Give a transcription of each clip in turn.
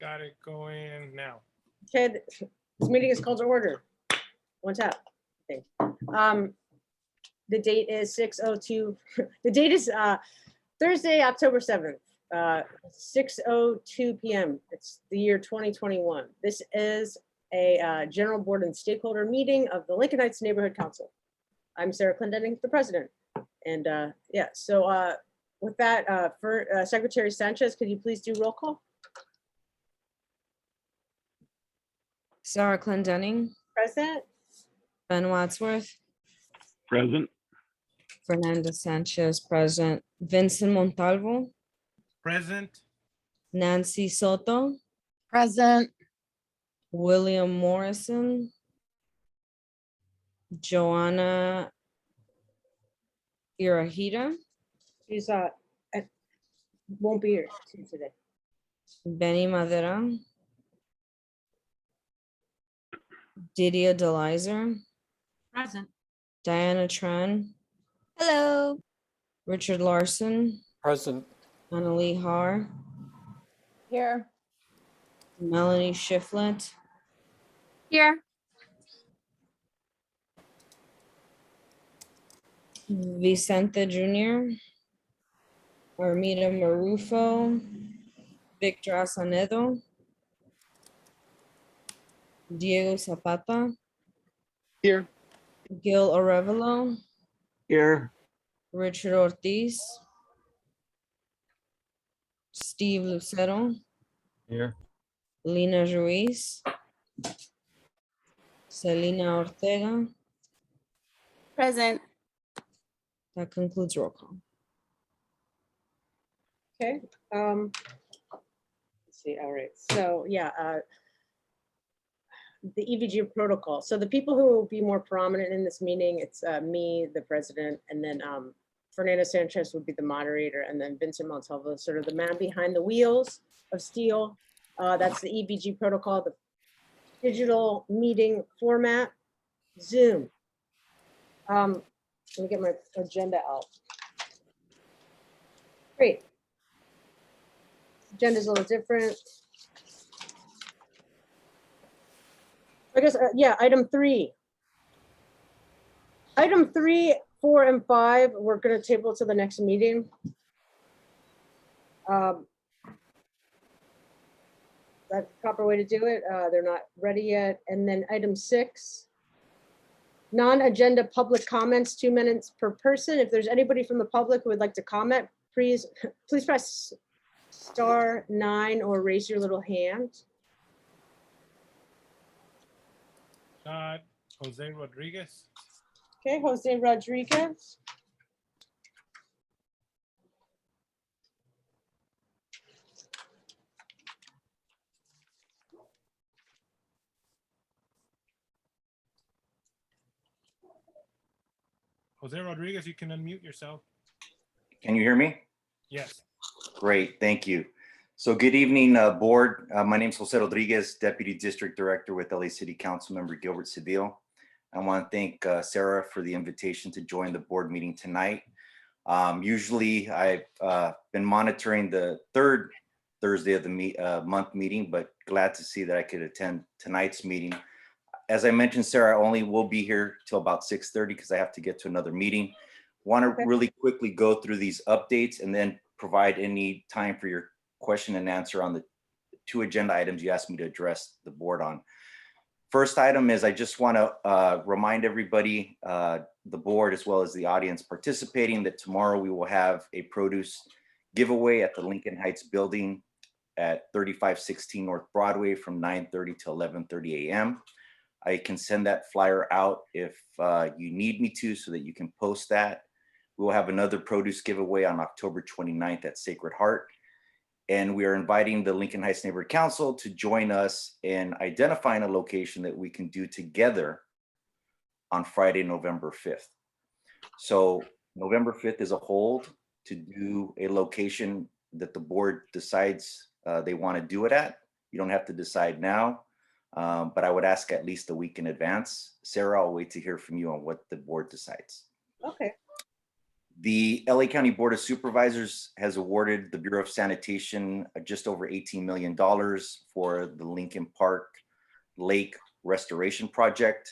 Got it going now. Okay, this meeting is called to order. One tap. Okay. The date is 6:02. The date is Thursday, October 7th, 6:02 p.m. It's the year 2021. This is a general board and stakeholder meeting of the Lincoln Heights Neighborhood Council. I'm Sarah Clendenning, the president. And yeah, so with that, for Secretary Sanchez, could you please do roll call? Sarah Clendenning, Present. Ben Wadsworth, Present. Fernanda Sanchez, present. Vincent Montalvo, Present. Nancy Soto, Present. William Morrison, Joanna Irahita, She's won't be here today. Benny Madera, Didia Delizer, Present. Diana Tran, Hello. Richard Larson, Present. Annalee Har, Here. Melanie Shiflett, Here. Vicente Jr., Armida Marufo, Victor Asanedo, Diego Zapata, Here. Gil Arevalo, Here. Richard Ortiz, Steve Lucero, Here. Lina Ruiz, Selena Ortega. Present. That concludes roll call. Okay. Let's see. All right. So yeah, the EVG protocol. So the people who will be more prominent in this meeting, it's me, the president, and then Fernanda Sanchez would be the moderator, and then Vincent Montalvo, sort of the man behind the wheels of steel. That's the EVG protocol, the digital meeting format, Zoom. Let me get my agenda out. Great. Agenda's a little different. I guess, yeah, item 3. Item 3, 4, and 5, we're gonna table to the next meeting. That's the proper way to do it. They're not ready yet. And then item 6, non-agenda public comments, 2 minutes per person. If there's anybody from the public who would like to comment, please press *9 or raise your little hand. Jose Rodriguez. Okay, Jose Rodriguez. Jose Rodriguez, you can unmute yourself. Can you hear me? Yes. Great, thank you. So good evening, board. My name is Jose Rodriguez, Deputy District Director with LA City Council Member Gilbert Cedillo. I want to thank Sarah for the invitation to join the board meeting tonight. Usually I've been monitoring the third Thursday of the month meeting, but glad to see that I could attend tonight's meeting. As I mentioned, Sarah, I only will be here till about 6:30 because I have to get to another meeting. Want to really quickly go through these updates and then provide any time for your question and answer on the 2 agenda items you asked me to address the board on. First item is I just want to remind everybody, the board as well as the audience participating, that tomorrow we will have a produce giveaway at the Lincoln Heights building at 3516 North Broadway from 9:30 to 11:30 a.m. I can send that flyer out if you need me to, so that you can post that. We will have another produce giveaway on October 29th at Sacred Heart. And we are inviting the Lincoln Heights Neighborhood Council to join us in identifying a location that we can do together on Friday, November 5th. So November 5th is a hold to do a location that the board decides they want to do it at. You don't have to decide now, but I would ask at least a week in advance. Sarah, I'll wait to hear from you on what the board decides. Okay. The LA County Board of Supervisors has awarded the Bureau of Sanitation just over $18 million for the Lincoln Park Lake Restoration Project.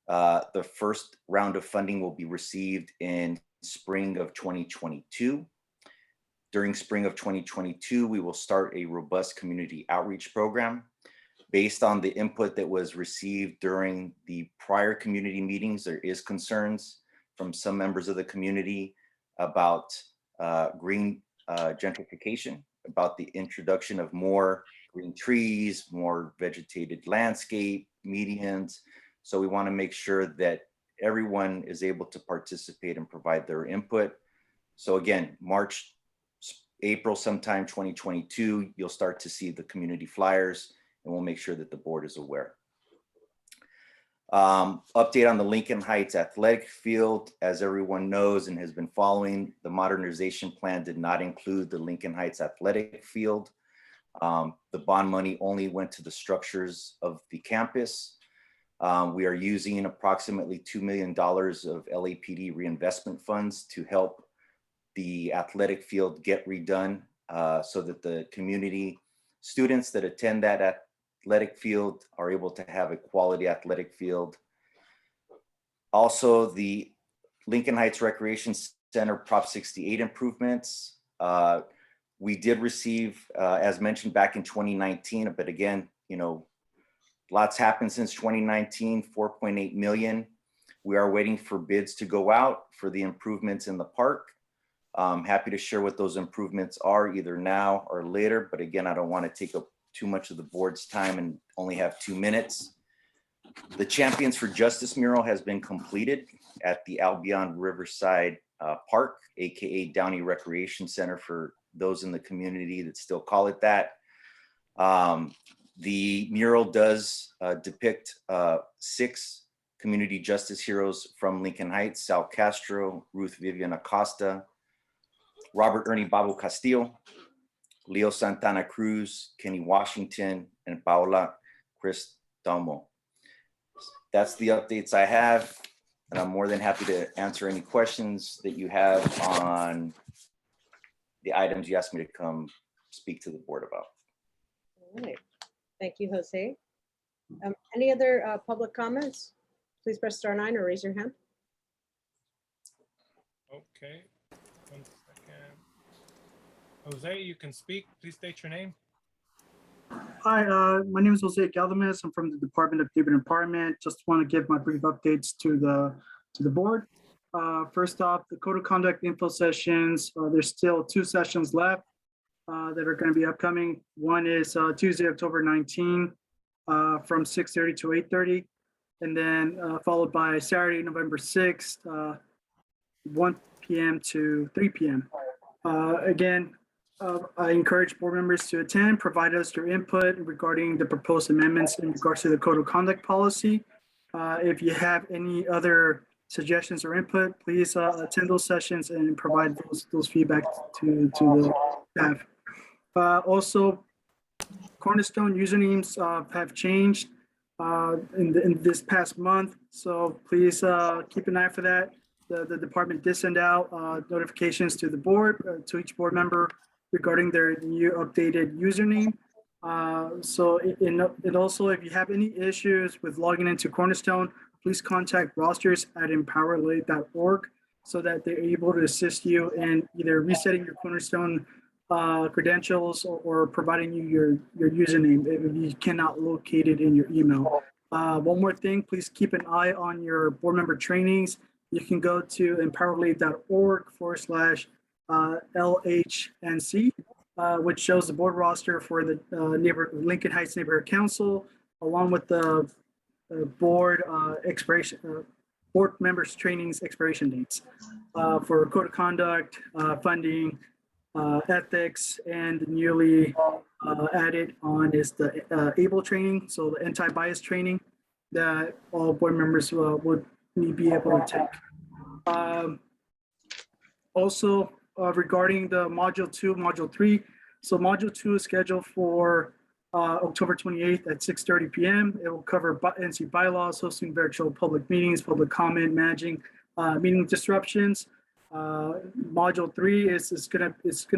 The first round of funding will be received in spring of 2022. During spring of 2022, we will start a robust community outreach program. Based on the input that was received during the prior community meetings, there is concerns from some members of the community about green gentrification, about the introduction of more green trees, more vegetated landscape, medians. So we want to make sure that everyone is able to participate and provide their input. So again, March, April, sometime 2022, you'll start to see the community flyers, and we'll make sure that the board is aware. Update on the Lincoln Heights athletic field. As everyone knows and has been following, the modernization plan did not include the Lincoln Heights athletic field. The bond money only went to the structures of the campus. We are using approximately $2 million of LAPD reinvestment funds to help the athletic field get redone so that the community students that attend that athletic field are able to have a quality athletic field. Also, the Lincoln Heights Recreation Center Prop 68 improvements. We did receive, as mentioned back in 2019, but again, you know, lots happened since 2019, 4.8 million. We are waiting for bids to go out for the improvements in the park. I'm happy to share what those improvements are either now or later, but again, I don't want to take up too much of the board's time and only have 2 minutes. The Champions for Justice mural has been completed at the Albion Riverside Park, AKA Downey Recreation Center for those in the community that still call it that. The mural does depict 6 community justice heroes from Lincoln Heights: Sal Castro, Ruth Vivian Acosta, Robert Ernie Babu Castillo, Leo Santana Cruz, Kenny Washington, and Paola Cristomo. That's the updates I have, and I'm more than happy to answer any questions that you have on the items you asked me to come speak to the board about. All right. Thank you, Jose. Any other public comments? Please press *9 or raise your hand. Okay. 1 second. Jose, you can speak. Please state your name. Hi, my name is Jose Galdames. I'm from the Department of Human Empowerment. Just want to give my brief updates to the board. First off, the Code of Conduct info sessions. There's still 2 sessions left that are going to be upcoming. One is Tuesday, October 19, from 6:30 to 8:30, and then followed by Saturday, November 6th, 1 p.m. to 3 p.m. Again, I encourage board members to attend, provide us your input regarding the proposed amendments in regards to the Code of Conduct policy. If you have any other suggestions or input, please attend those sessions and provide those feedback to the staff. Also, Cornerstone usernames have changed in this past month, so please keep an eye for that. The department did send out notifications to the board, to each board member regarding their new updated username. And also, if you have any issues with logging into Cornerstone, please contact rosters@empowerlate.org so that they're able to assist you in either resetting your Cornerstone credentials or providing you your username if you cannot locate it in your email. One more thing, please keep an eye on your board member trainings. You can go to empowerlate.org/LHNC, which shows the board roster for the Lincoln Heights Neighborhood Council, along with the board board members trainings expiration dates for code of conduct, funding, ethics, and newly added on is the ABLE training, so the anti-bias training that all board members would be able to take. Also, regarding the Module 2, Module 3, so Module 2 is scheduled for October 28th at 6:30 p.m. It will cover NC bylaws, hosting virtual public meetings, public comment, managing meeting disruptions. Module 3 is gonna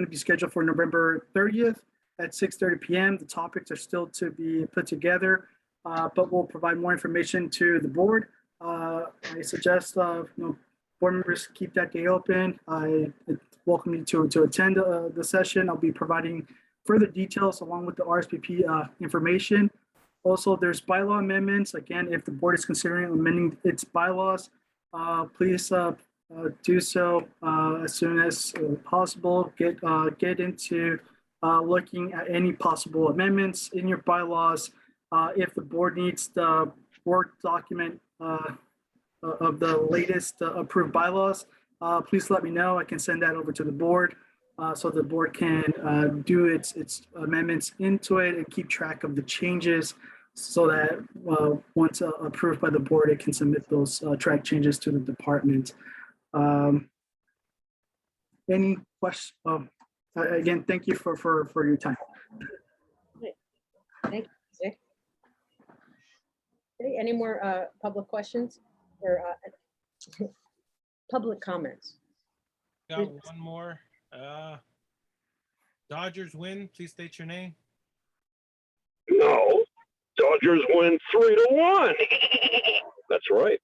be scheduled for November 30th at 6:30 p.m. The topics are still to be put together, but we'll provide more information to the board. I suggest board members keep that day open. I welcome you to attend the session. I'll be providing further details along with the RSVP information. Also, there's bylaw amendments. Again, if the board is considering amending its bylaws, please do so as soon as possible. Get into looking at any possible amendments in your bylaws. If the board needs the Word document of the latest approved bylaws, please let me know. I can send that over to the board so the board can do its amendments into it and keep track of the changes so that once approved by the board, it can submit those track changes to the department. Any questions? Again, thank you for your time. Thank you, Zach. Okay, any more public questions or public comments? Got one more. Dodgers win. Please state your name. No, Dodgers win 3-1. That's right.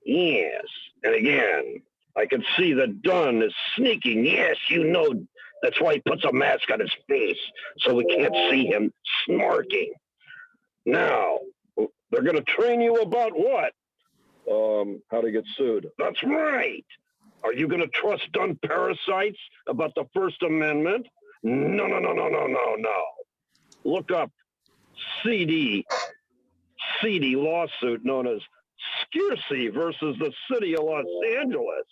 Yes, and again, I can see that Dunn is sneaking. Yes, you know, that's why he puts a mask on his face so we can't see him snorking. Now, they're going to train you about what? How to get sued. That's right. Are you going to trust Dunn parasites about the First Amendment? No. Look up CD lawsuit known as Scarcey versus the city of Los Angeles.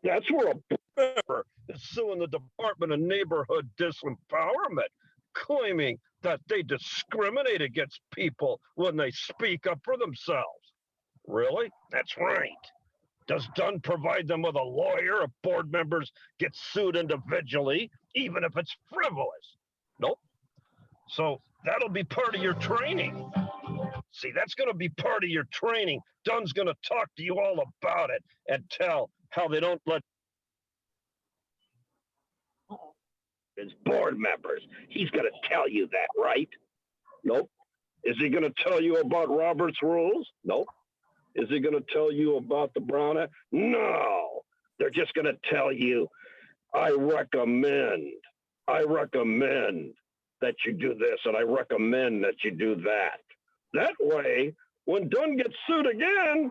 That's where a member is suing the Department of Neighborhood Disempowerment, claiming that they discriminate against people when they speak up for themselves. Really? That's right. Does Dunn provide them with a lawyer if board members get sued individually, even if it's frivolous? Nope. So that'll be part of your training. See, that's going to be part of your training. Dunn's going to talk to you all about it and tell how they don't let his board members. He's going to tell you that, right? Nope. Is he going to tell you about Robert's rules? Nope. Is he going to tell you about the Brown Act? No. They're just going to tell you, I recommend that you do this, and I recommend that you do that. That way, when Dunn gets sued again,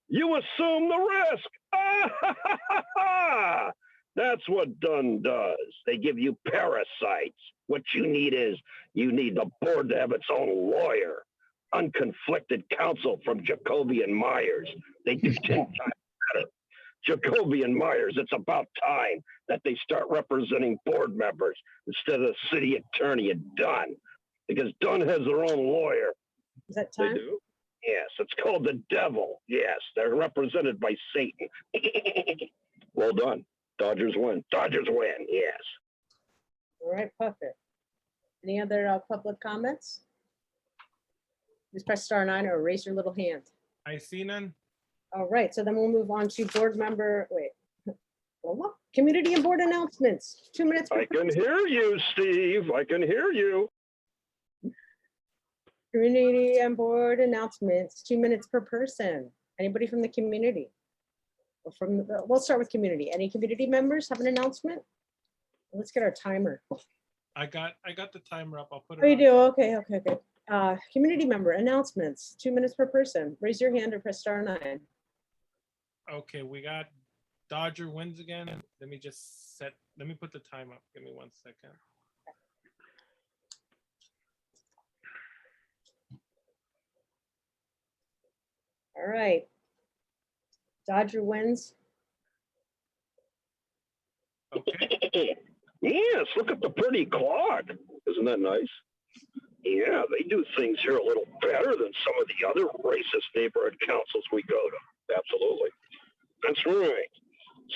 you assume the risk. That's what Dunn does. They give you parasites. What you need the board to have its own lawyer, unconflicted counsel from Jacoby and Myers. They do 10 times better. Jacoby and Myers, it's about time that they start representing board members instead of the city attorney and Dunn, because Dunn has their own lawyer. Is that They time? do? Yes, it's called the devil. Yes, they're represented by Satan. Well done. Dodgers win. Dodgers win, yes. All right, perfect. Any other public comments? Just press *9 or raise your little hand. I see none. All right, so then we'll move on to board member, community and board announcements. 2 minutes. per I can hear you, Steve. I can hear you. Community and board announcements, 2 minutes per person. Anybody from the community? Or we'll start with community. Any community members have an announcement? Let's get our timer. I got the timer up. I'll put it Oh, you on. do? Okay. Community member announcements, 2 minutes per person. Raise your hand or press *9. Okay, we got Dodger wins again. Let me put the time up. Give me 1 second. All right. Dodger wins. Okay. Yes, look at the pretty clock. Isn't that nice? Yeah, they do things here a little better than some of the other racist neighborhood councils we go to. Absolutely. That's right.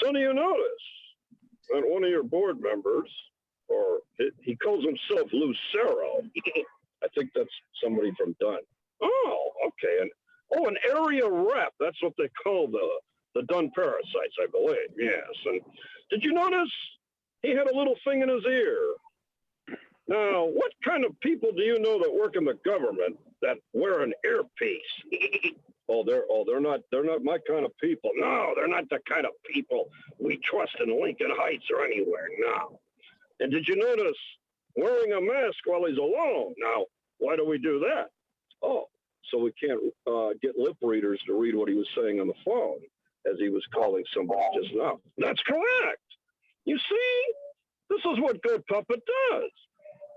So do you notice that one of your board members, or he calls himself Lucero. I think that's somebody from Dunn. Oh, okay. And an area rep. That's what they call the dung parasites, I believe. Yes. And did you notice he had a little thing in his ear? Now, what kind of people do you know that work in the government that wear an earpiece? They're not my kind of people. No, they're not the kind of people we trust in Lincoln Heights or anywhere. No. And did you notice wearing a mask while he's alone? Now, why do we do that? Oh, so we can't get lip readers to read what he was saying on the phone as he was calling somebody just now. That's correct. You see, this is what Good Puppet does.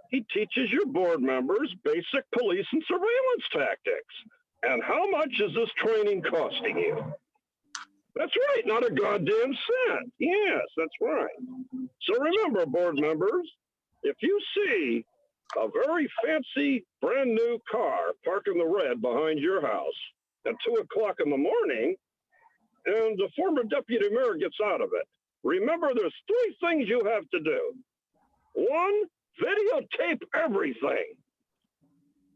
He teaches your board members basic police and surveillance tactics. And how much is this training costing you? That's right, not a goddamn cent. Yes, that's right. So remember, board members, if you see a very fancy brand new car parked in the red behind your house at 2 o'clock in the morning, and the former deputy mayor gets out of it, remember there's 3 things you have to do. 1, videotape everything.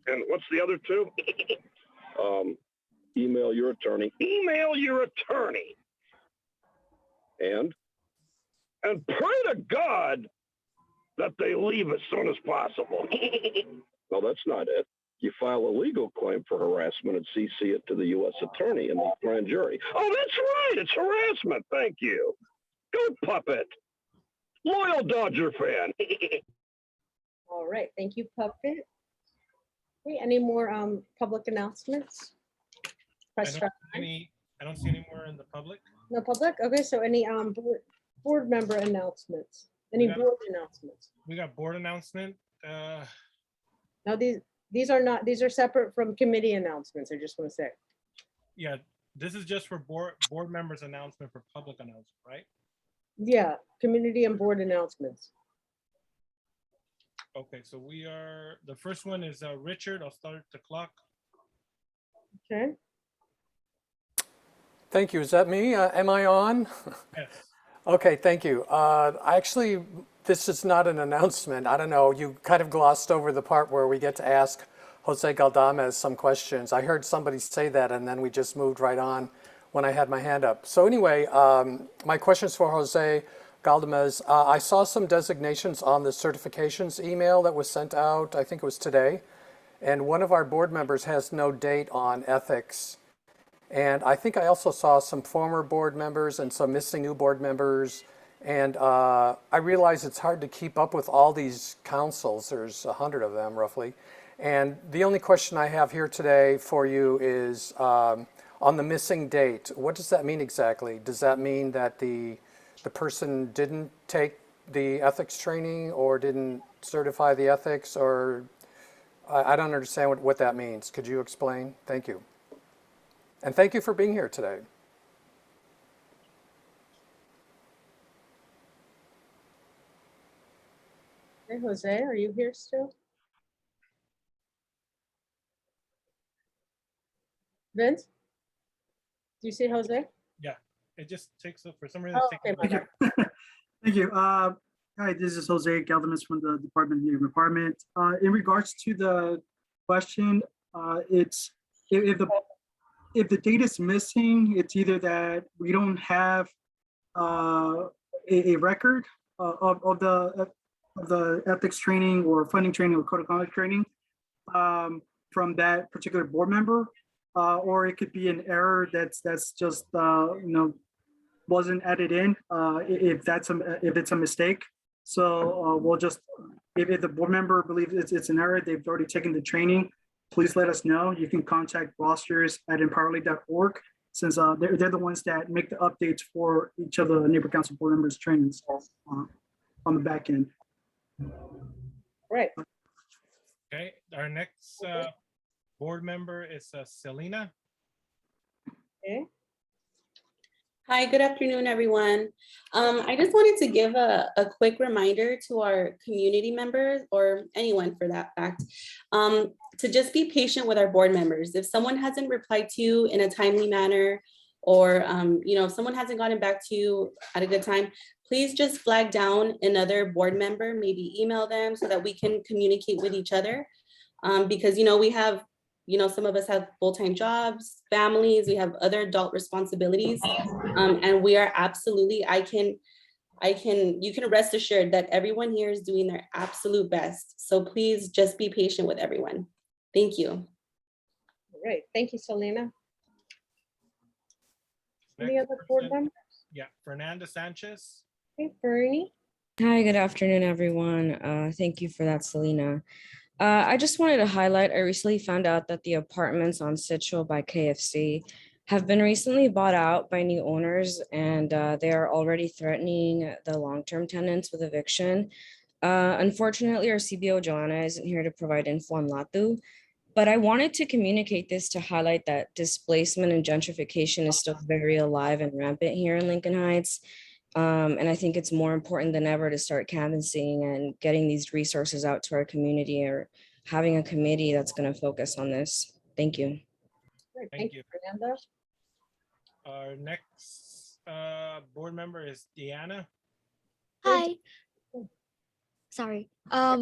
And what's the other 2? Email your attorney. Email your attorney. And pray to God that they leave as soon as possible. No, that's not it. You file a legal claim for harassment and CC it to the U.S. attorney and the grand jury. Oh, that's right. It's harassment. Thank you. Good Puppet. Loyal Dodger fan. All right, thank you, Puppet. Okay, any more public announcements? Press start. I don't see any more in the public. No public? Okay, so any board member announcements? Any Yeah. board announcements? We got board announcement. No, these are not, these are separate from committee announcements, I just want to say. Yeah, this is just for board members announcement for public announcement, right? Yeah, community and board announcements. Okay, so the first one is Richard. I'll start the clock. Okay, Thank you. Is that me? Am I on? Yes. Okay, thank you. Actually, this is not an announcement. I don't know. You kind of glossed over the part where we get to ask Jose Galdames some questions. I heard somebody say that, and then we just moved right on when I had my hand up. So anyway, my questions for Jose Galdames. I saw some designations on the certifications email that was sent out, I think it was today. And one of our board members has no date on ethics. And I think I also saw some former board members and some missing new board members. And I realize it's hard to keep up with all these councils. There's 100 of them roughly. And the only question I have here today for you is on the missing date. What does that mean exactly? Does that mean that the person didn't take the ethics training or didn't certify the ethics, or I don't understand what that means. Could you explain? Thank you. And thank you for being here today. hey, Jose, are you here still? Vince? Do you see Jose? Yeah, it just takes for some reason. Oh, it takes okay, a my while. Thank you. Hi, this is Jose Galdames from the Department of Neighborhood Department. In regards to the question, it's if the data is missing, it's either that we don't have a record of the ethics training or funding training or code of conduct training from that particular board member, or it could be an error that's just wasn't added in if it's a mistake. So we'll just, if the board member believes it's an error, they've already taken the training, please let us know. You can contact rosters@empowerleague.org, since they're the ones that make the updates for each of the neighbor council board members trainings on the back end. Right. Okay, our next board member is Selena. Okay. Hi, good afternoon, everyone. I just wanted to give a quick reminder to our community members, or anyone for that fact, to just be patient with our board members. If someone hasn't replied to you in a timely manner, or if someone hasn't gotten back to you at a good time, please just flag down another board member, maybe email them so that we can communicate with each other. Because we have some of us have full-time jobs, families, we have other adult responsibilities. And we are absolutely, you can rest assured that everyone here is doing their absolute best. So please just be patient with everyone. Thank you. All right, thank you, Selena. Any Next other board person. members? Yeah, Fernanda Sanchez. Hey, Bernie. Hi, good afternoon, everyone. Thank you for that, Selena. I just wanted to highlight, I recently found out that the apartments on Sitchell by KFC have been recently bought out by new owners, and they are already threatening the long-term tenants with eviction. Unfortunately, our CBO Joanna isn't here to provide info on Latu, but I wanted to communicate this to highlight that displacement and gentrification is still very alive and rampant here in Lincoln Heights. And I think it's more important than ever to start canvassing and getting these resources out to our community, or having a committee that's going to focus on this. Thank you. Great, Thank thank you, Fernanda. Our next board member is Deanna. Hi. Sorry.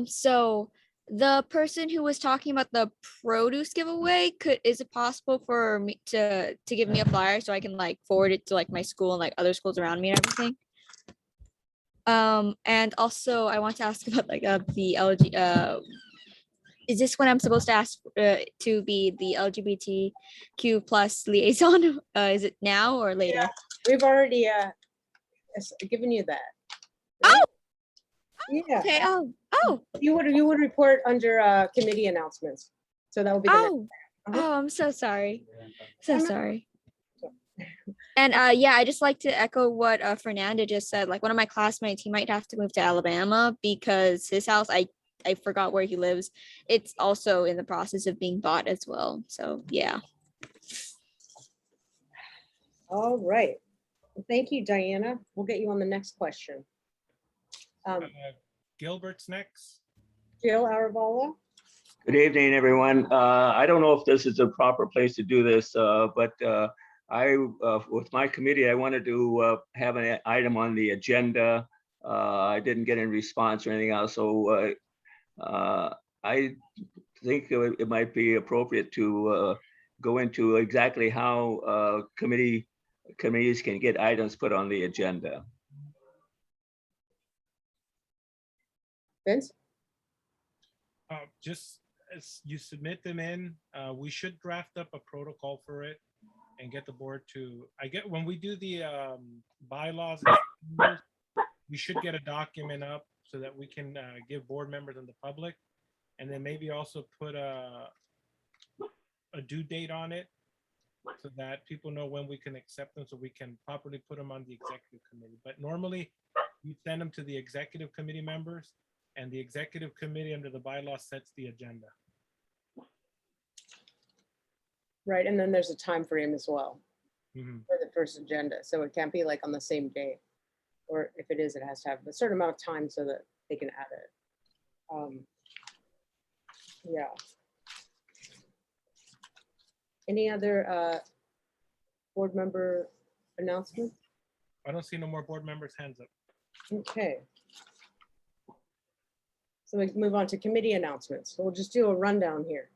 So the person who was talking about the produce giveaway, is it possible for me to give me a flyer so I can like forward it to like my school and like other schools around me and everything? And also I want to ask about like the is this when I'm supposed to ask to be the LGBTQ plus liaison? Is it now or later? We've already given you that. Oh! Yeah. Okay. Oh. You would report under committee announcements. So that would be the next. Oh. Uh-huh. Oh, I'm so sorry. So Oh, no. sorry. And yeah, I just like to echo what Fernanda just said. Like one of my classmates, he might have to move to Alabama because his house, I forgot where he lives. It's also in the process of being bought as well. So yeah. All right. Well, thank you, Diana. We'll get you on the next question. Gilbert's next. Jill Aravala. Good evening, everyone. I don't know if this is a proper place to do this, but with my committee, I wanted to have an item on the agenda. I didn't get any response or anything else, so I think it might be appropriate to go into exactly how committees can get items put on the agenda. Vince? Just as you submit them in, we should draft up a protocol for it and get the board to, when we do the bylaws, we should get a document up so that we can give board members and the public, and then maybe also put a due date on it so that people know when we can accept them, so we can properly put them on the executive committee. But normally you send them to the executive committee members, and the executive committee under the bylaw sets the agenda. Right, and then there's a time frame as well Mhm. for the first agenda. So it can't be like on the same day. Or if it is, it has to have a certain amount of time so that they can add it. Yeah. Any other board member announcements? I don't see no more board members' hands up. Okay. So we move on to committee announcements. So we'll just do a rundown here.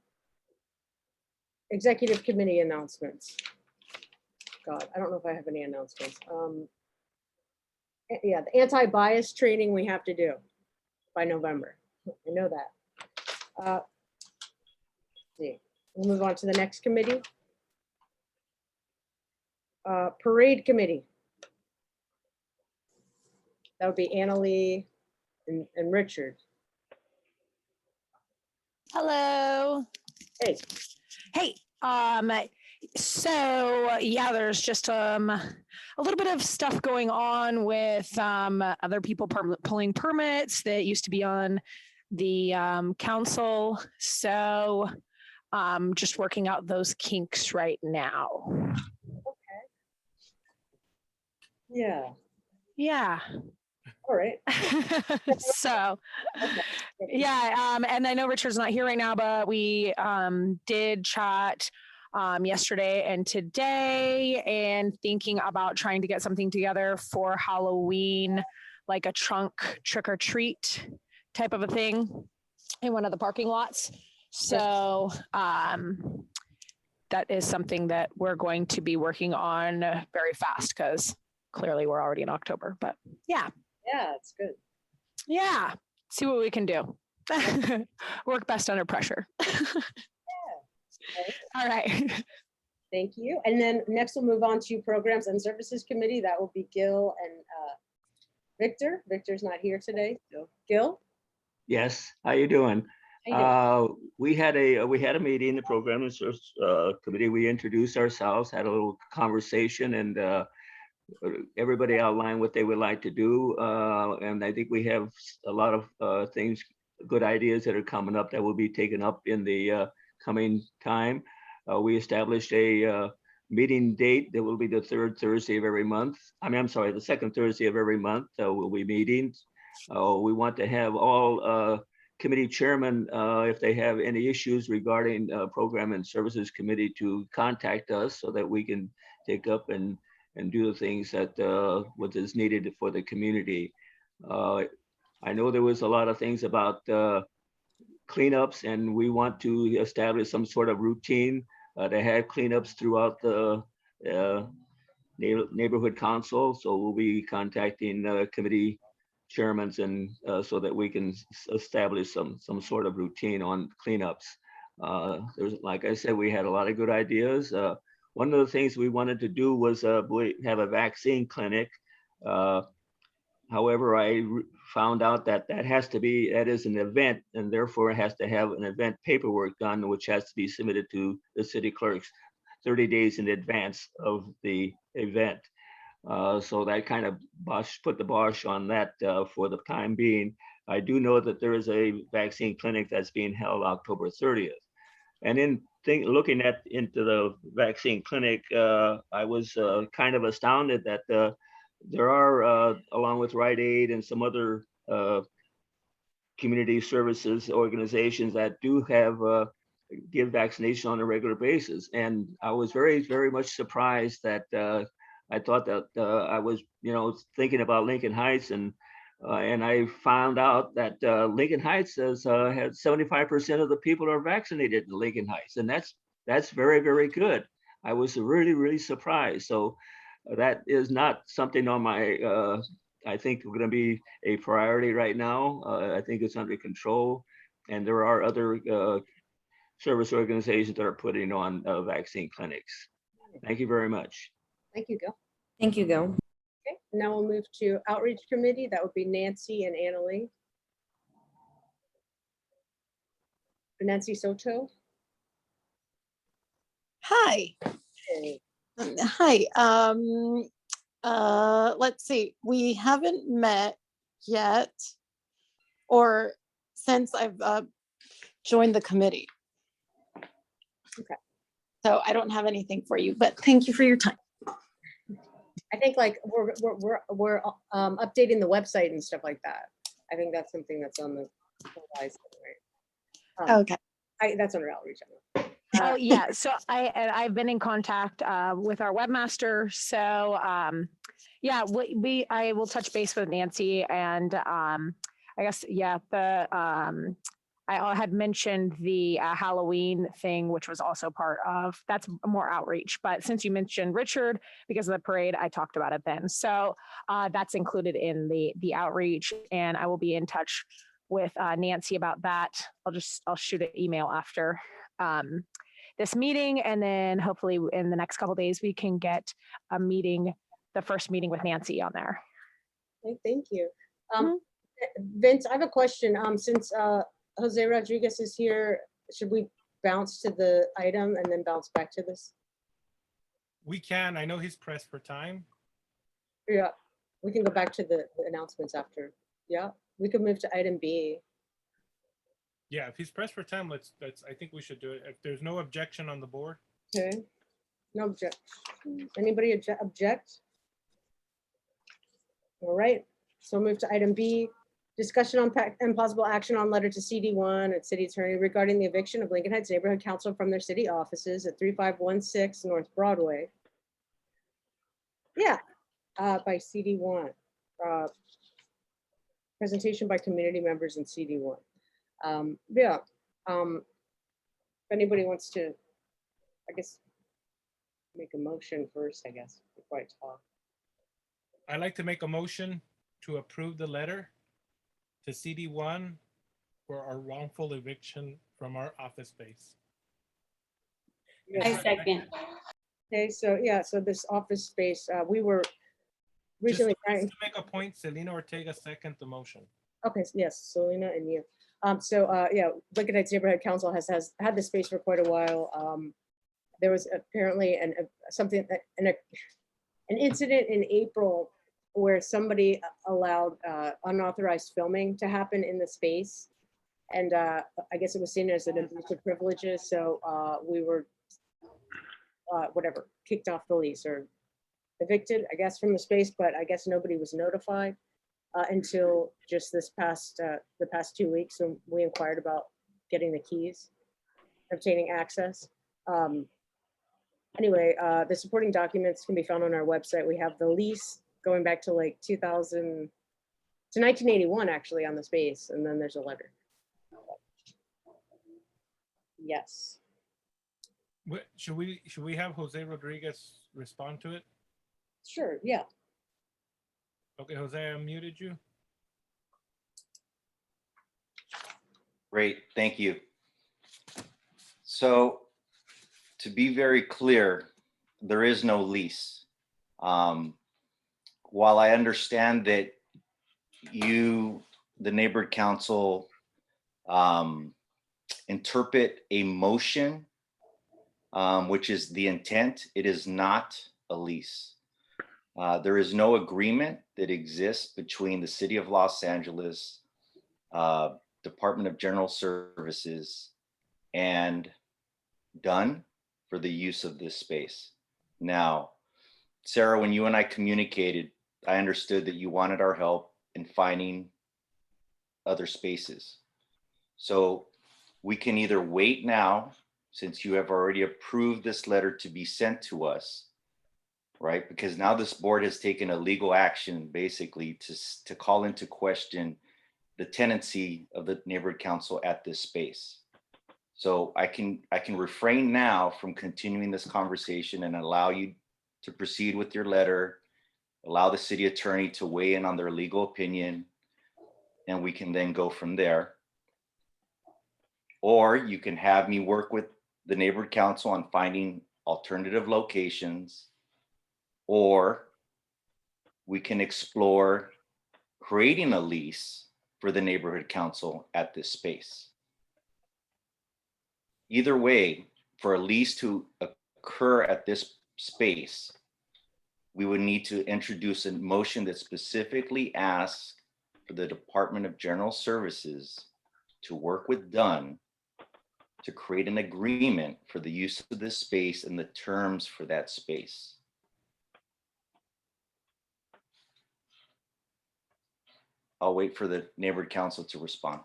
Executive committee announcements. God, I don't know if I have any announcements. Yeah, the anti-bias training we have to do by November. I know that. Let's see, we'll move on to the next committee. Parade committee. That would be Annalee and Richard. Hello. Hey. Hey. So yeah, there's just a little bit of stuff going on with other people pulling permits that used to be on the council. So just working out those kinks right now. Okay. Yeah. Yeah. All right. So, yeah, and I know Richard's not here right now, but we did chat yesterday and today, and thinking about trying to get something together for Halloween, like a trunk trick or treat type of a thing in one of the parking lots. So that is something that we're going to be working on very fast because clearly we're already in October, but yeah. Yeah, it's good. Yeah, see what we can do. Work best under pressure. All right. Thank you. And then next we'll move on to Programs and Services Committee. That will be Gil and Victor. Victor's not here today. So Gil? Yes, how you doing? How you We had a meeting, the Program and Service Committee. We introduced ourselves, had a little conversation, and everybody outlined what they would like to do. And I think we have a lot of things, good ideas that are coming up that will be taken up in the coming time. We established a meeting date that will be the third Thursday of every month. I'm sorry, the second Thursday of every month. We'll be meeting. We want to have all committee chairmen, if they have any issues regarding Program and Services Committee, to contact us so that we can take up and do the things that what is needed for the community. I know there was a lot of things about cleanups, and we want to establish some sort of routine to have cleanups throughout the neighborhood council. So we'll be contacting committee chairmen and so that we can establish some sort of routine on cleanups. There's, like I said, we had a lot of good ideas. One of the things we wanted to do was we have a vaccine clinic. However, I found out that that is an event, and therefore it has to have an event paperwork done, which has to be submitted to the city clerks 30 days in advance of the event. So that kind of put the bosh on that for the time being. I do know that there is a vaccine clinic that's being held October 30th. And in looking into the vaccine clinic, I was kind of astounded that there are, along with Rite Aid and some other community services organizations that do have give vaccination on a regular basis. And I was very, very much surprised that I thought that I was, thinking about Lincoln Heights, and I found out that Lincoln Heights has had 75% of the people are vaccinated in Lincoln Heights, and that's very, very good. I was really, really surprised. So that is not something on my, I think going to be a priority right now. I think it's under control, and there are other service organizations that are putting on vaccine clinics. Thank you very much. Thank you, Gil. Thank you, Gil. Okay, now we'll move to Outreach Committee. That would be Nancy and Annalee. Nancy Soto. Hi. Hey. Hi. Let's see. We haven't met yet, or since I've joined the committee. Okay. So I don't have anything for you, but thank you for your time. I think like we're updating the website and stuff like that. I think that's something that's on the horizon, right? Okay. That's under outreach. Oh yeah, so I've been in contact with our webmaster. So yeah, I will touch base with Nancy, and I guess I had mentioned the Halloween thing, which was also part of, that's more outreach. But since you mentioned Richard, because of the parade, I talked about it then. So that's included in the outreach, and I will be in touch with Nancy about that. I'll shoot an email after this meeting, and then hopefully in the next couple of days we can get a meeting, the first meeting with Nancy on there. Okay, thank you. Vince, I have a question. Since Jose Rodriguez is here, should we bounce to the item and then bounce back to this? We can. I know he's pressed for time. Yeah, we can go back to the announcements after. Yeah, we could move to item B. Yeah, if he's pressed for time, let's. I think we should do it. If there's no objection on the board. Okay. No objection. Anybody object? All right. So move to item B. Discussion on and possible action on letter to CD1 and City Attorney regarding the eviction of Lincoln Heights Neighborhood Council from their city offices at 3516 North Broadway. Yeah, by CD1. Presentation by community members in CD1. If anybody wants to I guess make a motion first, I guess, before I talk. I'd like to make a motion to approve the letter to CD1 for our wrongful eviction from our office space. I second. Okay, so yeah, so this office space, we were Just recently to trying, make a point, Selena Ortega second the motion. okay, yes, Selena and you. Yeah, Lincoln Heights Neighborhood Council has had this space for quite a while. There was apparently an incident in April where somebody allowed unauthorized filming to happen in the space. And I guess it was seen as an abuse of privileges. So we were, kicked off the lease or evicted, I guess, from the space, but I guess nobody was notified until just the past 2 weeks when we inquired about getting the keys, obtaining access. Anyway, the supporting documents can be found on our website. We have the lease going back to like 1981 actually on the space, and then there's a letter. Yes. Should we have Jose Rodriguez respond to it? Sure, yeah. Okay, Jose, I muted you. Great, thank you. So to be very clear, there is no lease. While I understand that you, the neighborhood council, interpret a motion, which is the intent, it is not a lease. There is no agreement that exists between the City of Los Angeles, Department of General Services, and Dunn for the use of this space. Now, Sarah, when you and I communicated, I understood that you wanted our help in finding other spaces. So we can either wait now, since you have already approved this letter to be sent to us, right? Because now this board has taken a legal action basically to call into question the tenancy of the neighborhood council at this space. So I can refrain now from continuing this conversation and allow you to proceed with your letter, allow the city attorney to weigh in on their legal opinion, and we can then go from there. Or you can have me work with the neighborhood council on finding alternative locations, or we can explore creating a lease for the neighborhood council at this space. Either way, for a lease to occur at this space, we would need to introduce a motion that specifically asks for the Department of General Services to work with Dunn to create an agreement for the use of this space and the terms for that space. I'll wait for the neighborhood council to respond.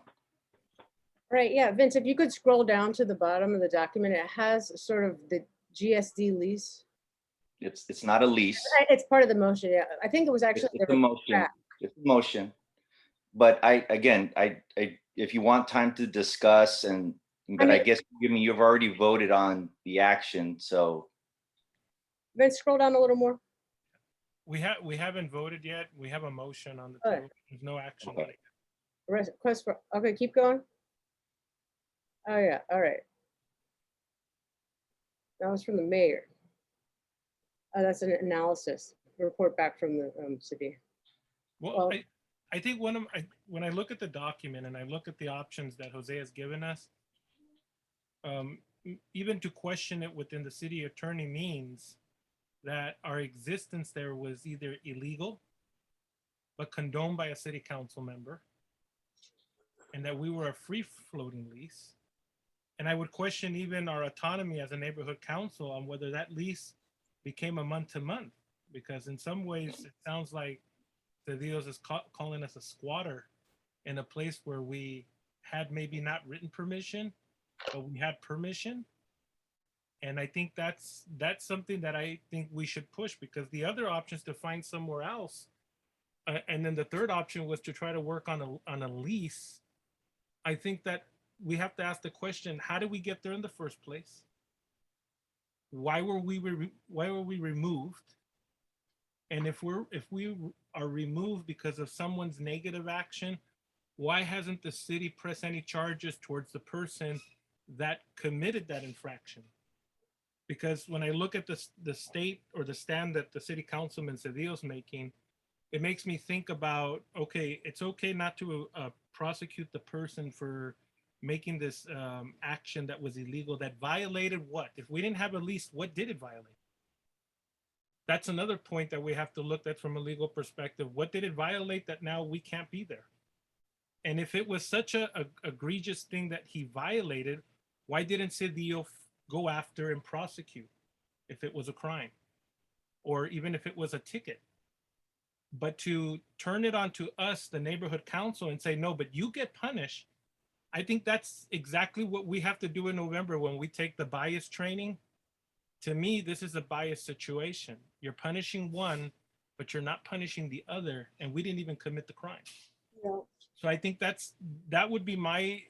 Right, yeah, Vince, if you could scroll down to the bottom of the document, it has sort of the GSD lease. It's not a lease. It's part of the motion, yeah. I think it was actually. It's a motion. It's a motion. But I if you want time to discuss I guess you've already voted on the action, so. Vince, scroll down a little more. We haven't voted yet. We have a motion on the All right. table. There's no action. Okay. Request for, okay, keep going. Oh, yeah, all right. That was from the mayor. That's an analysis, report back from the city. Well, I think when I look at the document and I look at the options that Jose has given us, even to question it within the city attorney means that our existence there was either illegal, but condoned by a city council member, and that we were a free floating lease. And I would question even our autonomy as a neighborhood council on whether that lease became a month-to-month, because in some ways it sounds like Cedillo is calling us a squatter in a place where we had maybe not written permission, but we had permission. And I think that's something that I think we should push, because the other option is to find somewhere else. And then the third option was to try to work on a lease. I think that we have to ask the question, how did we get there in the first place? why were we removed? And if we are removed because of someone's negative action, why hasn't the city pressed any charges towards the person that committed that infraction? Because when I look at the state or the stand that the city councilman Cedillo is making, it makes me think about, okay, it's okay not to prosecute the person for making this action that was illegal, that violated what? If we didn't have a lease, what did it violate? That's another point that we have to look at from a legal perspective. What did it violate that now we can't be there? And if it was such a egregious thing that he violated, why didn't Cedillo go after and prosecute if it was a crime? Or even if it was a ticket? But to turn it onto us, the neighborhood council, and say, no, but you get punished. I think that's exactly what we have to do in November when we take the bias training. To me, this is a bias situation. You're punishing one, but you're not punishing the other, and we didn't even commit the crime. Yeah. So I think that would be my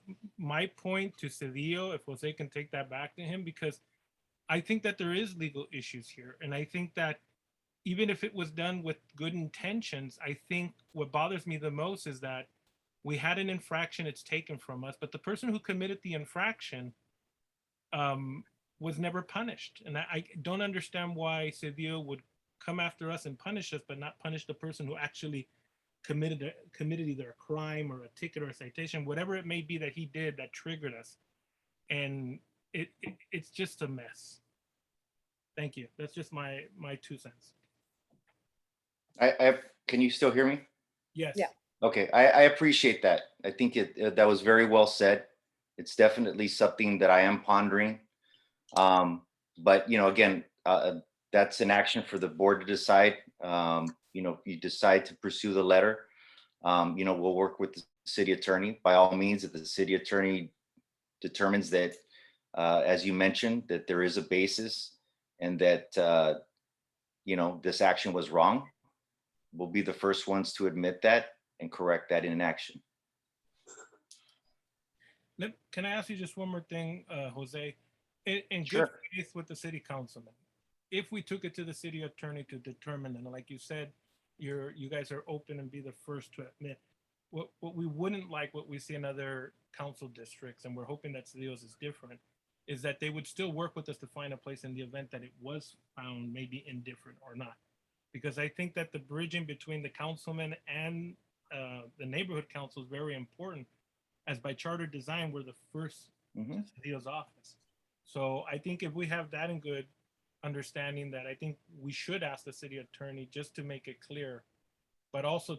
point to Cedillo, if Jose can take that back to him, because I think that there is legal issues here. And I think that even if it was done with good intentions, I think what bothers me the most is that we had an infraction, it's taken from us, but the person who committed the infraction was never punished. And I don't understand why Cedillo would come after us and punish us, but not punish the person who actually committed either a crime or a ticket or a citation, whatever it may be that he did that triggered us. And it's just a mess. Thank you. That's just my 2 cents. Can you still hear me? Yes. Yeah. Okay, I appreciate that. I think that was very well said. It's definitely something that I am pondering. But again, that's an action for the board to decide. If you decide to pursue the letter, we'll work with the city attorney. By all means, if the city attorney determines that, as you mentioned, that there is a basis and that this action was wrong, we'll be the first ones to admit that and correct that in action. Can I ask you just one more thing, Jose? In Sure. good faith with the city councilman, if we took it to the city attorney to determine, and like you said, you guys are open and be the first to admit, what we wouldn't like, what we see in other council districts, and we're hoping that Cedillo's is different, is that they would still work with us to find a place in the event that it was found maybe indifferent or not. Because I think that the bridging between the councilman and the neighborhood council is very important, as by charter design, we're the first to Cedillo's office. So I think if we have that in good understanding, that I think we should ask the city attorney just to make it clear, but also,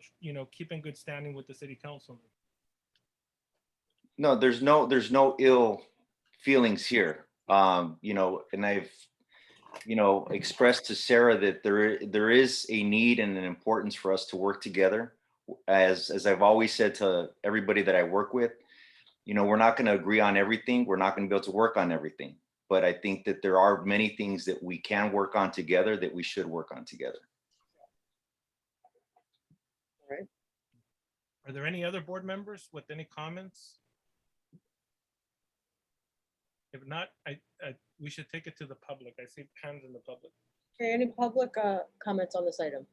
keep in good standing with the city councilman. No, there's no ill feelings here. And I've, expressed to Sarah that there is a need and an importance for us to work together. As I've always said to everybody that I work with, we're not going to agree on everything. We're not going to be able to work on everything. But I think that there are many things that we can work on together, that we should work on together. All right. Are there any other board members with any comments? If not, we should take it to the public. I see hands in the public. Okay, any public comments on this item?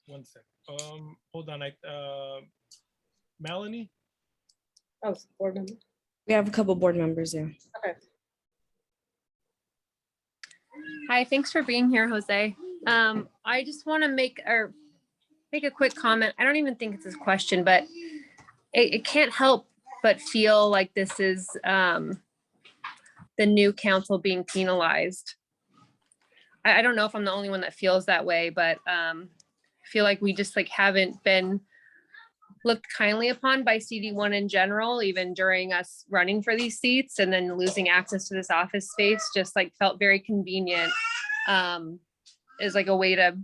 One sec. Hold on. Melanie? Oh, board member. We have a couple board members there. Okay. Hi, thanks for being here, Jose. I just want to make a quick comment. I don't even think it's a question, but it can't help but feel like this is the new council being penalized. I don't know if I'm the only one that feels that way, but I feel like we just haven't been looked kindly upon by CD1 in general, even during us running for these seats, and then losing access to this office space just felt very convenient is a way to,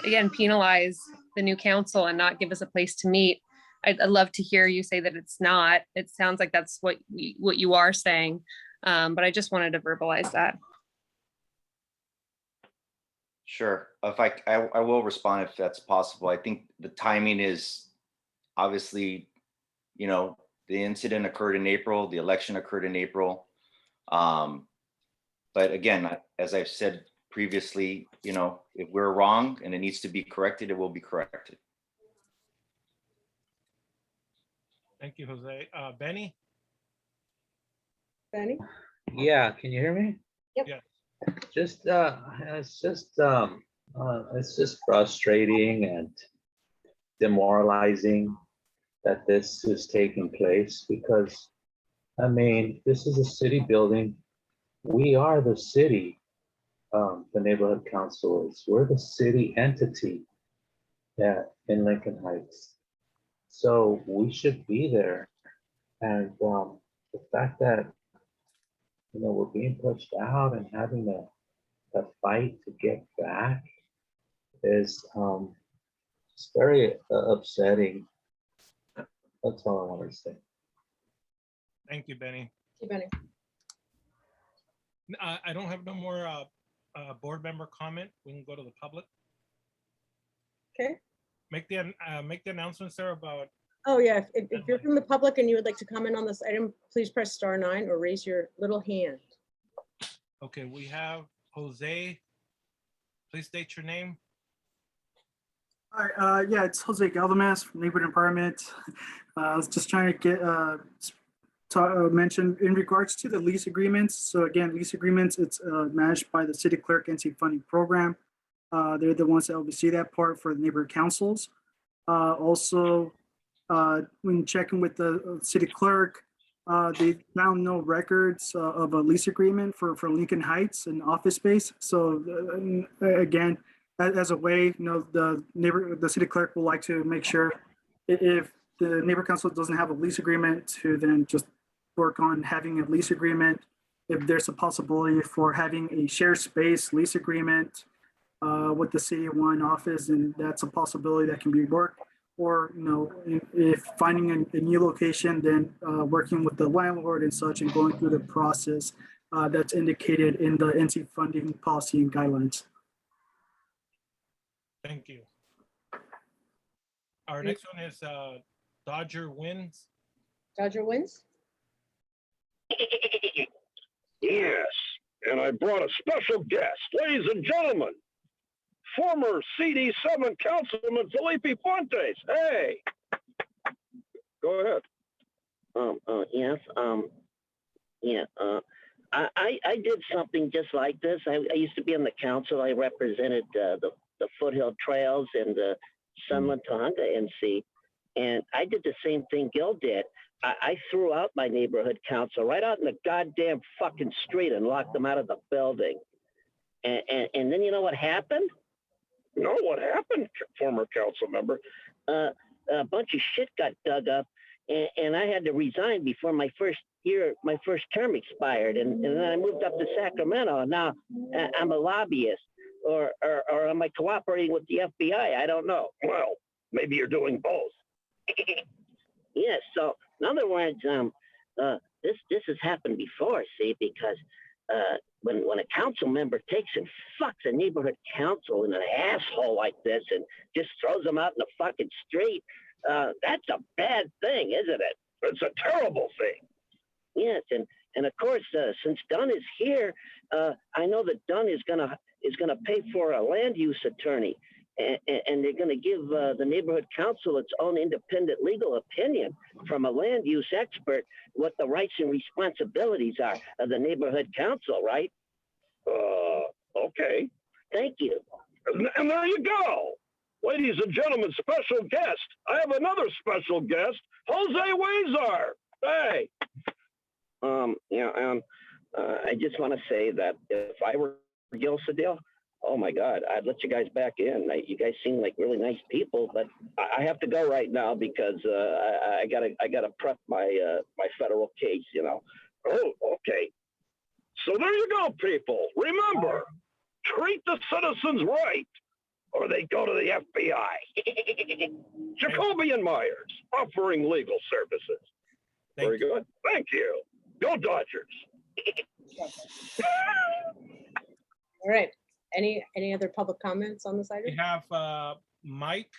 again, penalize the new council and not give us a place to meet. I'd love to hear you say that it's not. It sounds like that's what you are saying, but I just wanted to verbalize that. Sure. If I will respond if that's possible. I think the timing is obviously, the incident occurred in April, the election occurred in April. But again, as I've said previously, you know, if we're wrong and it needs to be corrected, it will be corrected. Thank you, Jose. Benny? Benny? Yeah, can you hear me? Yep. Yeah. It's just frustrating and demoralizing that this is taking place because, I mean, this is a city building. We are the city, the neighborhood council is. We're the city entity in Lincoln Heights. So we should be there. And the fact that, you know, we're being pushed out and having a fight to get back is it's very upsetting. That's all I want to say. Thank you, Benny. Thank you, Benny. I don't have no more board member comment. We can go to the public. Okay. Make the announcement, Sarah, about. Oh, yeah. If you're from the public and you would like to comment on this item, please press *9 or raise your little hand. Okay, we have Jose. Please state your name. Hi, yeah, it's Jose Galdames from Neighborhood Department. I was just trying to get mention in regards to the lease agreements. So again, lease agreements, it's managed by the city clerk NC funding program. They're the ones that oversee that part for the neighborhood councils. Also, when checking with the city clerk, they found no records of a lease agreement for Lincoln Heights and office space. So again, as a way, you know, the city clerk will like to make sure if the neighbor council doesn't have a lease agreement to then just work on having a lease agreement. If there's a possibility for having a shared space lease agreement with the CD1 office, and that's a possibility that can be worked. Or, you know, if finding a new location, then working with the landlord and such and going through the process that's indicated in the NC funding policy and guidelines. Thank you. Our next one is Dodger Wins. Dodger Wins? Yes, and I brought a special guest, ladies and gentlemen, former CD7 Councilman Felipe Fuentes. Hey, go ahead. Yes. Yeah. I did something just like this. I used to be on the council. I represented the Foothill Trails and the Sunland Tahunga NC, and I did the same thing Gil did. I threw out my neighborhood council right out in the goddamn fucking street and locked them out of the building. And then you know what happened? No, what happened, former council member? A bunch of shit got dug up, and I had to resign before my first term expired. And then I moved up to Sacramento. Now I'm a lobbyist, or am I cooperating with the FBI? I don't know. Well, maybe you're doing both. Yes. So in other words, this has happened before. See, because when a council member takes and fucks a neighborhood council in an asshole like this and just throws them out in the fucking street, that's a bad thing, isn't it? It's a terrible thing. Yes, and of course, since Dunn is here, I know that Dunn is gonna pay for a land use attorney, and they're gonna give the neighborhood council its own independent legal opinion from a land use expert what the rights and responsibilities are of the neighborhood council, right? Okay. Thank you. And there you go. Ladies and gentlemen, special guest. I have another special guest, Jose Huizar. Hey. I just want to say that if I were Gil Cedillo, oh my God, I'd let you guys back in. You guys seem like really nice people, but I have to go right now because I gotta prep my my federal case, you know. Oh, okay. So there you go, people. Remember, treat the citizens right, or they go to the FBI. Jacoby and Myers, offering legal services. Very good. Thank you. Go Dodgers. All right. Any other public comments on this item? We have Mike,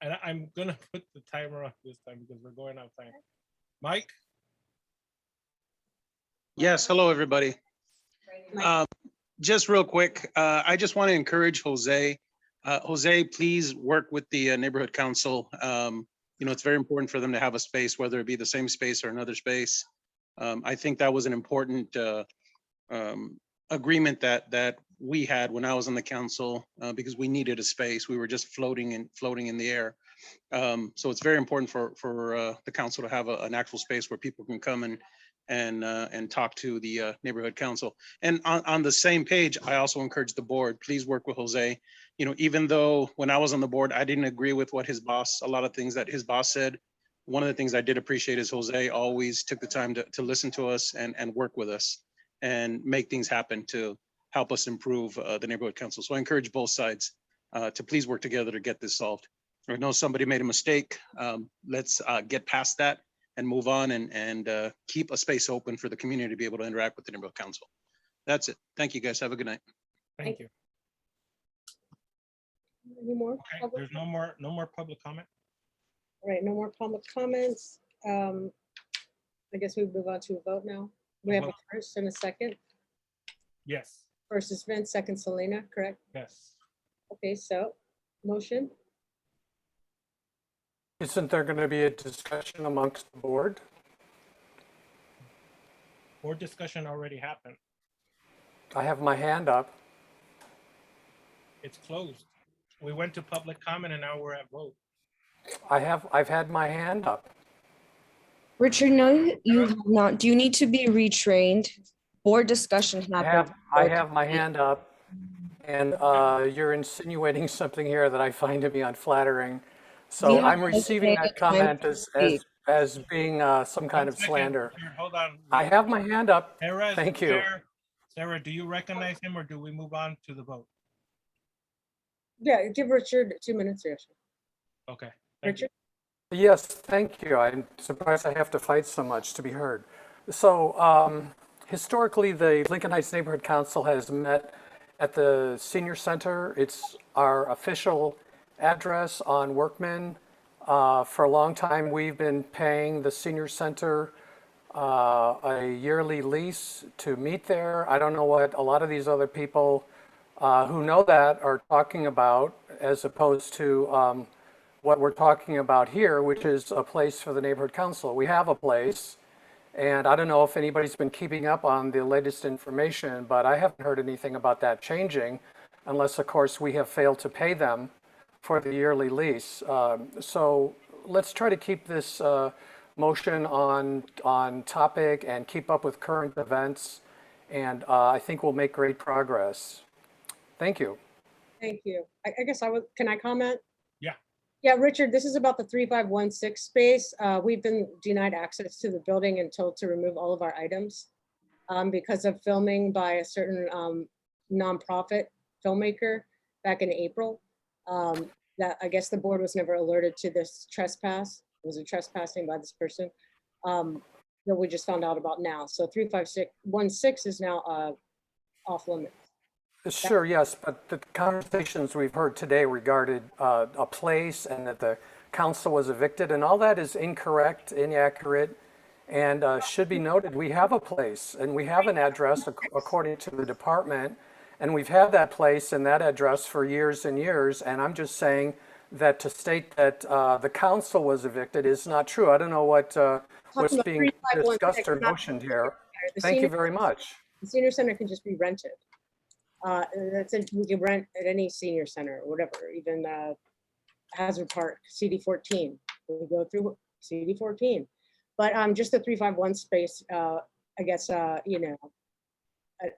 and I'm gonna put the timer on this time because we're going out of time. Mike? Yes, hello, everybody. Just real quick, I just want to encourage Jose. Jose, please work with the neighborhood council. It's very important for them to have a space, whether it be the same space or another space. I think that was an important agreement that we had when I was on the council because we needed a space. We were just floating in the air. So it's very important for the council to have an actual space where people can come and talk to the neighborhood council. And on the same page, I also encourage the board, please work with Jose. Even though when I was on the board, I didn't agree with what a lot of things that his boss said. One of the things I did appreciate is Jose always took the time to listen to us and work with us and make things happen to help us improve the neighborhood council. So I encourage both sides to please work together to get this solved. I know somebody made a mistake. Let's get past that and move on and keep a space open for the community to be able to interact with the neighborhood council. That's it. Thank you, guys. Have a good night. Thank you. Any more? Okay, there's no more public comment. All right, no more public comments. I guess we move on to a vote now. We have a first and a second. Yes. First is Vince, second Selena, correct? Yes. Okay, so motion. Isn't there going to be a discussion amongst the board? Board discussion already happened. I have my hand up. It's closed. We went to public comment and now we're at vote. I've had my hand up. Richard, no, you have not. Do you need to be retrained? Board discussion happened. I have my hand up, and you're insinuating something here that I find to be unflattering. So I'm receiving that comment as being some kind of slander. Hold on. I have my hand up. Thank you. Sarah, do you recognize him or do we move on to the vote? Yeah, give Richard 2 minutes here. Okay. Richard? Yes, thank you. I'm surprised I have to fight so much to be heard. So historically, the Lincoln Heights Neighborhood Council has met at the Senior Center. It's our official address on Workman. For a long time, we've been paying the Senior Center a yearly lease to meet there. I don't know what a lot of these other people who know that are talking about, as opposed to what we're talking about here, which is a place for the neighborhood council. We have a place, and I don't know if anybody's been keeping up on the latest information, but I haven't heard anything about that changing, unless of course we have failed to pay them for the yearly lease. So let's try to keep this motion on topic and keep up with current events, and I think we'll make great progress. Thank you. Thank you. I guess can I comment? Yeah. Yeah, Richard, this is about the 3516 space. We've been denied access to the building and told to remove all of our items because of filming by a certain nonprofit filmmaker back in April. That I guess the board was never alerted to this trespass. It was a trespassing by this person that we just found out about now. So 3516 is now off limits. Sure, yes, but the conversations we've heard today regarded a place and that the council was evicted, and all that is incorrect, inaccurate, and should be noted. We have a place and we have an address according to the department, and we've had that place and that address for years and years, and I'm just saying that to state that the council was evicted is not true. I don't know what was being discussed or motioned here. Thank you very much. The senior center can just be rented. We can rent at any senior center or whatever, even Hazard Park, CD14. We go through CD14, but just the 351 space. I guess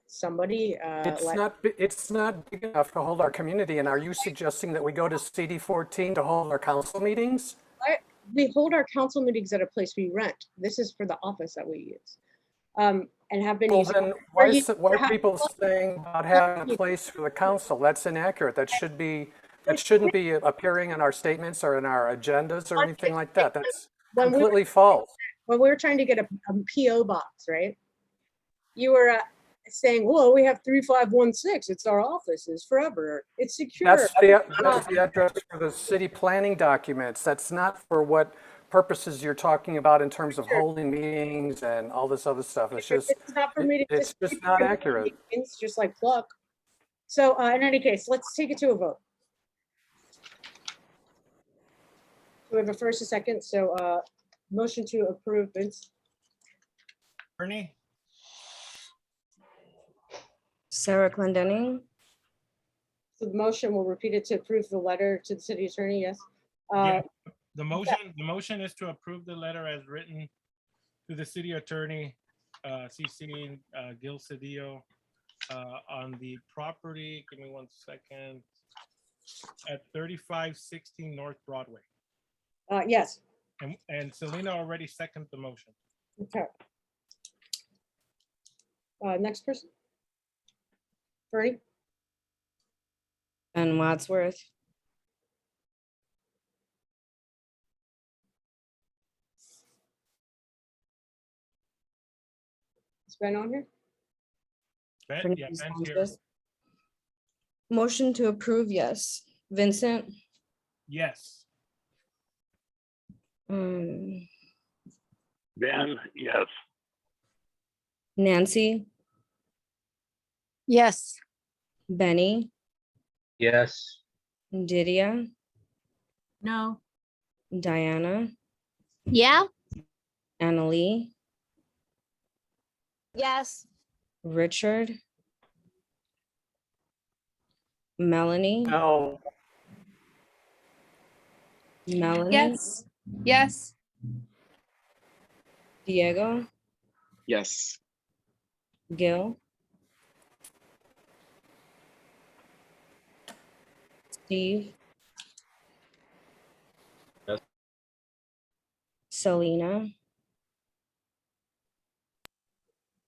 somebody. It's not big enough to hold our community. And are you suggesting that we go to CD14 to hold our council meetings? We hold our council meetings at a place we rent. This is for the office that we use. And have been using. Then why are people saying about having a place for the council? That's inaccurate. That shouldn't be appearing in our statements or in our agendas or anything like that. That's completely false. When we were trying to get a PO box, right? You were saying, "Well, we have 3516. It's our offices forever. It's secure." That's the address for the city planning documents. That's not for what purposes you're talking about in terms of holding meetings and all this other stuff. It's just, It's not for me to it's just not accurate. It's just like pluck. So in any case, let's take it to a vote. We have a first, a second, so motion to approve, Vince. Ernie, Sarah Clendenning, So the motion, we'll repeat it to approve the letter to the city attorney, yes? yeah, the motion is to approve the letter as written to the city attorney, CC Gil Cedillo, on the property, give me 1 second, at 3516 North Broadway. Yes, And Selena already seconded the motion. okay. Next person. Bernie, Ben Wadsworth, is Ben on here? Ben, yeah, Fernandez Ben's here. Sanchez. Motion to approve, yes. Vincent, Yes. um, Ben, yes. Nancy, Yes. Benny, Yes. Didia, No. Diana, Yeah. Annalee, Yes. Richard, Melanie, No. Melanie, Yes. Yes. Diego, Yes. Gil, Steve, Yes. Selena.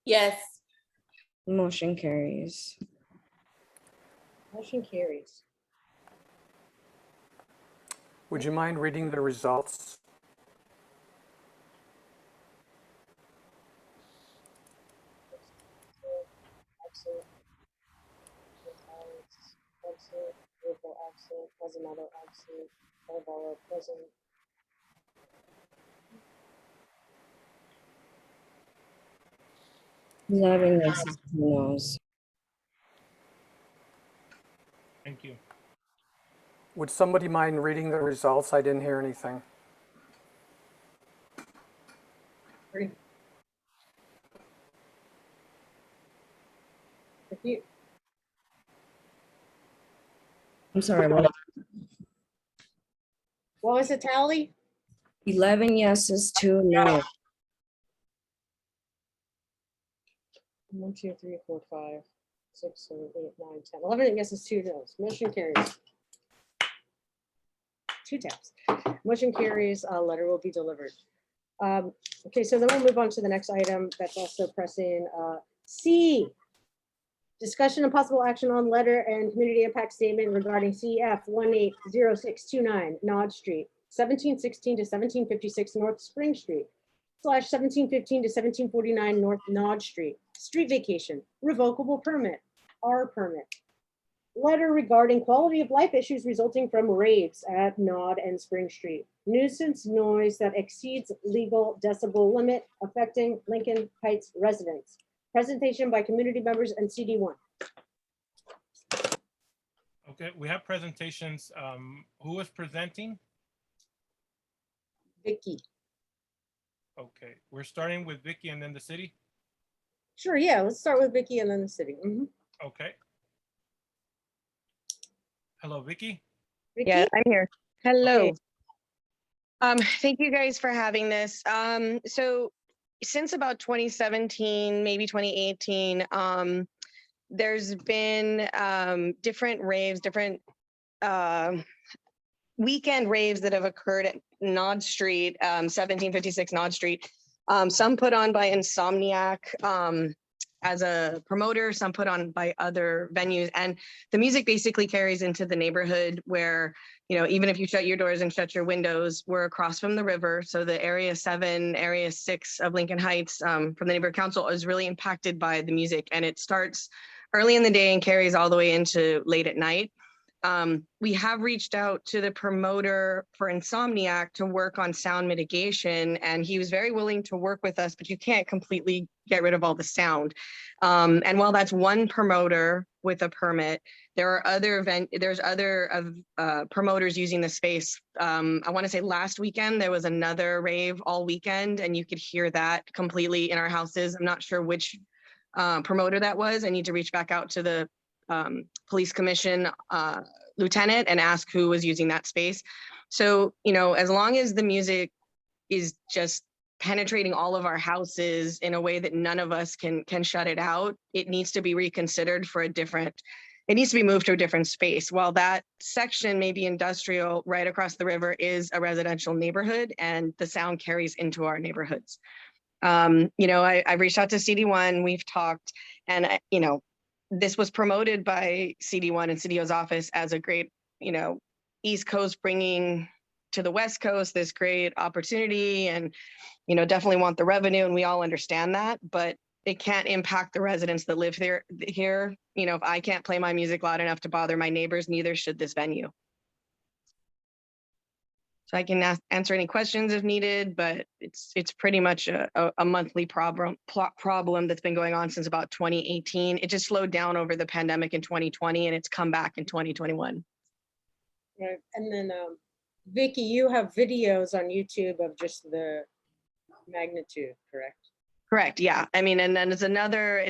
Yes. Motion carries. Motion carries. Would you mind reading the results? Absent. Absent. Rico absent. Quasimodo absent. Barbara present. Loving yeses, 2 noes. Thank you. Would somebody mind reading the results? I didn't hear anything. Bernie. Repeat. I'm sorry, what? What was the tally? 11 yeses, 2 no. 1, 2, 3, 4, 5, 6, 7, 8, 9, 10. 11 yeses, 2 noes. Motion carries. 2 taps. Motion carries. Letter will be delivered. Okay, so then we'll move on to the next item that's also pressing. C, discussion and possible action on letter and community impact statement regarding CF 180629 Naud Street, 1716 to 1756 North Spring Street, / 1715 to 1749 North Naud Street, street vacation, revocable permit, R permit. Letter regarding quality of life issues resulting from raves at Naud and Spring Street. Nuisance noise that exceeds legal decibel limit affecting Lincoln Heights residents. Presentation by community members and CD1. Okay, we have presentations. Who is presenting? Vicky. Okay, we're starting with Vicky and then the city. Sure, yeah, let's start with Vicky and then the city. Mhm. Okay. Hello, Vicky. Yeah, I'm here. Hello. Okay. Thank you guys for having this. So since about 2017, maybe 2018, there's been different raves, different weekend raves that have occurred at Naud Street, 1756 Naud Street. Some put on by Insomniac as a promoter, some put on by other venues. And the music basically carries into the neighborhood where, you know, even if you shut your doors and shut your windows, we're across from the river. So the area 7, area 6 of Lincoln Heights from the neighborhood council is really impacted by the music. And it starts early in the day and carries all the way into late at night. We have reached out to the promoter for Insomniac to work on sound mitigation, and he was very willing to work with us, but you can't completely get rid of all the sound. And while that's one promoter with a permit, there are other promoters using the space. I want to say last weekend there was another rave all weekend, and you could hear that completely in our houses. I'm not sure which promoter that was. I need to reach back out to the police commission lieutenant and ask who was using that space. So, you know, as long as the music is just penetrating all of our houses in a way that none of us can shut it out, it needs to be reconsidered for it needs to be moved to a different space. While that section may be industrial, right across the river is a residential neighborhood, and the sound carries into our neighborhoods. You know, I reached out to CD1, we've talked, and you know, this was promoted by CD1 and Cedillo's office as a great, you know, East Coast bringing to the West Coast this great opportunity, and, you know, definitely want the revenue, and we all understand that, but it can't impact the residents that live here. You know, if I can't play my music loud enough to bother my neighbors, neither should this venue. So I can answer any questions if needed, but it's pretty much a monthly problem that's been going on since about 2018. It just slowed down over the pandemic in 2020, and it's come back in 2021. Right. And then Vicky, you have videos on YouTube of just the magnitude, correct? Correct. Yeah. I mean, and then it's another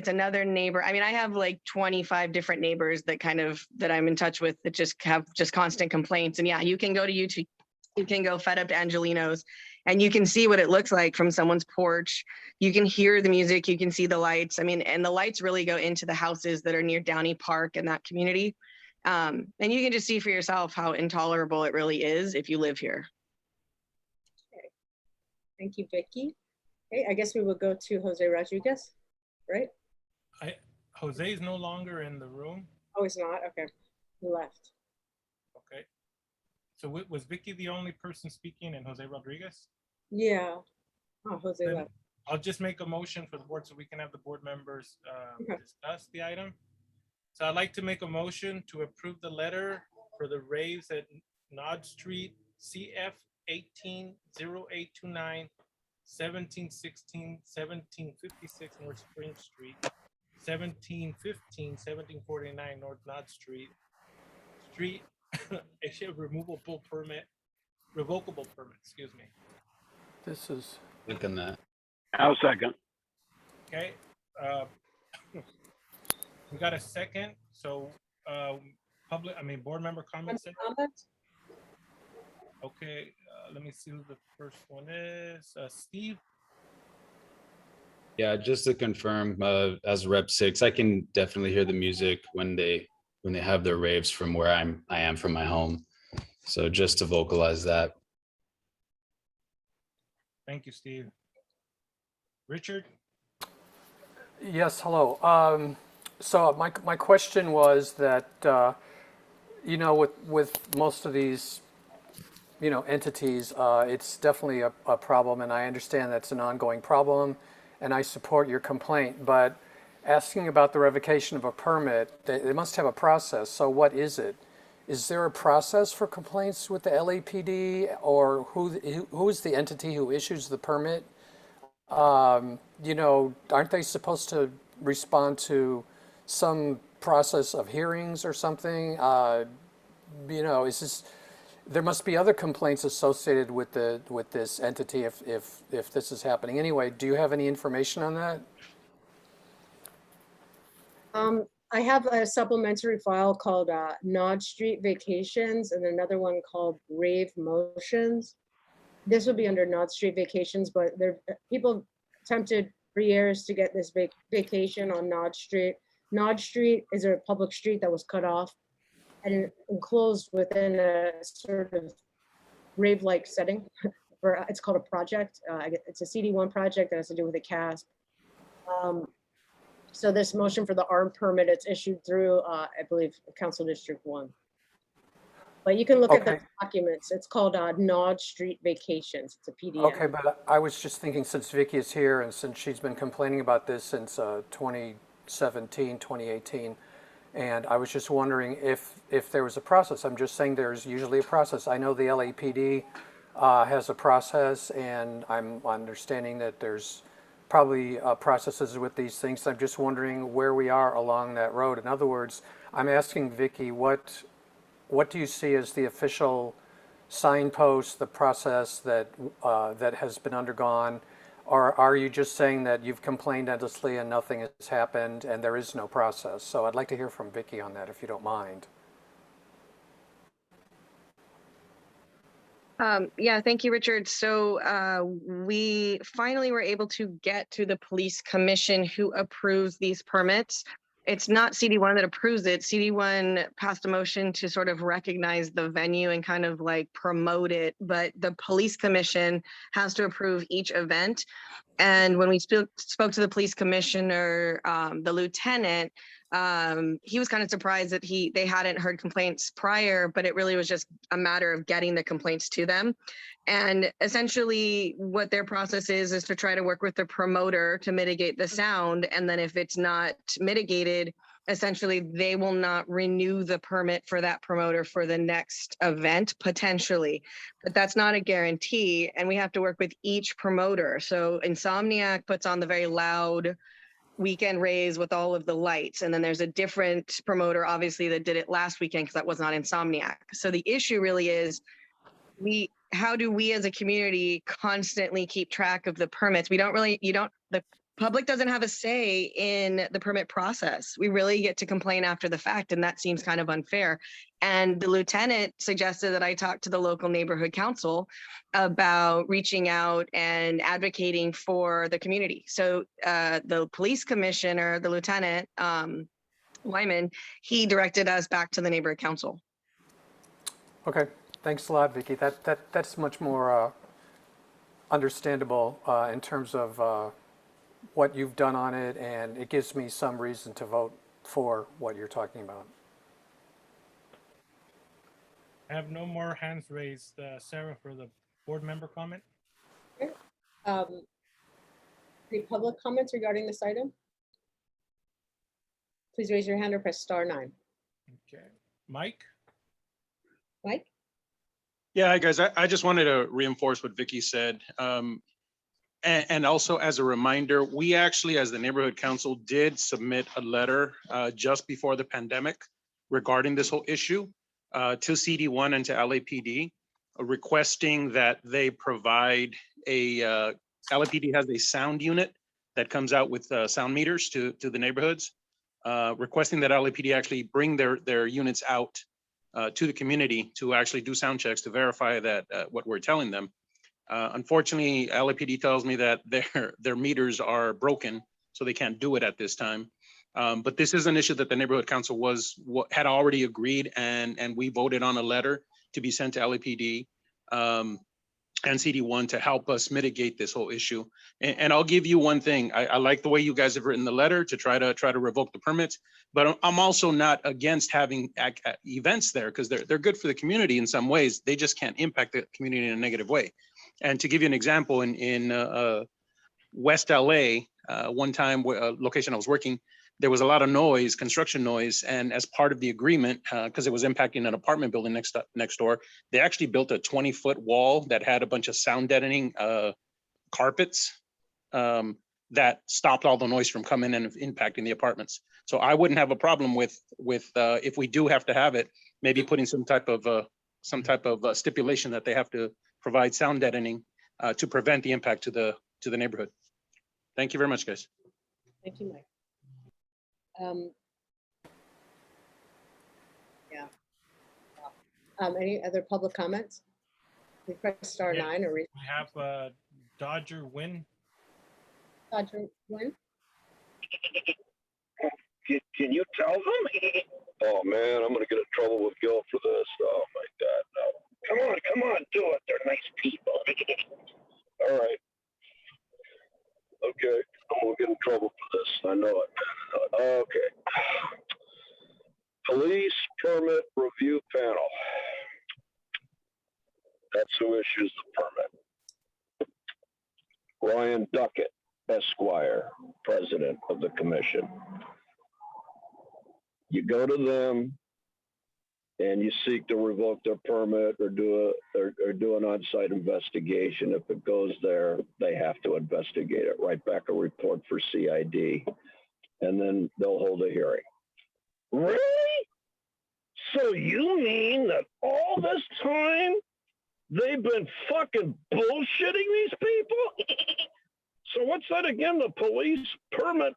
neighbor. I mean, I have like 25 different neighbors that I'm in touch with that just have constant complaints. And yeah, you can go to YouTube. You can go Fed Up to Angelino's, and you can see what it looks like from someone's porch. You can hear the music, you can see the lights. I mean, and the lights really go into the houses that are near Downey Park and that community. And you can just see for yourself how intolerable it really is if you live here. Okay. Thank you, Vicky. Okay, I guess we will go to Jose Rodriguez, right? Jose is no longer in the room. Oh, he's not? Okay, he left. Okay. So was Vicky the only person speaking and Jose Rodriguez? Yeah. Oh, Jose Then left. I'll just make a motion for the board so we can have the board members discuss the item. So I'd like to make a motion to approve the letter for the Raves at Naud Street, CF 180829, 1716, 1756 North Spring Street, 1715, 1749 North Naud Street, issue revocable permit, excuse me. This is. Second that. I'll second. Okay. We got a second. So board member comments. Okay. Let me see who the first one is. Steve. Yeah, just to confirm, as Rep 6, I can definitely hear the music when they have their raves from where I am from my home. So just to vocalize that. Thank you, Steve. Richard? Yes, hello. So my question was that, you know, with most of these, you know, entities, it's definitely a problem, and I understand that's an ongoing problem, and I support your complaint, but asking about the revocation of a permit, they must have a process. So what is it? Is there a process for complaints with the LAPD, or who is the entity who issues the permit? You know, aren't they supposed to respond to some process of hearings or something? You know, there must be other complaints associated with this entity if this is happening. Anyway, do you have any information on that? I have a supplementary file called Naud Street Vacations and another one called Rave Motions. This would be under Naud Street Vacations, but people attempted for years to get this vacation on Naud Street. Naud Street is a public street that was cut off and enclosed within a sort of rave-like setting. It's called a project. It's a CD1 project that has to do with the CASP. So this motion for the ARM permit, it's issued through, I believe, Council District 1. But you can look at the documents. It's called Naud Street Vacations. It's a PDF. Okay, but I was just thinking, since Vicky is here and since she's been complaining about this since 2017, 2018, And I was just wondering if there was a process. I'm just saying there's usually a process. I know the LAPD has a process, and I'm understanding that there's probably processes with these things. I'm just wondering where we are along that road. In other words, I'm asking Vicky, what do you see as the official signpost, the process that that has been undergone? Or are you just saying that you've complained endlessly and nothing has happened and there is no process? So I'd like to hear from Vicky on that, if you don't mind. Yeah, thank you, Richard. So we finally were able to get to the police commission who approves these permits. It's not CD1 that approves it. CD1 passed a motion to sort of recognize the venue and kind of like promote it, but the police commission has to approve each event. And when we spoke to the police commissioner, the lieutenant, he was kind of surprised that they hadn't heard complaints prior, but it really was just a matter of getting the complaints to them. And essentially what their process is to try to work with the promoter to mitigate the sound. And then if it's not mitigated, essentially they will not renew the permit for that promoter for the next event, potentially. But that's not a guarantee. And we have to work with each promoter. So Insomniac puts on the very loud weekend raves with all of the lights. And then there's a different promoter, obviously, that did it last weekend because that was not Insomniac. So the issue really is how do we as a community constantly keep track of the permits? The public doesn't have a say in the permit process. We really get to complain after the fact, and that seems kind of unfair. And the lieutenant suggested that I talk to the local neighborhood council about reaching out and advocating for the community. So the police commissioner, the lieutenant, Wyman, he directed us back to the neighborhood council. Okay, thanks a lot, Vicky. That's much more understandable in terms of what you've done on it, and it gives me some reason to vote for what you're talking about. I have no more hands raised. Sarah, for the board member comment. Any public comments regarding this item? Please raise your hand or press *9. Okay, Mike. Mike? Yeah, hi guys. I just wanted to reinforce what Vicky said. And also as a reminder, we actually, as the neighborhood council, did submit a letter just before the pandemic regarding this whole issue to CD1 and to LAPD, requesting that they provide LAPD has a sound unit that comes out with sound meters to the neighborhoods, requesting that LAPD actually bring their units out to the community to actually do sound checks to verify that what we're telling them. Unfortunately, LAPD tells me that their meters are broken, so they can't do it at this time. But this is an issue that the neighborhood council had already agreed, and we voted on a letter to be sent to LAPD and CD1 to help us mitigate this whole issue. And I'll give you one thing. I like the way you guys have written the letter to try to revoke the permits, but I'm also not against having events there because they're good for the community in some ways. They just can't impact the community in a negative way. And to give you an example, in West LA, one time, location I was working, there was a lot of noise, construction noise, and as part of the agreement, because it was impacting an apartment building next door, they actually built a 20-foot wall that had a bunch of sound deadening carpets that stopped all the noise from coming and impacting the apartments. So I wouldn't have a problem with if we do have to have it, maybe putting some type of stipulation that they have to provide sound deadening to prevent the impact to the neighborhood. Thank you very much, guys. Thank you, Mike. Yeah. Any other public comments? We press *9 or we have Dodger Win. Dodger Win. Can you tell them? Oh man, I'm gonna get in trouble with Gil for this. Oh my God, no. Come on, do it. They're nice people. All right. Okay, I'm gonna get in trouble for this. I know it. Okay. Police permit review panel. That's who issues the permit. Ryan Duckett, Esquire, President of the Commission. you go to them and you seek to revoke their permit or do an on-site investigation. If it goes there, they have to investigate it, write back a report for CID, and then they'll hold a hearing. Really? So you mean that all this time they've been fucking bullshitting these people? So what's that again? The police permit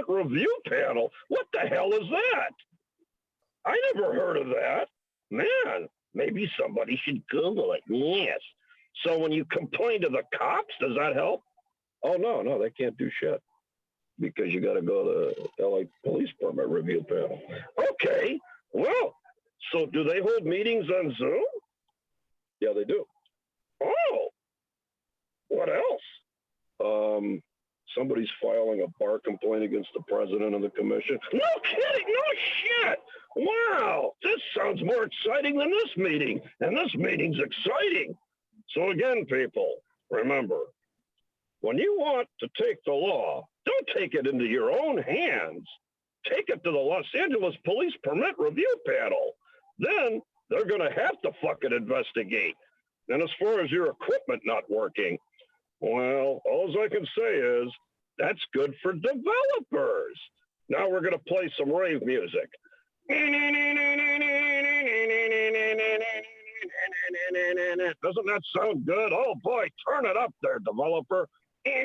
review panel? What the hell is that? I never heard of that. Man, maybe somebody should Google it. Yes. So when you complain to the cops, does that help? Oh, no, they can't do shit because you got to go to LA Police Permit Review Panel. Okay, well, so do they hold meetings on Zoom? Yeah, they do. Oh, what else? Somebody's filing a bar complaint against the president of the commission. No kidding, no shit. Wow, this sounds more exciting than this meeting, and this meeting's exciting. So again, people, remember, when you want to take the law, don't take it into your own hands. Take it to the Los Angeles Police Permit Review Panel. Then they're going to have to fucking investigate. And as far as your equipment not working, well, all I can say is that's good for developers. Now we're going to play some rave music. Doesn't that sound good? Oh boy, turn it up there, developer. And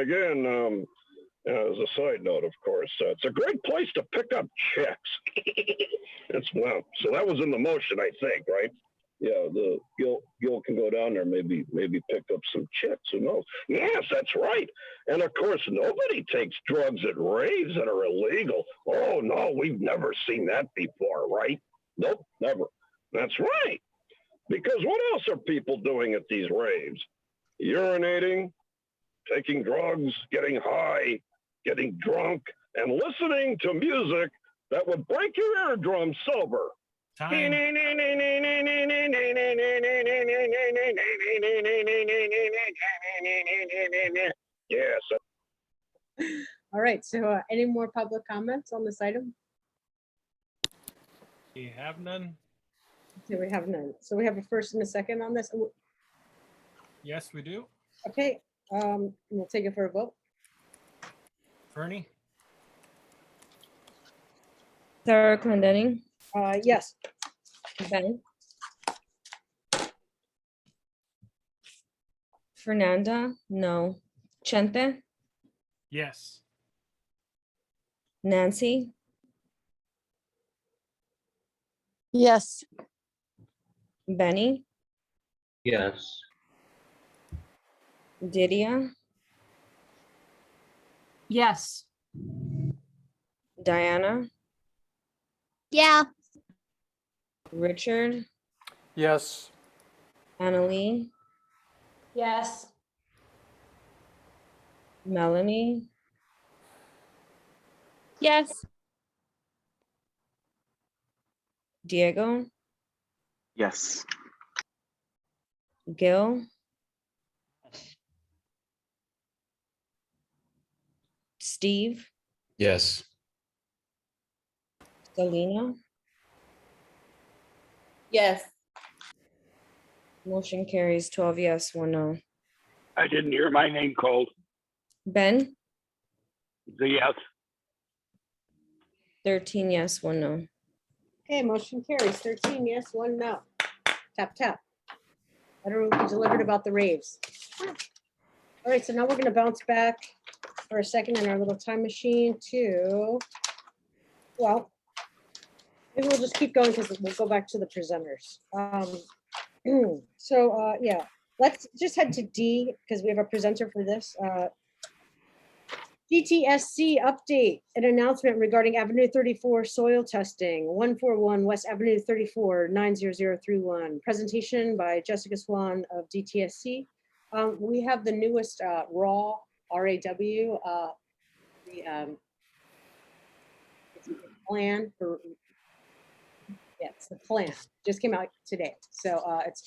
again, as a side note, of course, it's a great place to pick up chicks. Well, so that was in the motion, I think, right? Yeah, the Gil can go down there, maybe pick up some chicks. Who knows? Yes, that's right. And of course, nobody takes drugs at raves that are illegal. Oh no, we've never seen that before, right? Nope, never. That's right. Because what else are people doing at these raves? Urinating, taking drugs, getting high, getting drunk, and listening to music that would break your eardrums sober. Time. Yes. All right, so any more public comments on this item? You have none? Okay, we have none. So we have a first and a second on this. Yes, we do. Okay, we'll take it for a vote. Fernie? Sarah Clendenning, Yes. Ben, Fernanda, no. Chente, Yes. Nancy, Yes. Benny, Yes. Didia, Yes. Diana, Yeah. Richard, Yes. Annalee, Yes. Melanie, Yes. Diego, Yes. Gil, Steve, Yes. Selena, Yes. motion carries 12 yes, 1 no. I didn't hear my name called. Ben, Yes. 13 yes, 1 no. Okay, motion carries 13 yes, 1 no. Tap, tap. Letter will be delivered about the raves. All right, so now we're gonna bounce back for a second in our little time machine to, well, maybe we'll just keep going because we'll go back to the presenters. So, yeah, let's just head to D because we have a presenter for this. DTSC update, an announcement regarding Avenue 34 soil testing, 141 West Avenue 34, 90031. Presentation by Jessica Swan of DTSC. We have the newest RAW, R-A-W, it's a plan for, yeah, it's the plan, just came out today. So it's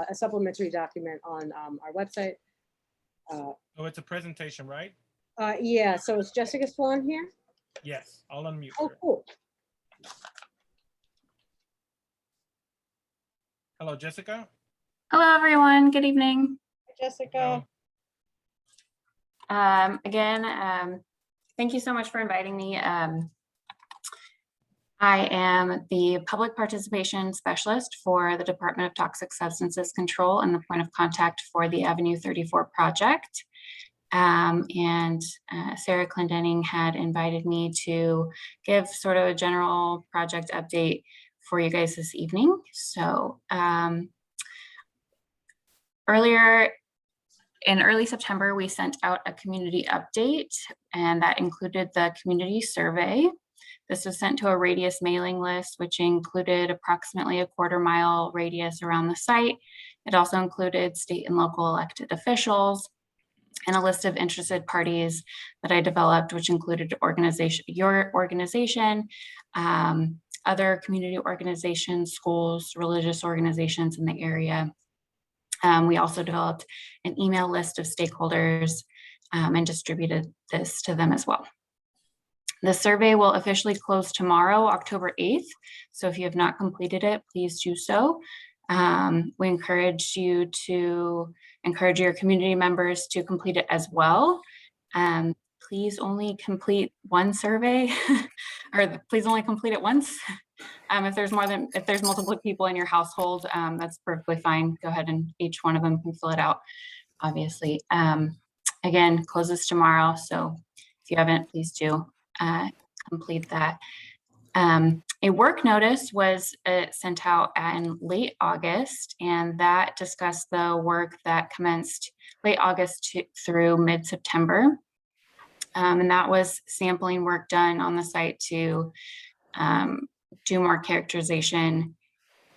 a supplementary document on our website. Oh, it's a presentation, right? Yeah, so is Jessica still on here? Yes, I'll unmute Oh, her. cool. Hello, Jessica. Hello, everyone. Good evening. Jessica. Again, thank you so much for inviting me. I am the public participation specialist for the Department of Toxic Substances Control and the point of contact for the Avenue 34 project. Sarah Clendenning had invited me to give sort of a general project update for you guys this evening. So in early September, we sent out a community update, and that included the community survey. This was sent to a radius mailing list, which included approximately a quarter-mile radius around the site. It also included state and local elected officials and a list of interested parties that I developed, which included your organization, other community organizations, schools, religious organizations in the area. We also developed an email list of stakeholders and distributed this to them as well. The survey will officially close tomorrow, October 8th. So if you have not completed it, please do so. We encourage you to encourage your community members to complete it as well. Please only complete one survey or please only complete it once. If there's multiple people in your household, that's perfectly fine. Go ahead and each one of them can fill it out, obviously. Again, closes tomorrow. So if you haven't, please do complete that. A work notice was sent out in late August, and that discussed the work that commenced late August through mid-September. And that was sampling work done on the site to do more characterization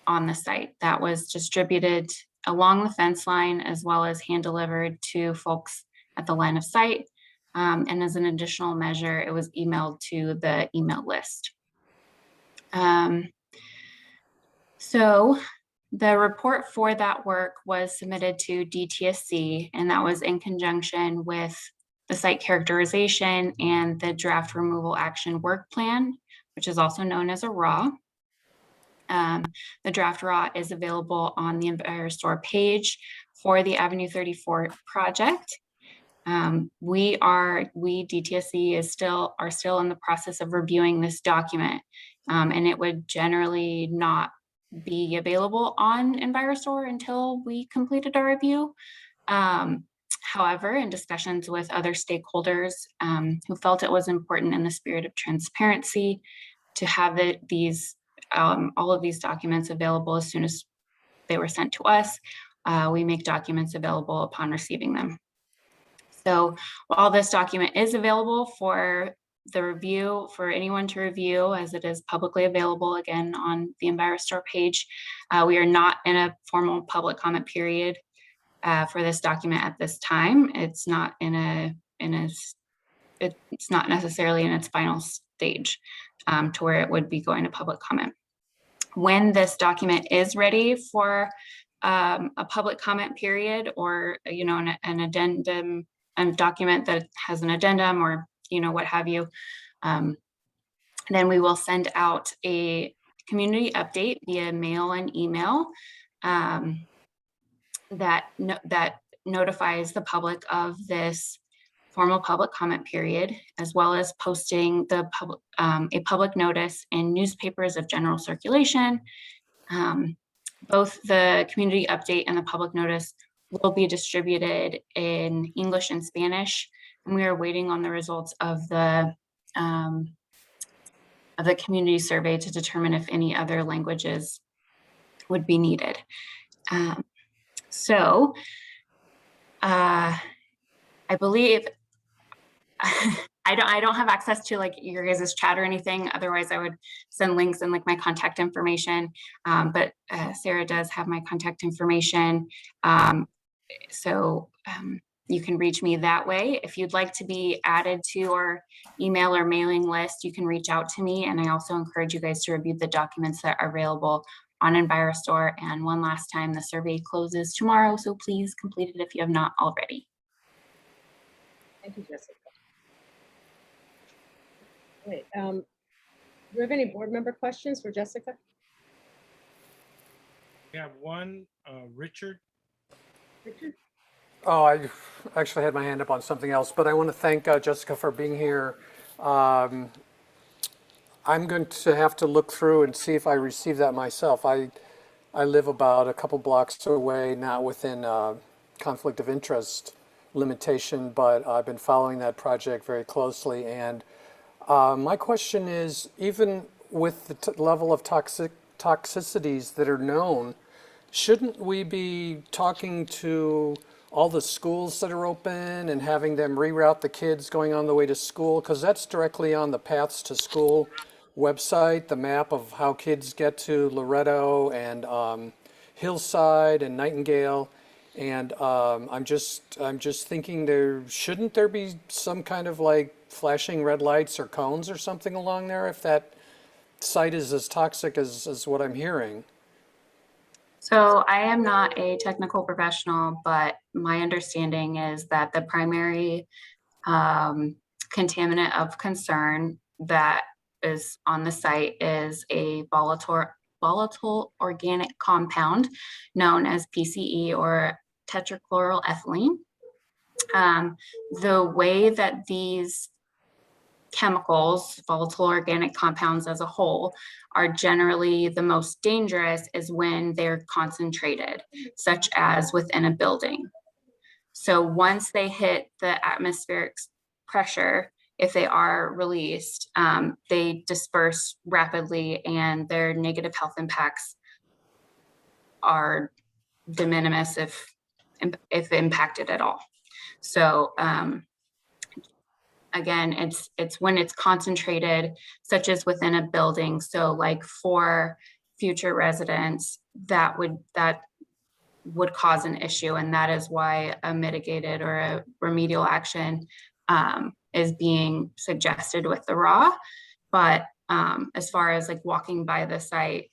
on the site. That was distributed along the fence line as well as hand delivered to folks at the line of sight. And as an additional measure, it was emailed to the email list. So the report for that work was submitted to DTSC, and that was in conjunction with the site characterization and the draft removal action work plan, which is also known as a RAW. The draft RAW is available on the EnviroStore page for the Avenue 34 project. We DTSC are still in the process of reviewing this document, and it would generally not be available on EnviroStore until we completed our review. However, in discussions with other stakeholders who felt it was important in the spirit of transparency to have all of these documents available as soon as they were sent to us, we make documents available upon receiving them. So while this document is available for the review, for anyone to review, as it is publicly available again on the EnviroStore page, we are not in a formal public comment period for this document at this time. It's not it's not necessarily in its final stage to where it would be going to public comment. When this document is ready for a public comment period, or an addendum, a document that has an addendum, or what have you, then we will send out a community update via mail and email that notifies the public of this formal public comment period, as well as posting a public notice in newspapers of general circulation. Both the community update and the public notice will be distributed in English and Spanish, and we are waiting on the results of the community survey to determine if any other languages would be needed. So I believe I don't have access to your guys' chat or anything. Otherwise, I would send links and my contact information. But Sarah does have my contact information. So you can reach me that way. If you'd like to be added to our email or mailing list, you can reach out to me. And I also encourage you guys to review the documents that are available on EnviroStore. And one last time, the survey closes tomorrow, so please complete it if you have not already. Thank you, Jessica. Wait, do we have any board member questions for Jessica? We have one, Richard. Richard? Oh, I actually had my hand up on something else, but I want to thank Jessica for being here. I'm going to have to look through and see if I received that myself. I live about a couple blocks away, not within conflict of interest limitation, but I've been following that project very closely. And my question is, even with the level of toxicities that are known, shouldn't we be talking to all the schools that are open and having them reroute the kids going on the way to school? Because that's directly on the Paths to School website, the map of how kids get to Loretto and Hillside and Nightingale. And I'm just thinking, shouldn't there be some kind of like flashing red lights or cones or something along there if that site is as toxic as what I'm hearing? So I am not a technical professional, but my understanding is that the primary contaminant of concern that is on the site is a volatile organic compound known as PCE, or tetrachloroethylene. The way that these chemicals, volatile organic compounds as a whole, are generally the most dangerous is when they're concentrated, such as within a building. So once they hit the atmospheric pressure, if they are released, they disperse rapidly and their negative health impacts are de minimis if impacted at all. So again, it's when it's concentrated, such as within a building. So like for future residents, that would cause an issue. And that is why a mitigated or a remedial action is being suggested with the RAW. But as far as like walking by the site,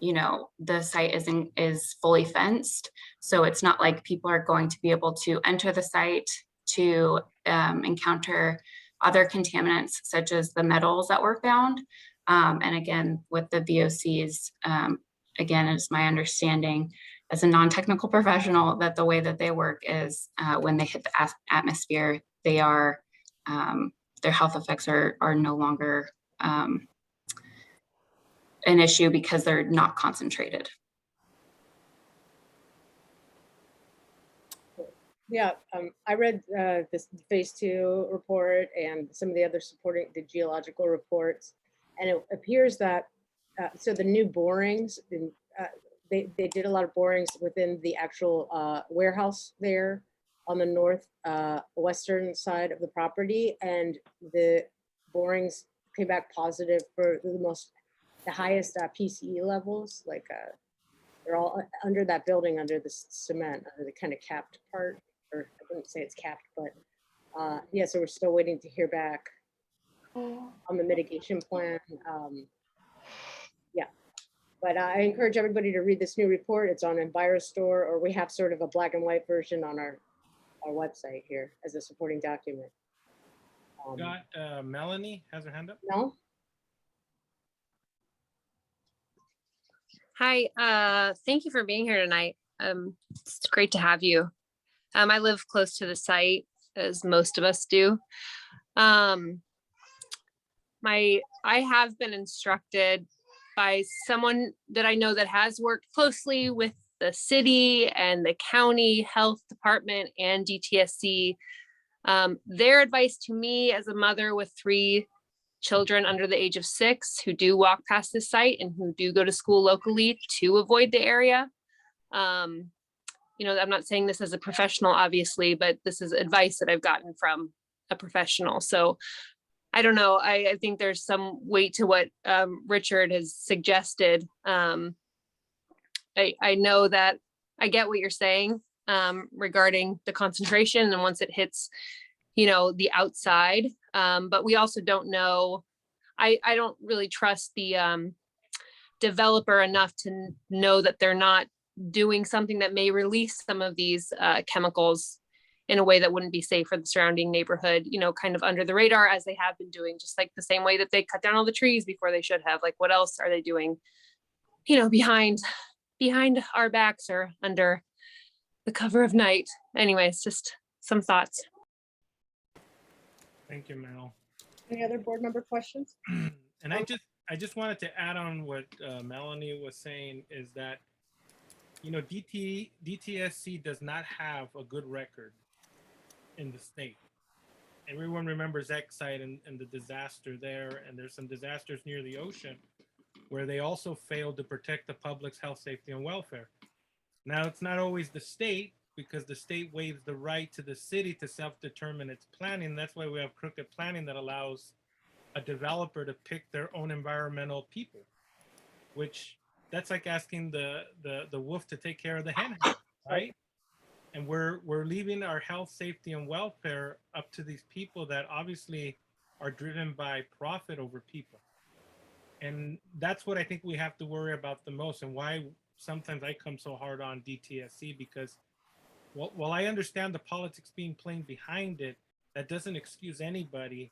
you know, the site is fully fenced. So it's not like people are going to be able to enter the site to encounter other contaminants such as the metals that were found. And again, with the VOCs, again, it's my understanding as a non-technical professional that the way that they work is when they hit the atmosphere, they are, their health effects are no longer an issue because they're not concentrated. Yeah, I read this phase 2 report and some of the other supporting the geological reports, and it appears that so the new borings, they did a lot of borings within the actual warehouse there on the north western side of the property, and the borings came back positive for the highest PCE levels. Like they're all under that building, under the cement, under the kind of capped part. Or I wouldn't say it's capped, but yeah, so we're still waiting to hear back on the mitigation plan. Yeah, but I encourage everybody to read this new report. It's on EnviroStore, or we have sort of a black and white version on our website here as a supporting document. Got Melanie has her hand up. No? Hi, thank you for being here tonight. It's great to have you. I live close to the site, as most of us do. I have been instructed by someone that I know that has worked closely with the city and the county health department and DTSC. Their advice to me as a mother with 3 children under the age of 6 who do walk past this site and who do go to school locally to avoid the area. You know, I'm not saying this as a professional, obviously, but this is advice that I've gotten from a professional. So I don't know. I think there's some weight to what Richard has suggested. I know that I get what you're saying regarding the concentration and once it hits, you know, the outside, but we also don't know. I don't really trust the developer enough to know that they're not doing something that may release some of these chemicals in a way that wouldn't be safe for the surrounding neighborhood, you know, kind of under the radar as they have been doing, just like the same way that they cut down all the trees before they should have. Like, what else are they doing, you know, behind our backs or under the cover of night? Anyways, just some thoughts. Thank you, Mel. Any other board member questions? And I just wanted to add on what Melanie was saying, is that, you know, DTSC does not have a good record in the state. Everyone remembers Exide and the disaster there, and there's some disasters near the ocean where they also failed to protect the public's health, safety, and welfare. Now, it's not always the state, because the state waives the right to the city to self-determine its planning. That's why we have crooked planning that allows a developer to pick their own environmental people, which that's like asking the wolf to take care of the hen house, right? And we're leaving our health, safety, and welfare up to these people that obviously are driven by profit over people. And that's what I think we have to worry about the most, and why sometimes I come so hard on DTSC, because while I understand the politics being played behind it, that doesn't excuse anybody,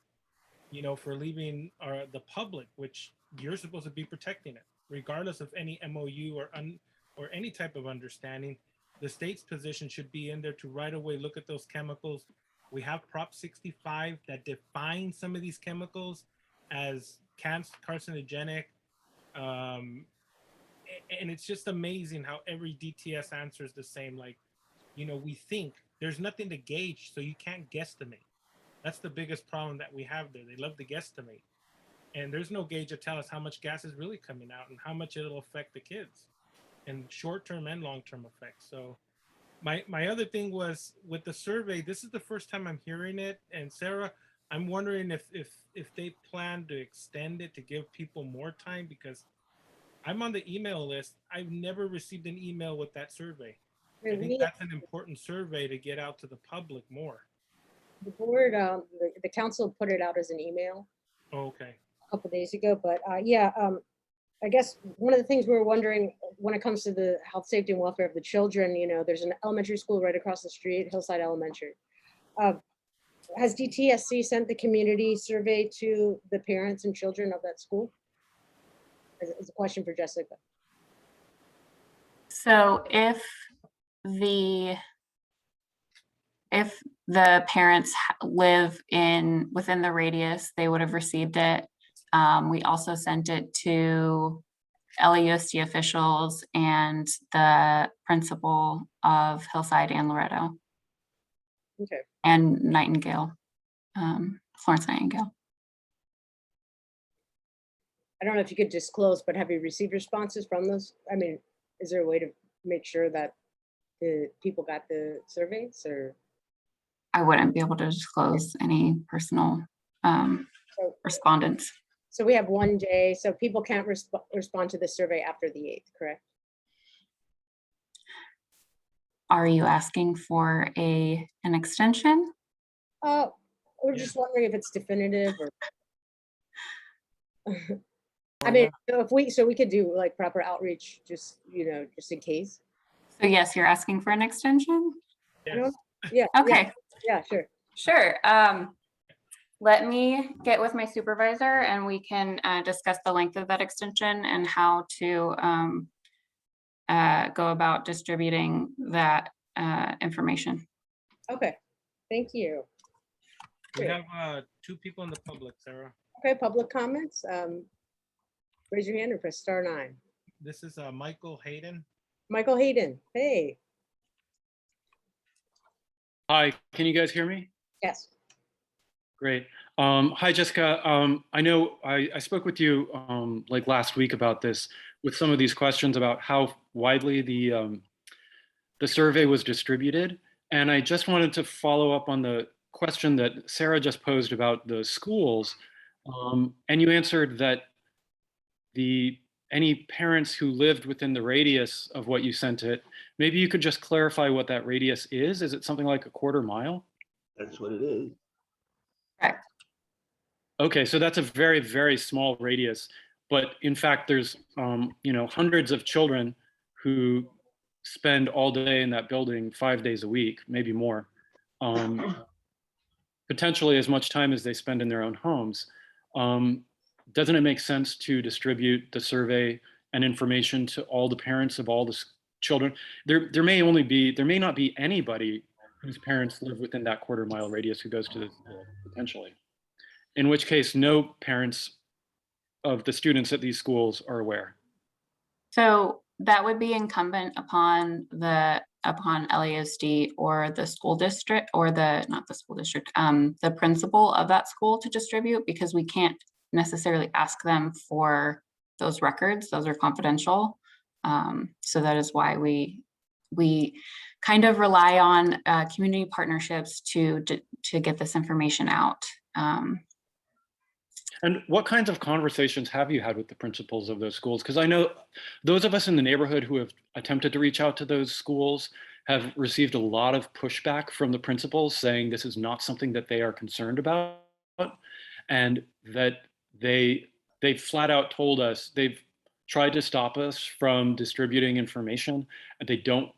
you know, for leaving the public, which you're supposed to be protecting it, regardless of any MOU or any type of understanding. The state's position should be in there to right away look at those chemicals. We have Prop 65 that defines some of these chemicals as carcinogenic. And it's just amazing how every DTS answers the same. Like, you know, we think there's nothing to gauge, so you can't guesstimate. That's the biggest problem that we have there. They love to guesstimate. And there's no gauge to tell us how much gas is really coming out and how much it'll affect the kids, and short-term and long-term effects. So my other thing was with the survey, this is the first time I'm hearing it. And Sarah, I'm wondering if they plan to extend it to give people more time, because I'm on the email list. I've never received an email with that survey. I think that's an important survey to get out to the public more. The board, the council put it out as an email Oh, okay. a couple days ago, but yeah, I guess one of the things we were wondering when it comes to the health, safety, and welfare of the children, you know, there's an elementary school right across the street, Hillside Elementary. Has DTSC sent the community survey to the parents and children of that school? Is a question for Jessica. So if the parents live within the radius, they would have received it. We also sent it to LAUSD officials and the principal of Hillside and Loretto. Okay. And Nightingale, Florence Nightingale. I don't know if you could disclose, but have you received responses from those? I mean, is there a way to make sure that the people got the surveys, or? I wouldn't be able to disclose any personal respondents. So we have 1 day, so people can't respond to the survey after the 8th, correct? Are you asking for an extension? We're just wondering if it's definitive, or. I mean, so we could do like proper outreach, just, you know, just in case. So yes, you're asking for an extension? Yes. Yeah. Okay. Yeah, sure. Sure. Let me get with my supervisor and we can discuss the length of that extension and how to go about distributing that information. Okay, thank you. We have 2 people in the public, Sarah. Okay, public comments. Raise your hand or press *9. This is Michael Hayden. Michael Hayden, hey. Hi, can you guys hear me? Yes. Great. Hi, Jessica. I know I spoke with you like last week about this, with some of these questions about how widely the survey was distributed. And I just wanted to follow up on the question that Sarah just posed about the schools. And you answered that any parents who lived within the radius of what you sent it, maybe you could just clarify what that radius is. Is it something like a quarter mile? That's what it is. Correct. Okay, so that's a very, very small radius. But in fact, there's you know, hundreds of children who spend all day in that building 5 days a week, maybe more. potentially as much time as they spend in their own homes. Doesn't it make sense to distribute the survey and information to all the parents of all the children? There may not be anybody whose parents live within that quarter-mile radius who goes to the school, potentially. In which case, no parents of the students at these schools are aware. So that would be incumbent upon LASD or the school district, or not the school district, the principal of that school to distribute, because we can't necessarily ask them for those records. Those are confidential. So that is why we kind of rely on community partnerships to get this information out. And what kinds of conversations have you had with the principals of those schools? Because I know those of us in the neighborhood who have attempted to reach out to those schools have received a lot of pushback from the principals saying this is not something that they are concerned about, and that they flat out told us they've tried to stop us from distributing information, and they don't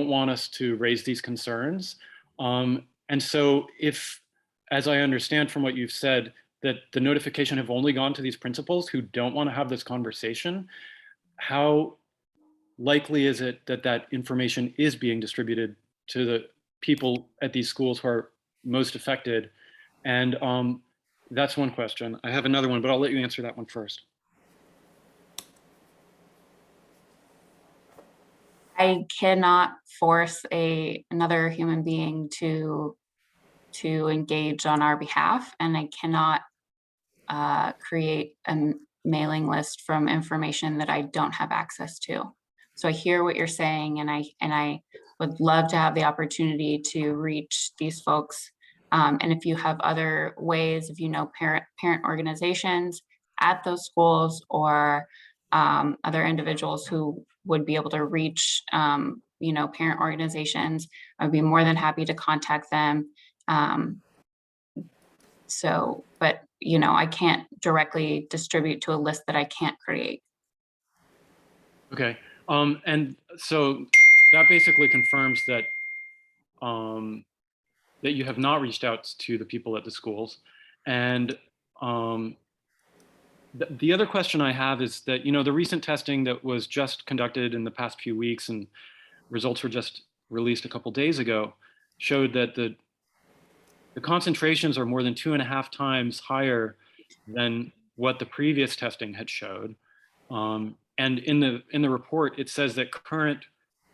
want us to raise these concerns. And so if, as I understand from what you've said, that the notification have only gone to these principals who don't want to have this conversation, how likely is it that that information is being distributed to the people at these schools who are most affected? And that's one question. I have another one, but I'll let you answer that one first. I cannot force another human being to engage on our behalf, and I cannot create a mailing list from information that I don't have access to. So I hear what you're saying, and I would love to have the opportunity to reach these folks. And if you have other ways, if you know parent organizations at those schools, or other individuals who would be able to reach parent organizations, I'd be more than happy to contact them. But I can't directly distribute to a list that I can't create. Okay, and so that basically confirms that that you have not reached out to the people at the schools. And the other question I have is that, the recent testing that was just conducted in the past few weeks and results were just released a couple days ago showed that the concentrations are more than 2.5 times higher than what the previous testing had showed. And in the report, it says that current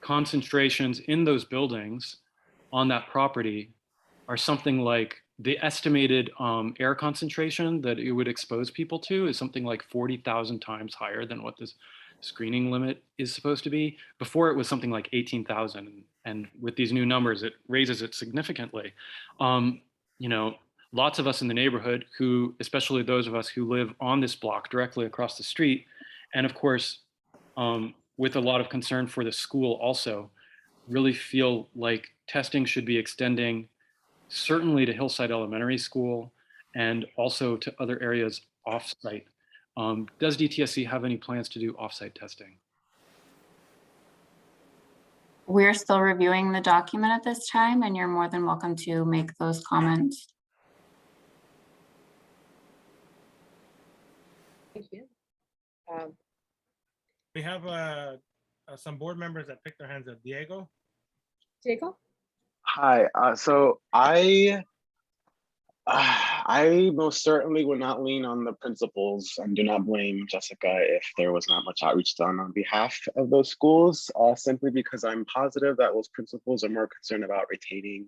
concentrations in those buildings on that property are something like the estimated air concentration that it would expose people to is something like 40,000 times higher than what this screening limit is supposed to be. Before it was something like 18,000, and with these new numbers, it raises it significantly. Lots of us in the neighborhood who, especially those of us who live on this block directly across the street, and of course, with a lot of concern for the school also, really feel like testing should be extending certainly to Hillside Elementary School and also to other areas off-site. Does DTSC have any plans to do off-site testing? We're still reviewing the document at this time, and you're more than welcome to make those comments. Thank you. We have some board members that picked their hands up. Diego? Diego? Hi, so I most certainly would not lean on the principals and do not blame Jessica if there was not much outreach done on behalf of those schools, simply because I'm positive that those principals are more concerned about retaining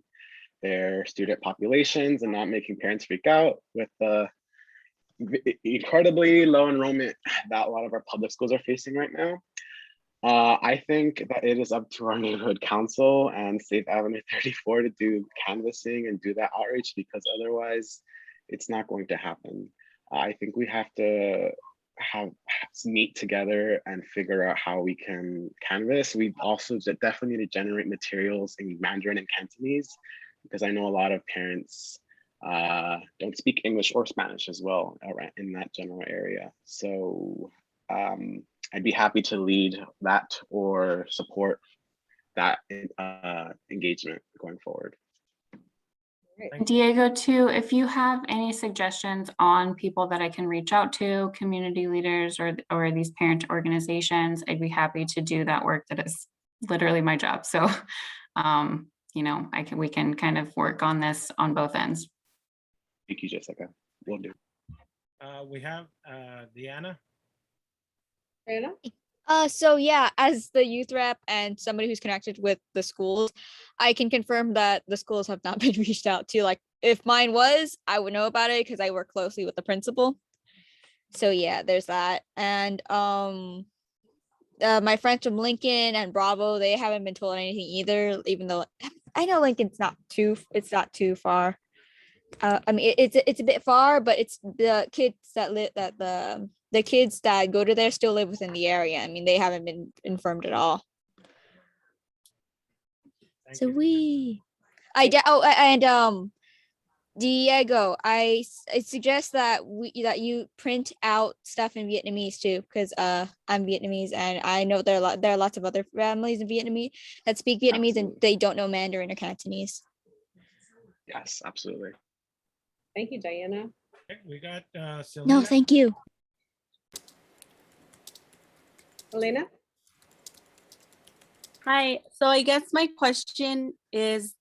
their student populations and not making parents freak out with the incredibly low enrollment that a lot of our public schools are facing right now. I think that it is up to our neighborhood council and Safe Avenue 34 to do canvassing and do that outreach, because otherwise it's not going to happen. I think we have to meet together and figure out how we can canvass. We also definitely need to generate materials in Mandarin and Cantonese, because I know a lot of parents don't speak English or Spanish as well in that general area. So I'd be happy to lead that or support that engagement going forward. Diego, too, if you have any suggestions on people that I can reach out to, community leaders or these parent organizations, I'd be happy to do that work. That is literally my job. So, you know, we can kind of work on this on both ends. Thank you, Jessica. Will do. We have Deanna. Anna? So yeah, as the youth rep and somebody who's connected with the schools, I can confirm that the schools have not been reached out to. Like, if mine was, I would know about it because I work closely with the principal. So yeah, there's that. And my friends from Lincoln and Bravo, they haven't been told anything either, even though I know Lincoln's not too far. I mean, it's a bit far, but it's the kids that live the kids that go to there still live within the area. I mean, they haven't been informed at all. So Diego, I suggest that you print out stuff in Vietnamese too, because I'm Vietnamese and I know there are lots of other families in Vietnamese that speak Vietnamese and they don't know Mandarin or Cantonese. Yes, absolutely. Thank you, Diana. Okay, we got Selena. No, thank you. Elena? Hi, so I guess my question is,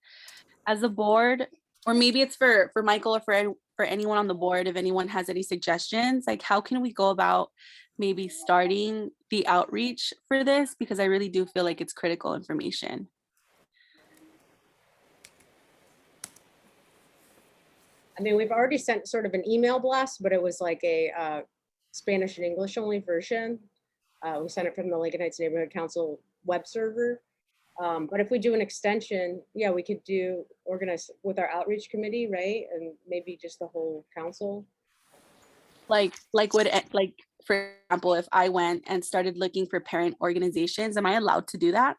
as a board, or maybe it's for Michael or for anyone on the board, if anyone has any suggestions, like how can we go about maybe starting the outreach for this? Because I really do feel like it's critical information. I mean, we've already sent sort of an email blast, but it was like a Spanish and English only version. We sent it from the Lincoln Heights Neighborhood Council web server. But if we do an extension, yeah, we could organize with our outreach committee, right? And maybe just the whole council. Like for example, if I went and started looking for parent organizations, am I allowed to do that?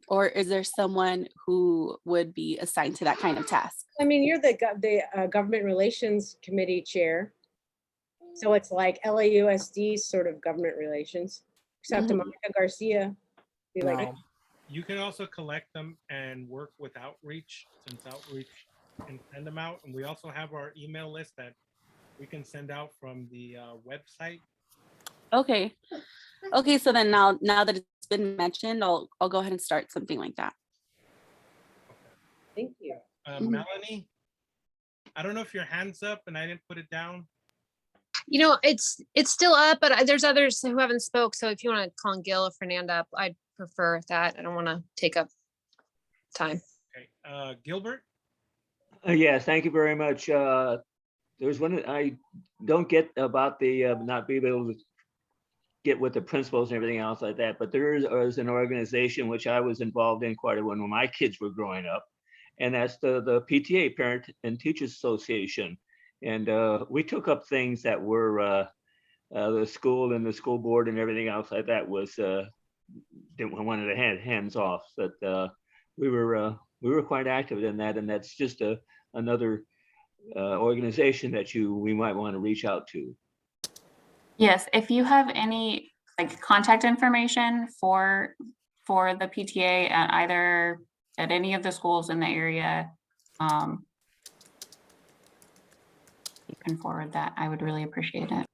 Or is there someone who would be assigned to that kind of task? I mean, you're the government relations committee chair. So it's like LAUSD sort of government relations, except to Monica Garcia. Be like, No. You can also collect them and work with outreach, since outreach can send them out. And we also have our email list that we can send out from the website. Okay. Okay, so then now that it's been mentioned, I'll go ahead and start something like that. Thank you. Melanie, I don't know if your hand's up and I didn't put it down. You know, it's still up, but there's others who haven't spoke. So if you want to call Gil or Fernanda up, I'd prefer that. I don't want to take up time. Okay, Gilbert. Yes, thank you very much. There's one I don't get about the not being able to get with the principals and everything else like that, but there is an organization which I was involved in quite a while when my kids were growing up, and that's the PTA, Parent and Teachers Association. And we took up things that were the school and the school board and everything else like that was didn't want to have hands off. But we were quite active in that, and that's just another organization that we might want to reach out to. Yes, if you have any like contact information for the PTA at any of the schools in the area, you can forward that. I would really appreciate it.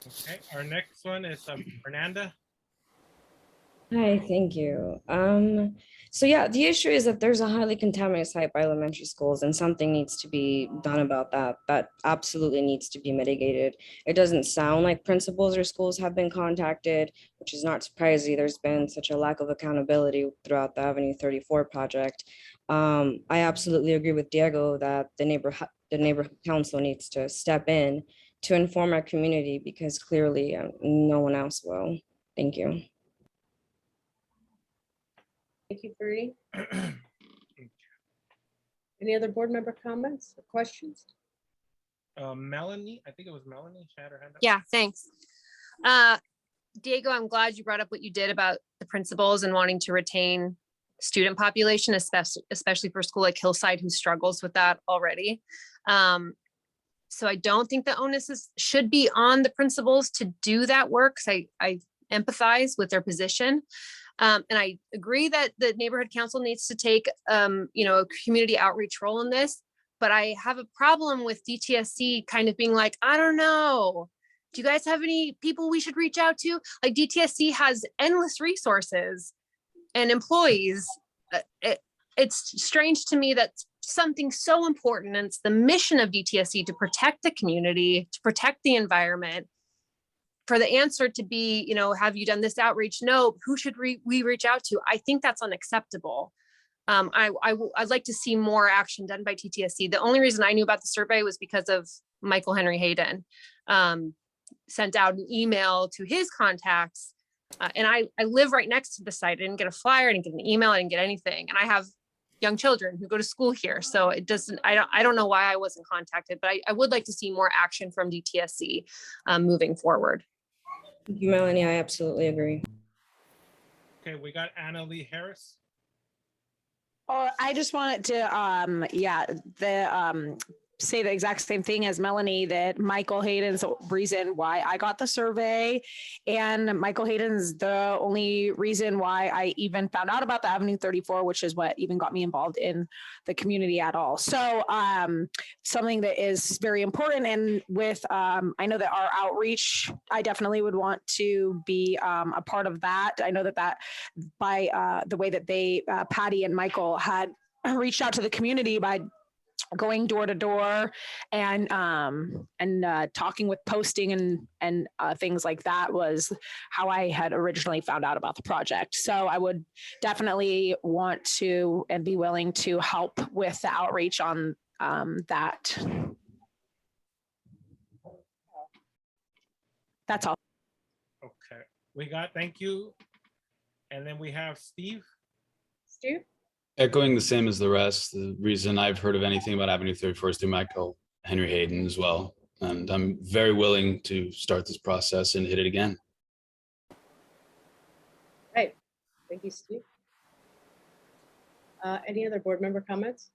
Okay, our next one is Fernanda. Hi, thank you. So yeah, the issue is that there's a highly contaminated site by elementary schools and something needs to be done about that. That absolutely needs to be mitigated. It doesn't sound like principals or schools have been contacted, which is not surprising. There's been such a lack of accountability throughout the Avenue 34 project. I absolutely agree with Diego that the neighborhood council needs to step in to inform our community because clearly no one else will. Thank you. thank you, Bernie. Any other board member comments or questions? Melanie, I think it was Melanie. She had her hand up. Yeah, thanks. Diego, I'm glad you brought up what you did about the principals and wanting to retain student population, especially for a school like Hillside who struggles with that already. So I don't think the onus should be on the principals to do that work because I empathize with their position. And I agree that the neighborhood council needs to take, you know, a community outreach role in this, but I have a problem with DTSC kind of being like, I don't know. Do you guys have any people we should reach out to? Like DTSC has endless resources and employees. It's strange to me that something so important, and it's the mission of DTSC to protect the community, to protect the environment, for the answer to be, you know, have you done this outreach? No, who should we reach out to? I think that's unacceptable. I'd like to see more action done by TTSC. The only reason I knew about the survey was because of Michael Henry Hayden. Sent out an email to his contacts. And I live right next to the site. I didn't get a flyer, I didn't get an email, I didn't get anything. And I have young children who go to school here. So it doesn't, I don't know why I wasn't contacted, but I would like to see more action from DTSC moving forward. Thank you, Melanie. I absolutely agree. Okay, we got Anna Lee Harris. Oh, I just wanted to, say the exact same thing as Melanie, that Michael Hayden's the reason why I got the survey, and Michael Hayden's the only reason why I even found out about the Avenue 34, which is what even got me involved in the community at all. So something that is very important, and with I know that our outreach, I definitely would want to be a part of that. I know that by the way that they, Patty and Michael had reached out to the community by going door to door and talking with posting and things like that was how I had originally found out about the project. So I would definitely want to and be willing to help with the outreach on that. That's all. Okay, we got, thank you. And then we have Steve. Steve? Echoing the same as the rest, the reason I've heard of anything about Avenue 34 is through Michael Henry Hayden as well. And I'm very willing to start this process and hit it again. Right. Thank you, Steve. Any other board member comments?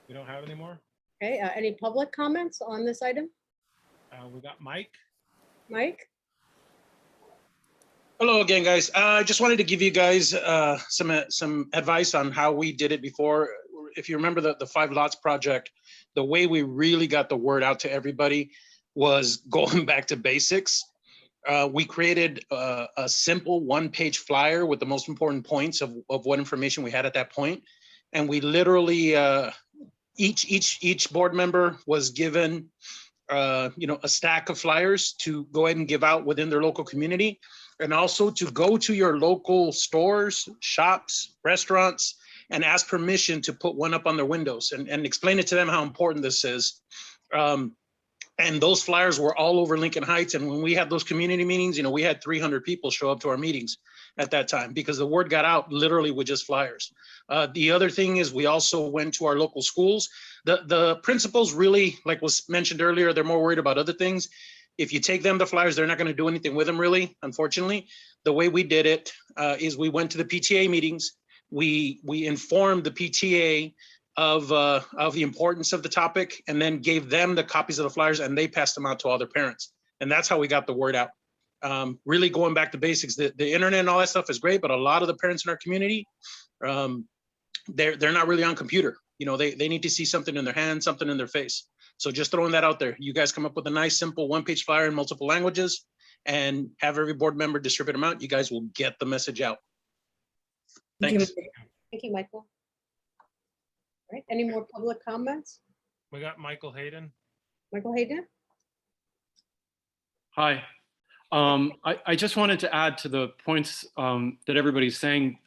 We don't have any more. Okay, any public comments on this item? We got Mike. Mike? Hello again, guys. I just wanted to give you guys some advice on how we did it before. If you remember the 5 lots project, the way we really got the word out to everybody was going back to basics. We created a simple 1-page flyer with the most important points of what information we had at that point. And we literally, each board member was given a stack of flyers to go ahead and give out within their local community, and also to go to your local stores, shops, restaurants, and ask permission to put one up on their windows and explain it to them how important this is. And those flyers were all over Lincoln Heights. And when we had those community meetings, we had 300 people show up to our meetings at that time because the word got out literally with just flyers. The other thing is we also went to our local schools. The principals really, like was mentioned earlier, they're more worried about other things. If you take them the flyers, they're not going to do anything with them really, unfortunately. The way we did it is we went to the PTA meetings. We informed the PTA of the importance of the topic, and then gave them the copies of the flyers, and they passed them out to all their parents. And that's how we got the word out. Really going back to basics, the internet and all that stuff is great, but a lot of the parents in our community, they're not really on computer. They need to see something in their hand, something in their face. So just throwing that out there. You guys come up with a nice, simple 1-page flyer in multiple languages and have every board member distribute them out. You guys will get the message out. Thanks. Thank you, Michael. All right, any more public comments? We got Michael Hayden. Michael Hayden? Hi. I just wanted to add to the points that everybody's saying,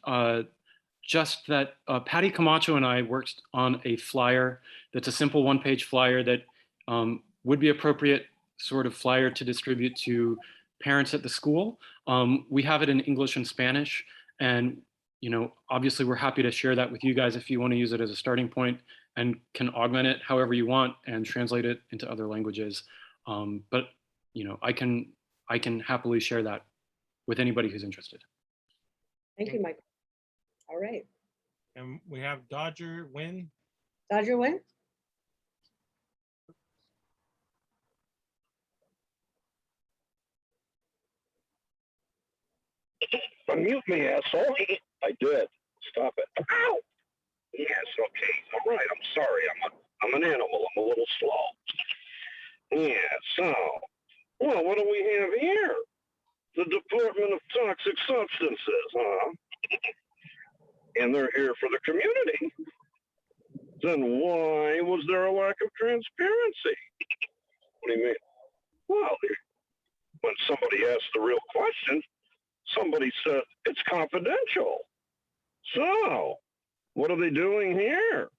just that Patty Camacho and I worked on a flyer that's a simple 1-page flyer that would be appropriate sort of flyer to distribute to parents at the school. We have it in English and Spanish, and obviously we're happy to share that with you guys if you want to use it as a starting point, and can augment it however you want and translate it into other languages. But I can happily share that with anybody who's interested. Thank you, Michael. All right. And we have Dodger Win. Dodger Win? Unmute me, asshole. I did. Stop it. Ow! Yes, okay. All right. I'm sorry. I'm an animal. I'm a little slow. Yeah, so, well, what do we have here? The Department of Toxic Substances, huh? And they're here for the community. Then why was there a lack of transparency? What do you mean? Well, when somebody asked the real question, somebody said it's confidential. So, what are they doing here?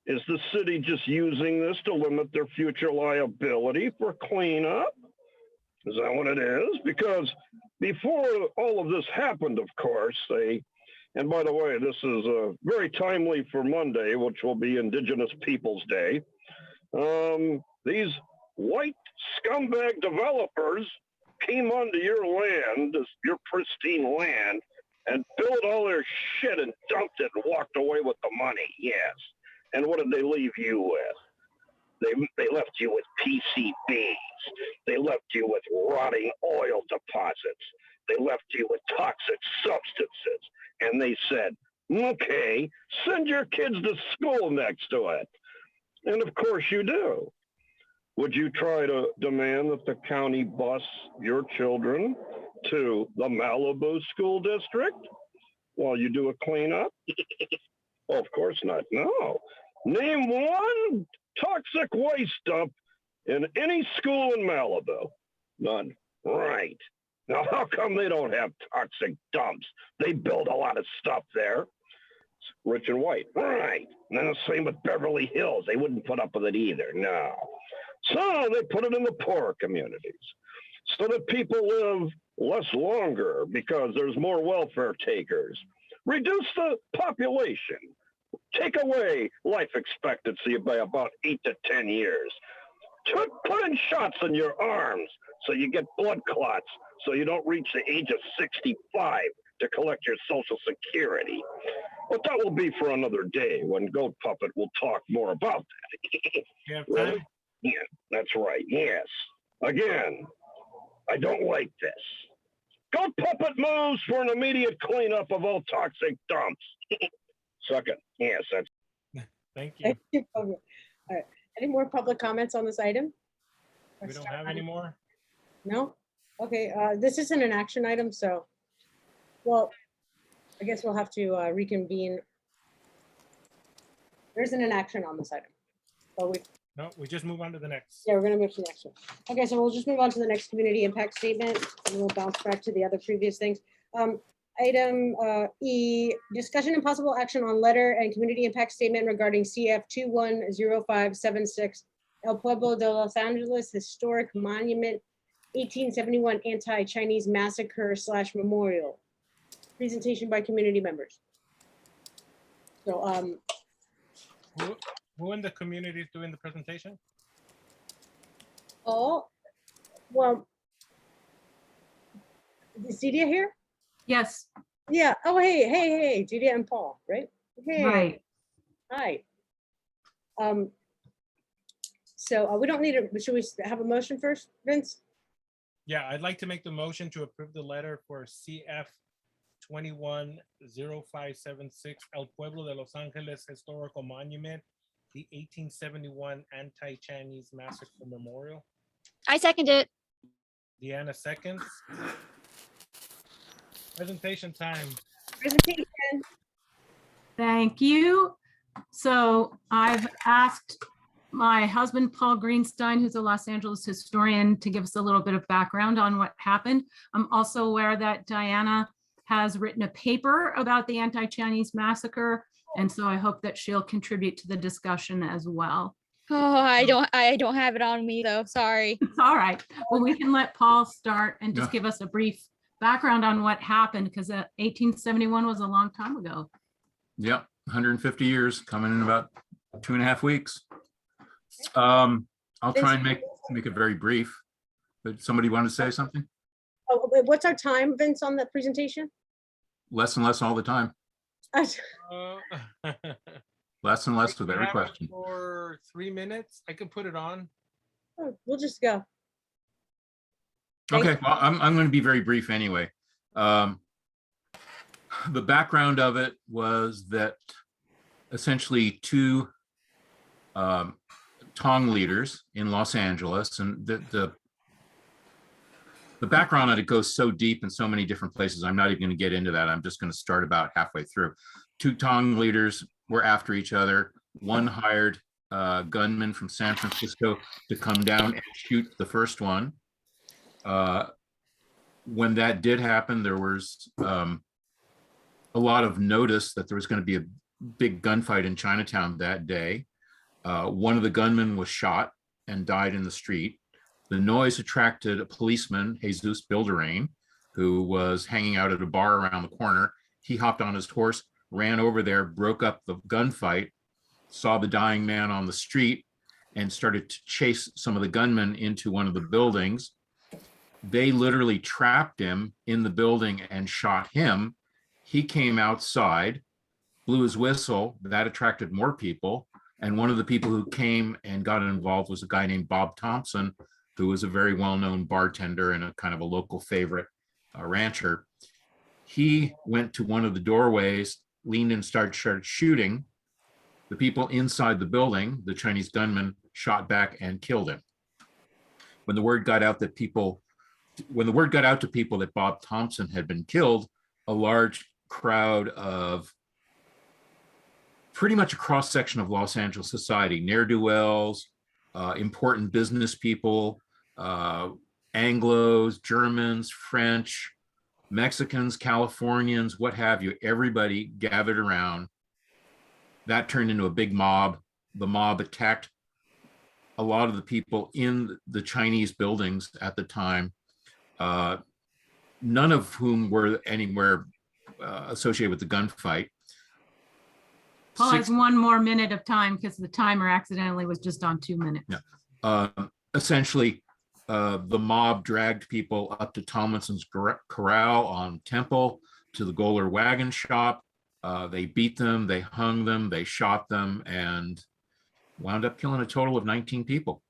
Is the city just using this to limit their future liability for cleanup? Is that what it is? Because before all of this happened, of course, and by the way, this is very timely for Monday, which will be Indigenous Peoples Day. These white scumbag developers came onto your land, your pristine land, and built all their shit and dumped it and walked away with the money, yes. And what did they leave you with? They left you with PCBs. They left you with rotting oil deposits. They left you with toxic substances. And they said, okay, send your kids to school next to it. And of course you do. Would you try to demand that the county bus your children to the Malibu School District while you do a cleanup? Well, of course not, no. Name one toxic waste dump in any school in Malibu. None. Right. Now, how come they don't have toxic dumps? They build a lot of stuff there. Rich and white. Right. And then the same with Beverly Hills. They wouldn't put up with it either. No. So they put it in the poorer communities so that people live less longer because there's more welfare takers. Reduce the population. Take away life expectancy by about 8 to 10 years. Put in shots in your arms so you get blood clots so you don't reach the age of 65 to collect your Social Security. But that will be for another day when Goat Puppet will talk more about that. Yeah, really? Yeah, that's right. Yes. Again, I don't like this. Goat Puppet moves for an immediate cleanup of all toxic dumps. Second. Yes, that's. Thank you. Thank you. All right. Any more public comments on this item? We don't have any more? No? Okay, this isn't an action item, so, well, I guess we'll have to reconvene. There isn't an action on this item. So No, we just move on to the next. we're gonna move to the next one. Okay, so we'll just move on to the next community impact statement, and we'll bounce back to the other previous things. Item E, discussion and possible action on letter and community impact statement regarding CF 210576 El Pueblo de Los Angeles Historic Monument 1871 Anti-Chinese Massacre / Memorial. Presentation by community members. So Who in the community is doing the presentation? oh, well, is Cedia here? Yes. Yeah. Oh, hey, Julia and Paul, right? Hey. Right. Hi. So we don't need a, should we have a motion first, Vince? Yeah, I'd like to make the motion to approve the letter for CF 210576 El Pueblo de Los Angeles Historical Monument, the 1871 Anti-Chinese Massacre Memorial. I second it. Deanna seconds. Presentation time. Presentation. Thank you. So I've asked my husband, Paul Greenstein, who's a Los Angeles historian, to give us a little bit of background on what happened. I'm also aware that Diana has written a paper about the anti-Chinese massacre, and so I hope that she'll contribute to the discussion as well. Oh, I don't have it on me though. Sorry. It's all right. Well, we can let Paul start and just give us a brief background on what happened, because 1871 was a long time ago. Yep, 150 years, coming in about 2.5 weeks. I'll try and make it very brief, but somebody want to say something? Oh, wait, what's our time, Vince, on the presentation? Less and less all the time. Less and less with every question. For 3 minutes, I can put it on. Oh, we'll just go. Okay, well, I'm going to be very brief anyway. the background of it was that essentially two Tong leaders in Los Angeles, and the background on it goes so deep in so many different places. I'm not even going to get into that. I'm just going to start about halfway through. Two Tong leaders were after each other. One hired gunmen from San Francisco to come down and shoot the first one. When that did happen, there was a lot of notice that there was going to be a big gunfight in Chinatown that day. One of the gunmen was shot and died in the street. The noise attracted a policeman, Jesus Bilderain, who was hanging out at a bar around the corner. He hopped on his horse, ran over there, broke up the gunfight, saw the dying man on the street, and started to chase some of the gunmen into one of the buildings. They literally trapped him in the building and shot him. He came outside, blew his whistle. That attracted more people. And one of the people who came and got involved was a guy named Bob Thompson, who was a very well-known bartender and a kind of a local favorite rancher. He went to one of the doorways, leaned and started shooting. The people inside the building, the Chinese gunman, shot back and killed him. When the word got out to people that Bob Thompson had been killed, a large crowd of pretty much a cross-section of Los Angeles society, ne'er-do-wells, important business people, Anglos, Germans, French, Mexicans, Californians, what have you, everybody gathered around. That turned into a big mob. The mob attacked a lot of the people in the Chinese buildings at the time, none of whom were anywhere associated with the gunfight. Paul has 1 more minute of time because the timer accidentally was just on 2 minutes. Yeah. Essentially, the mob dragged people up to Tomlinson's Corral on Temple, to the Goler Wagon Shop. They beat them, they hung them, they shot them, and wound up killing a total of 19 people.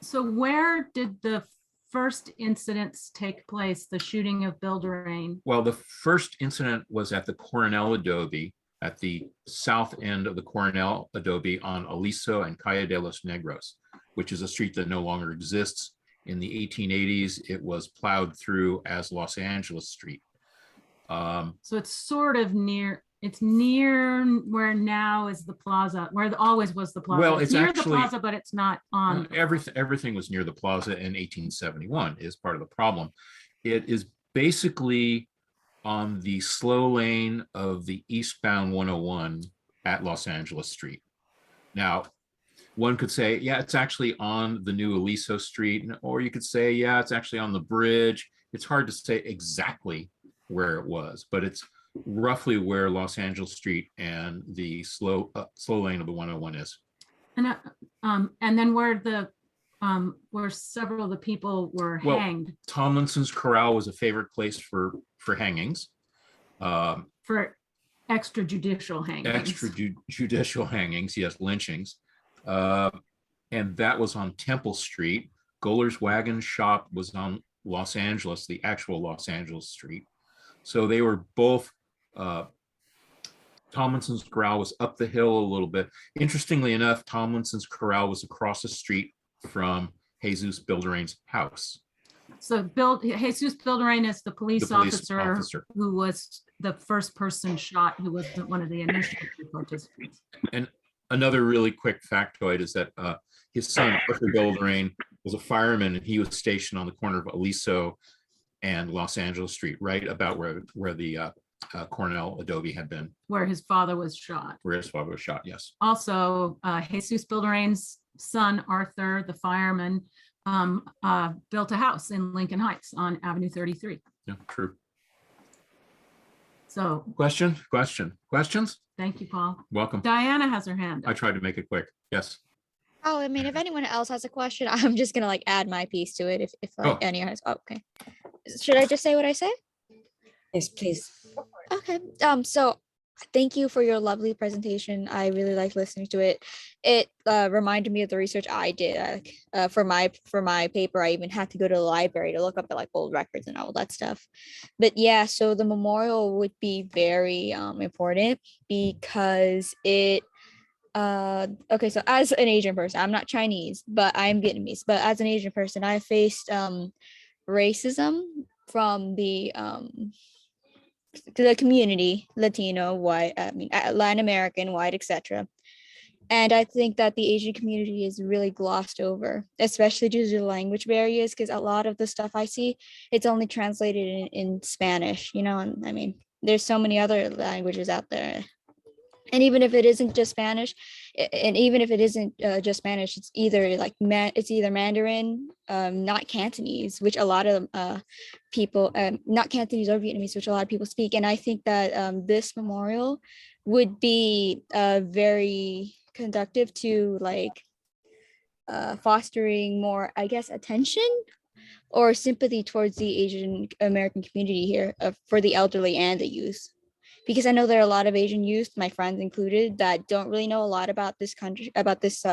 So where did the first incidents take place, the shooting of Bilderain? Well, the first incident was at the Coronel Adobe, at the south end of the Coronel Adobe on Aliso and Calle de los Negros, which is a street that no longer exists. In the 1880s, it was plowed through as Los Angeles Street. So it's sort of near, it's near where now is the plaza, where always was the plaza. Well, it's near actually, the plaza, but it's not on. Everything was near the plaza in 1871 is part of the problem. It is basically on the slow lane of the eastbound 101 at Los Angeles Street. Now, one could say, yeah, it's actually on the new Aliso Street, or you could say, yeah, it's actually on the bridge. It's hard to say exactly where it was, but it's roughly where Los Angeles Street and the slow lane of the 101 is. And then where several of the people were hanged. Tomlinson's Corral was a favorite place for hangings. For extrajudicial hangings. Extrajudicial hangings, yes, lynchings. And that was on Temple Street. Goler's Wagon Shop was on Los Angeles, the actual Los Angeles Street. So they were both, Tomlinson's Corral was up the hill a little bit. Interestingly enough, Tomlinson's Corral was across the street from Jesus Bilderain's house. So Jesus Bilderain is the police officer who was the first person shot, who was one of the initial participants. And another really quick factoid is that his son, Arthur Bilderain, was a fireman, and he was stationed on the corner of Aliso and Los Angeles Street, right about where the Coronel Adobe had been. Where his father was shot. Where his father was shot, yes. Also, Jesus Bilderain's son, Arthur, the fireman, built a house in Lincoln Heights on Avenue 33. Yeah, true. So. Questions? Thank you, Paul. Welcome. Diana has her hand up. I tried to make it quick. Yes. Oh, I mean, if anyone else has a question, I'm just gonna like add my piece to it. If anyone has, okay. Should I just say what I say? Yes, please. Okay. So thank you for your lovely presentation. I really liked listening to it. It reminded me of the research I did for my paper. I even had to go to the library to look up like old records and all that stuff. But yeah, so the memorial would be very important because it okay, so as an Asian person, I'm not Chinese, but I'm Vietnamese. But as an Asian person, I faced racism from the community, Latino, white, I mean, Latin American, white, etc. And I think that the Asian community is really glossed over, especially due to the language barriers, because a lot of the stuff I see, it's only translated in Spanish, you know, and I mean, there's so many other languages out there. And even if it isn't just Spanish, and even if it isn't just Spanish, it's either like it's either Mandarin, not Cantonese, which a lot of people, not Cantonese or Vietnamese, which a lot of people speak. And I think that this memorial would be very conductive to like fostering more, I guess, attention or sympathy towards the Asian American community here for the elderly and the youth. Because I know there are a lot of Asian youth, my friends included, that don't really know a lot about this country, about this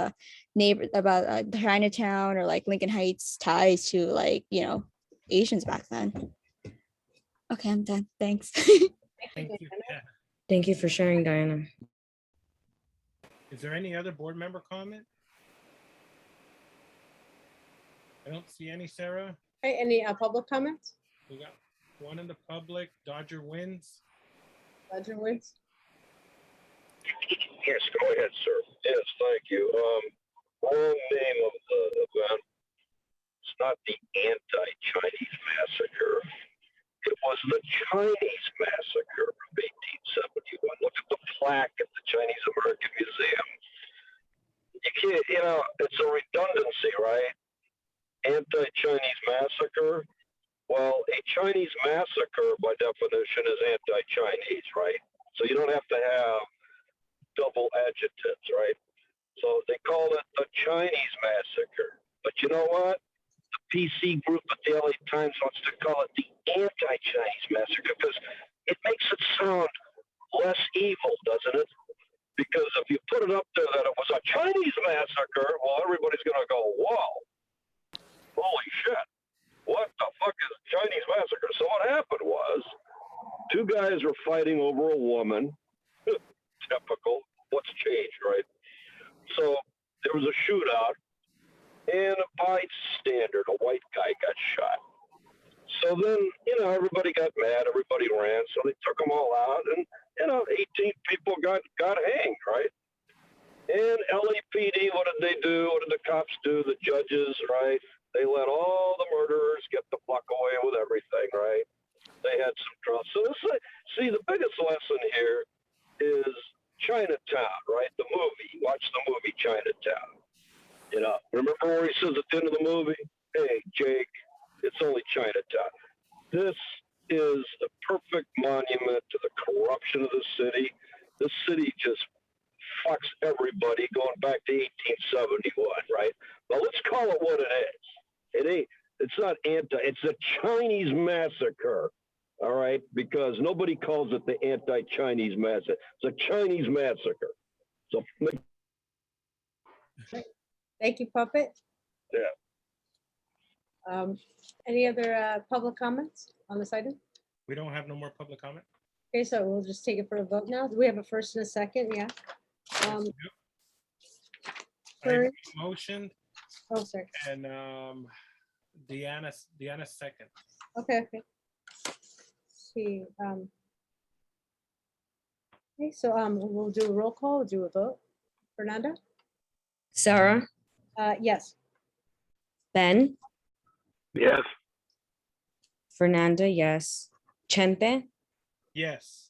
neighbor, about Chinatown or like Lincoln Heights ties to like, you know, Asians back then. Okay, I'm done. Thanks. Thank you. Yeah. Thank you for sharing, Diana. Is there any other board member comment? I don't see any, Sarah. Okay, any public comments? We got one in the public. Dodger wins. Dodger wins. Yes, go ahead, sir. Yes, thank you. Wrong name of the event. It's not the anti-Chinese massacre. It was the Chinese massacre of 1871. Look at the plaque at the Chinese American Museum. You can't, you know, it's a redundancy, right? Anti-Chinese massacre. Well, a Chinese massacre, by definition, is anti-Chinese, right? So you don't have to have double adjectives, right? So they call it the Chinese massacre. But you know what? The PC group at the LA Times wants to call it the anti-Chinese massacre because it makes it sound less evil, doesn't it? Because if you put it up there that it was a Chinese massacre, well, everybody's going to go, whoa, holy shit. What the fuck is a Chinese massacre? So what happened was, two guys were fighting over a woman. Typical. What's changed, right? So there was a shootout, and by standard, a white guy got shot. So then, you know, everybody got mad, everybody ran, so they took them all out, and, you know, 18 people got hanged, right? And LAPD, what did they do? What did the cops do? The judges, right? They let all the murderers get the fuck away with everything, right? They had some trouble. So this, see, the biggest lesson here is Chinatown, right? The movie. Watch the movie Chinatown. You know, remember where he says at the end of the movie, "Hey, Jake, it's only Chinatown." This is a perfect monument to the corruption of the city. The city just fucks everybody going back to 1871, right? But let's call it what it is. It ain't, it's not it's a Chinese massacre, all right? Because nobody calls it the anti-Chinese massacre. It's a Chinese massacre. So, Thank you, Puppet. yeah. Any other public comments on this item? We don't have no more public comment. Okay, so we'll just take it for a vote now. Do we have a first and a second? Yeah. I motioned. Oh, sorry. And Deanna second. Okay. See. Okay, so we'll do a roll call. We'll do a vote. Fernanda. Sarah, Yes. Ben, Yes. Fernanda, yes. Chente, Yes.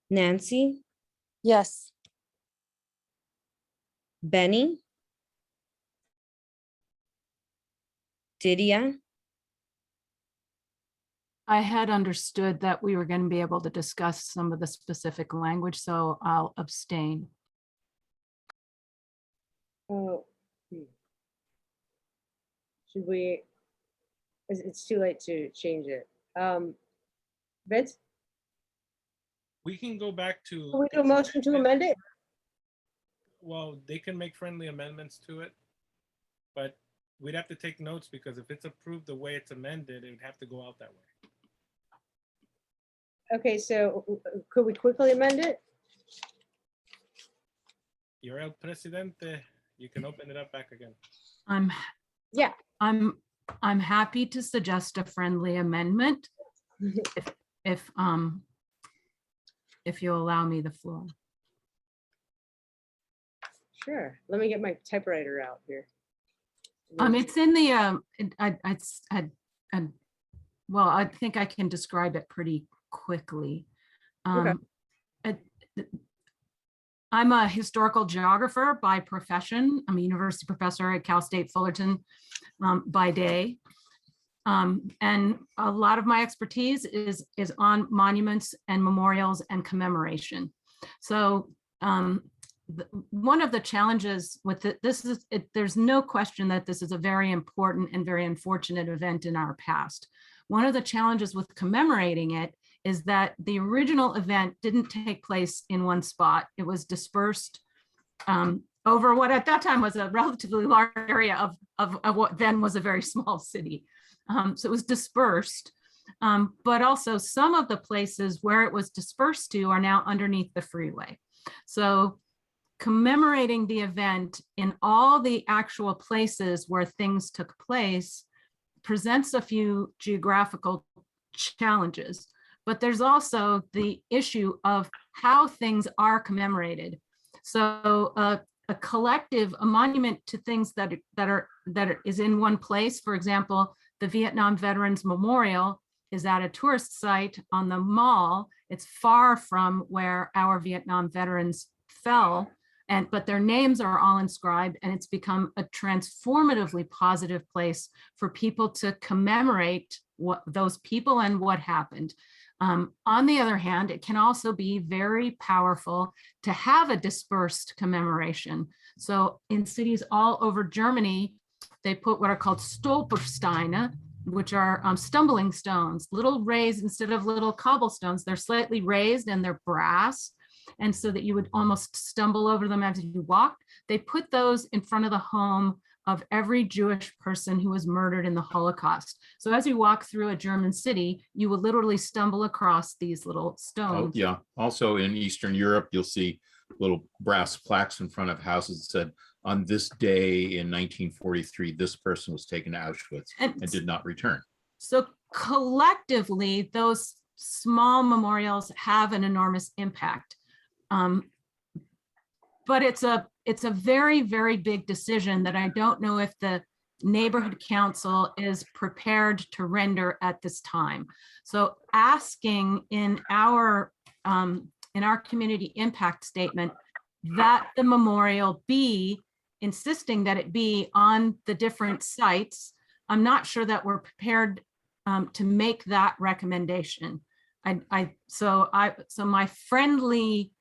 Nancy, Yes. Benny, Didia, I had understood that we were going to be able to discuss some of the specific language, so I'll abstain. Oh. Should we? It's too late to change it. Vince? We can go back to. Can we do a motion to amend it? Well, they can make friendly amendments to it, but we'd have to take notes because if it's approved the way it's amended, it would have to go out that way. Okay, so could we quickly amend it? You're el presidente. You can open it up back again. Yeah. I'm happy to suggest a friendly amendment if you'll allow me the floor. Sure. Let me get my typewriter out here. It's in the well, I think I can describe it pretty quickly. Okay. I'm a historical geographer by profession. I'm a university professor at Cal State Fullerton by day. And a lot of my expertise is on monuments and memorials and commemoration. So one of the challenges with there's no question that this is a very important and very unfortunate event in our past. One of the challenges with commemorating it is that the original event didn't take place in one spot. It was dispersed over what at that time was a relatively large area of what then was a very small city. So it was dispersed, but also some of the places where it was dispersed to are now underneath the freeway. So commemorating the event in all the actual places where things took place presents a few geographical challenges, but there's also the issue of how things are commemorated. So a monument to things that is in one place. For example, the Vietnam Veterans Memorial is at a tourist site on the mall. It's far from where our Vietnam veterans fell, but their names are all inscribed, and it's become a transformatively positive place for people to commemorate those people and what happened. On the other hand, it can also be very powerful to have a dispersed commemoration. So in cities all over Germany, they put what are called Stolpersteine, which are stumbling stones, little raised, instead of little cobblestones, they're slightly raised and they're brass. And so that you would almost stumble over them as you walked. They put those in front of the home of every Jewish person who was murdered in the Holocaust. So as you walk through a German city, you will literally stumble across these little stones. Oh, yeah. Also in Eastern Europe, you'll see little brass plaques in front of houses that said, on this day in 1943, this person was taken to Auschwitz and did not return. So collectively, those small memorials have an enormous impact. But it's a very, very big decision that I don't know if the neighborhood council is prepared to render at this time. So asking in our community impact statement that the memorial be, insisting that it be on the different sites, I'm not sure that we're prepared to make that recommendation. So my friendly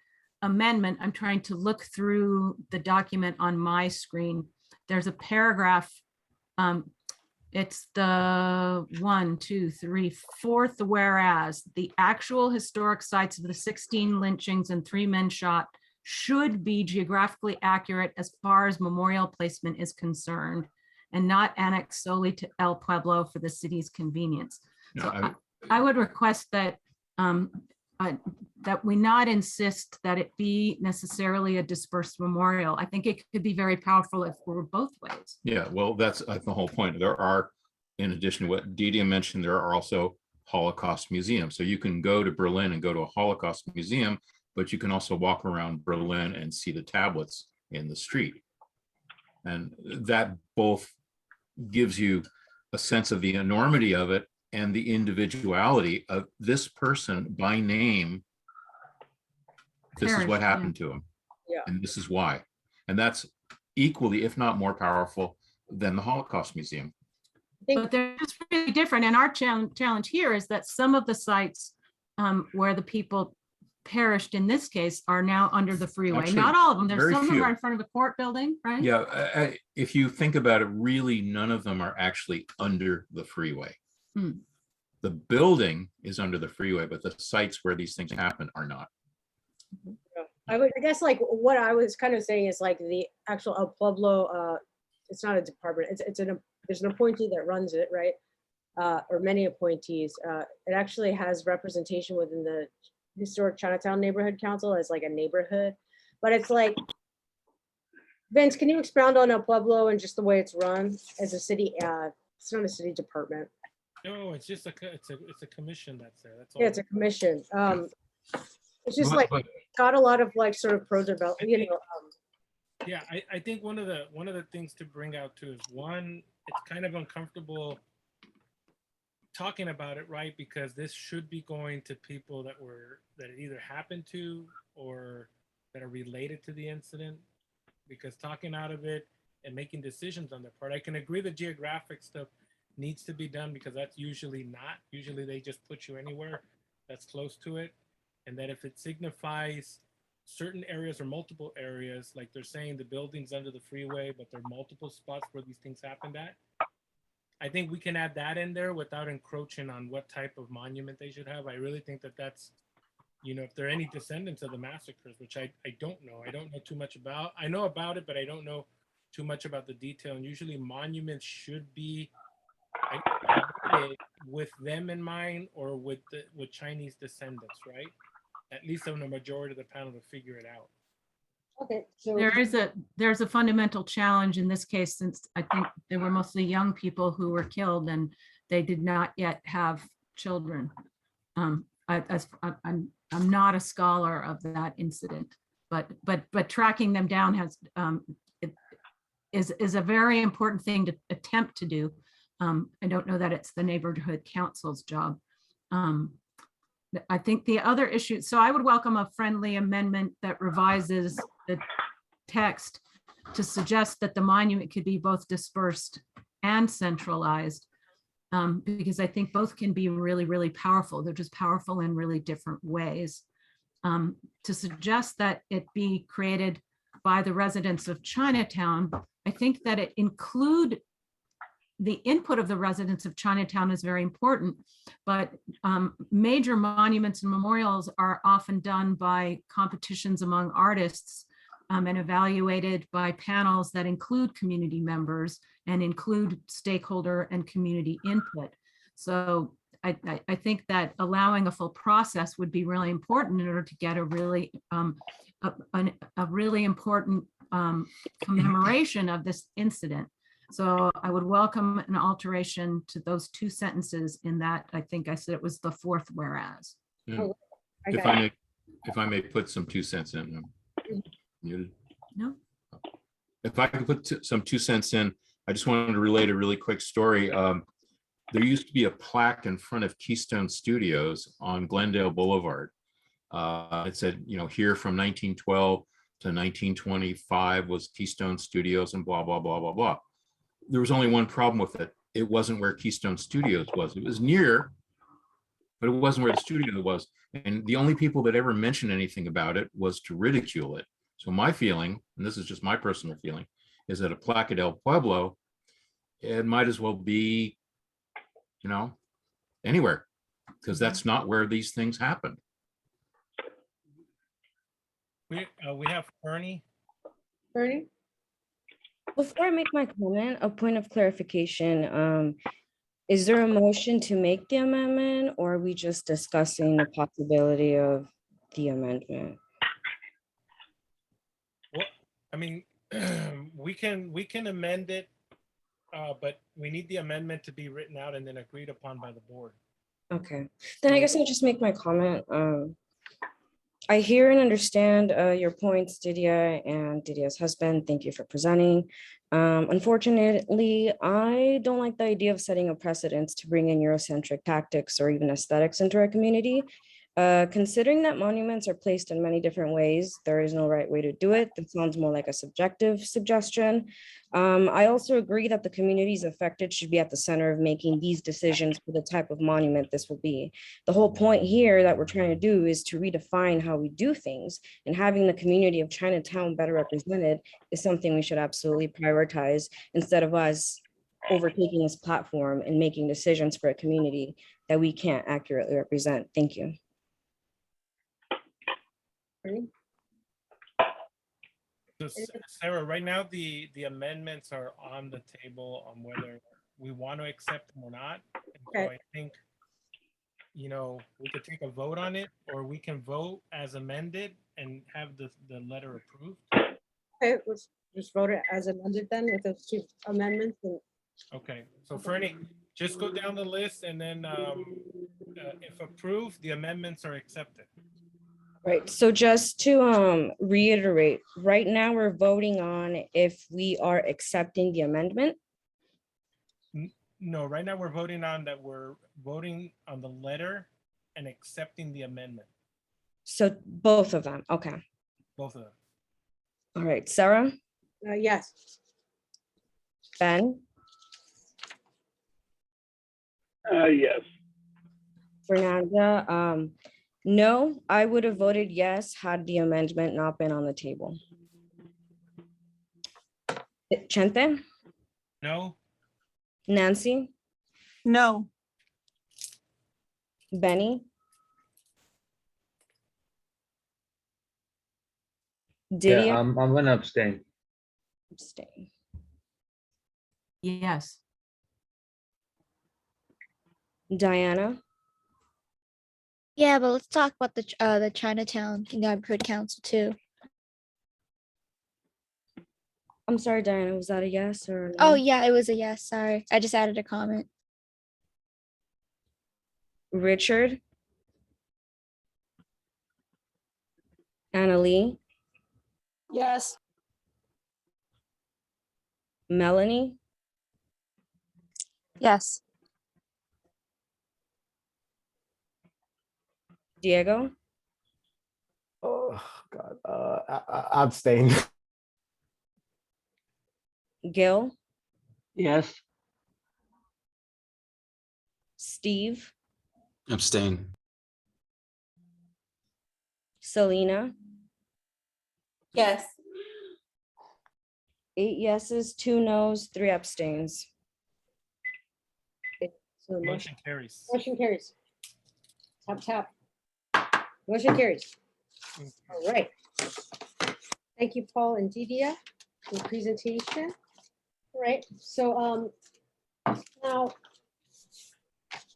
amendment, I'm trying to look through the document on my screen. There's a paragraph. It's the 1, 2, 3, 4th whereas the actual historic sites of the 16 lynchings and 3 men shot should be geographically accurate as far as memorial placement is concerned and not annexed solely to El Pueblo for the city's convenience. No, So I would request that that we not insist that it be necessarily a dispersed memorial. I think it could be very powerful if we're both ways. Yeah, well, that's the whole point. There are, in addition to what Didia mentioned, there are also Holocaust museums. So you can go to Berlin and go to a Holocaust museum, but you can also walk around Berlin and see the tablets in the street. And that both gives you a sense of the enormity of it and the individuality of this person by name. This is what happened to him. Yeah. And this is why. And that's equally, if not more powerful than the Holocaust Museum. But they're just really different. And our challenge here is that some of the sites where the people perished in this case are now under the freeway. Actually, not all of them. There's very some of them few. are in front of a court building, right? Yeah, if you think about it, really none of them are actually under the freeway. The building is under the freeway, but the sites where these things happen are not. I guess like what I was kind of saying is like the actual El Pueblo, it's not a department, there's an appointee that runs it, right? Or many appointees. It actually has representation within the Historic Chinatown Neighborhood Council as like a neighborhood, but it's like, Vince, can you expound on El Pueblo and just the way it's run as a city? It's not a city department. No, it's just it's a commission that's there. That's all. Yeah, it's a commission. It's just like got a lot of like sort of pro development, you know. Yeah, I think one of the things to bring out too is one, it's kind of uncomfortable talking about it, right? Because this should be going to people that it either happened to or that are related to the incident. Because talking out of it and making decisions on their part, I can agree the geographic stuff needs to be done because that's usually they just put you anywhere that's close to it. And that if it signifies certain areas or multiple areas, like they're saying the building's under the freeway, but there are multiple spots where these things happened at, I think we can add that in there without encroaching on what type of monument they should have. I really think that that's, you know, if there are any descendants of the massacres, which I don't know. I don't know too much about. I know about it, but I don't know too much about the detail. And usually monuments should be with them in mind or with Chinese descendants, right? At least on the majority of the panel to figure it out. Okay, so there's a fundamental challenge in this case, since I think there were mostly young people who were killed and they did not yet have children. I'm not a scholar of that incident, but tracking them down has is a very important thing to attempt to do. I don't know that it's the neighborhood council's job. I think the other issue, so I would welcome a friendly amendment that revises the text to suggest that the monument could be both dispersed and centralized, because I think both can be really, really powerful. They're just powerful in really different ways. To suggest that it be created by the residents of Chinatown, I think that it include the input of the residents of Chinatown is very important, but major monuments and memorials are often done by competitions among artists and evaluated by panels that include community members and include stakeholder and community input. So I think that allowing a full process would be really important in order to get a really important commemoration of this incident. So I would welcome an alteration to those two sentences in that. I think I said it was the fourth whereas. Yeah. If I may put some 2 cents in. Muted. No. If I can put some 2 cents in, I just wanted to relate a really quick story. There used to be a plaque in front of Keystone Studios on Glendale Boulevard. It said, you know, here from 1912 to 1925 was Keystone Studios and blah, blah, blah, blah, blah. There was only one problem with it. It wasn't where Keystone Studios was. It was near, but it wasn't where the studio was. And the only people that ever mentioned anything about it was to ridicule it. So my feeling, and this is just my personal feeling, is that a plaque at El Pueblo, it might as well be, you know, anywhere, because that's not where these things happen. We have Ernie. Ernie? Before I make my comment, a point of clarification. Is there a motion to make the amendment, or are we just discussing the possibility of the amendment? Well, I mean, we can amend it, but we need the amendment to be written out and then agreed upon by the board. Okay, then I guess I'll just make my comment. I hear and understand your points, Didier and Didier's husband. Thank you for presenting. Unfortunately, I don't like the idea of setting a precedence to bring in Eurocentric tactics or even aesthetics into our community. Considering that monuments are placed in many different ways, there is no right way to do it. That sounds more like a subjective suggestion. I also agree that the communities affected should be at the center of making these decisions for the type of monument this will be. The whole point here that we're trying to do is to redefine how we do things, and having the community of Chinatown better represented is something we should absolutely prioritize instead of us overtaking this platform and making decisions for a community that we can't accurately represent. Thank you. So, Sarah, right now the amendments are on the table on whether we want to accept them or not. And so Okay. I think, you know, we could take a vote on it, or we can vote as amended and have the letter approved. Okay, let's just vote it as amended then with those two amendments. And Okay, so Fernie, just go down the list and then if approved, the amendments are accepted. Right, so just to reiterate, right now we're voting on if we are accepting the amendment. No, right now we're voting on that. We're voting on the letter and accepting the amendment. So both of them, okay. Both of them. All right, Sarah, yes. Ben, Yes. Fernanda, no, I would have voted yes had the amendment not been on the table. Chente, No. Nancy, No. Benny, Yeah, Didier, I'm gonna abstain. abstain. Yes. Diana, Yeah, but let's talk about the Chinatown neighborhood council too. I'm sorry, Diana, was that a yes or no? Oh yeah, it was a yes. Sorry, I just added a comment. Richard, Annalee, Yes. Melanie, Yes. Diego, Oh God, abstain. Gil, Yes. Steve, Abstain. Selena, Yes. 8 yeses, 2 nos, 3 abstains. Okay, so the Motion carries. motion carries. Tap, tap. Motion carries. All right. Thank you, Paul and Didia, for the presentation. All right, so now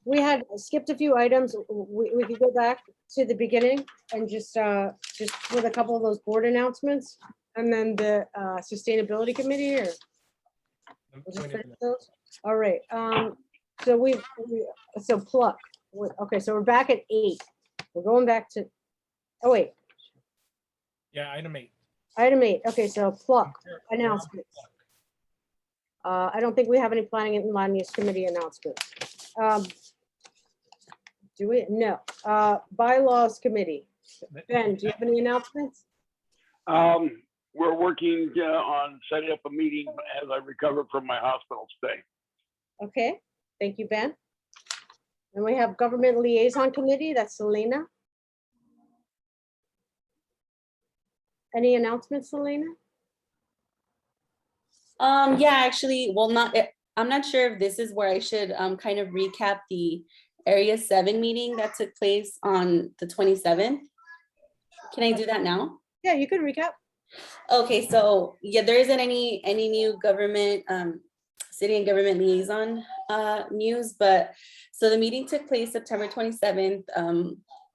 we had skipped a few items. We could go back to the beginning and just with a couple of those board announcements, and then the sustainability committee, or we'll just finish those. All right, so so pluck. Okay, so we're back at 8. We're going back to, oh wait, Yeah, item 8. item 8. Okay, so pluck announcements. I don't think we have any planning and land use committee announcements. Do we? No. Bylaws committee. Ben, do you have any announcements? We're working on setting up a meeting as I recover from my hospital stay. Okay, thank you, Ben. And we have government liaison committee, that's Selena. Any announcements, Selena? Yeah, actually, well, I'm not sure if this is where I should kind of recap the Area 7 meeting that took place on the 27th. Can I do that now? Yeah, you could recap. Okay, so yeah, there isn't any new government, city and government liaison news, but so the meeting took place September 27th.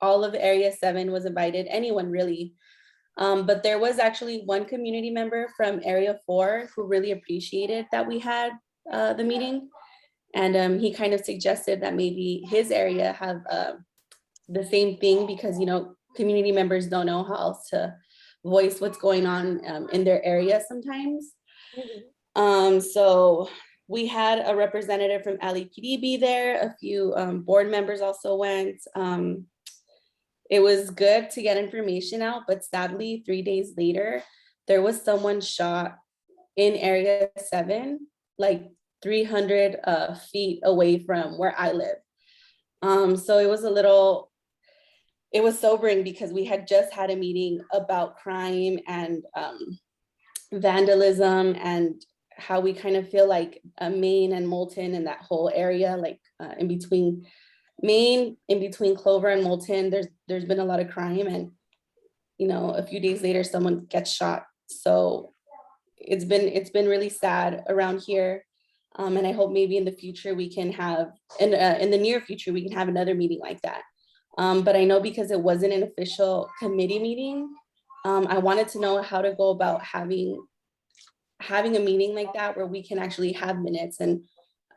All of Area 7 was invited, anyone really. But there was actually one community member from Area 4 who really appreciated that we had the meeting. And he kind of suggested that maybe his area have the same thing, because, you know, community members don't know how else to voice what's going on in their area sometimes. So we had a representative from LEPD be there. A few board members also went. It was good to get information out, but sadly, 3 days later, there was someone shot in Area 7, like 300 feet away from where I live. So it was sobering, because we had just had a meeting about crime and vandalism and how we kind of feel like Maine and Moulton and that whole area, like in between Maine, in between Clover and Moulton, there's been a lot of crime, and you know, a few days later someone gets shot. So it's been really sad around here. And I hope maybe in the future we can have, in the near future, we can have another meeting like that. But I know because it wasn't an official committee meeting, I wanted to know how to go about having a meeting like that where we can actually have minutes, and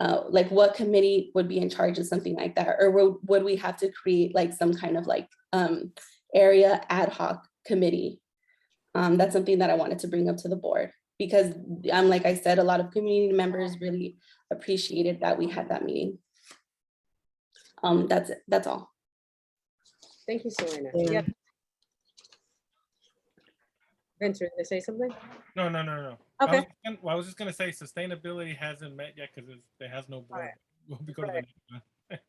like what committee would be in charge of something like that, or would we have to create like some kind of like area ad hoc committee? That's something that I wanted to bring up to the board, because like I said, a lot of community members really appreciated that we had that meeting. That's it. That's all. Thank you, Selena. Yeah. Yep. Vince, were you gonna say something? No. Okay. I was just gonna say sustainability hasn't met yet because there has no board. Right. We'll be going to the next one.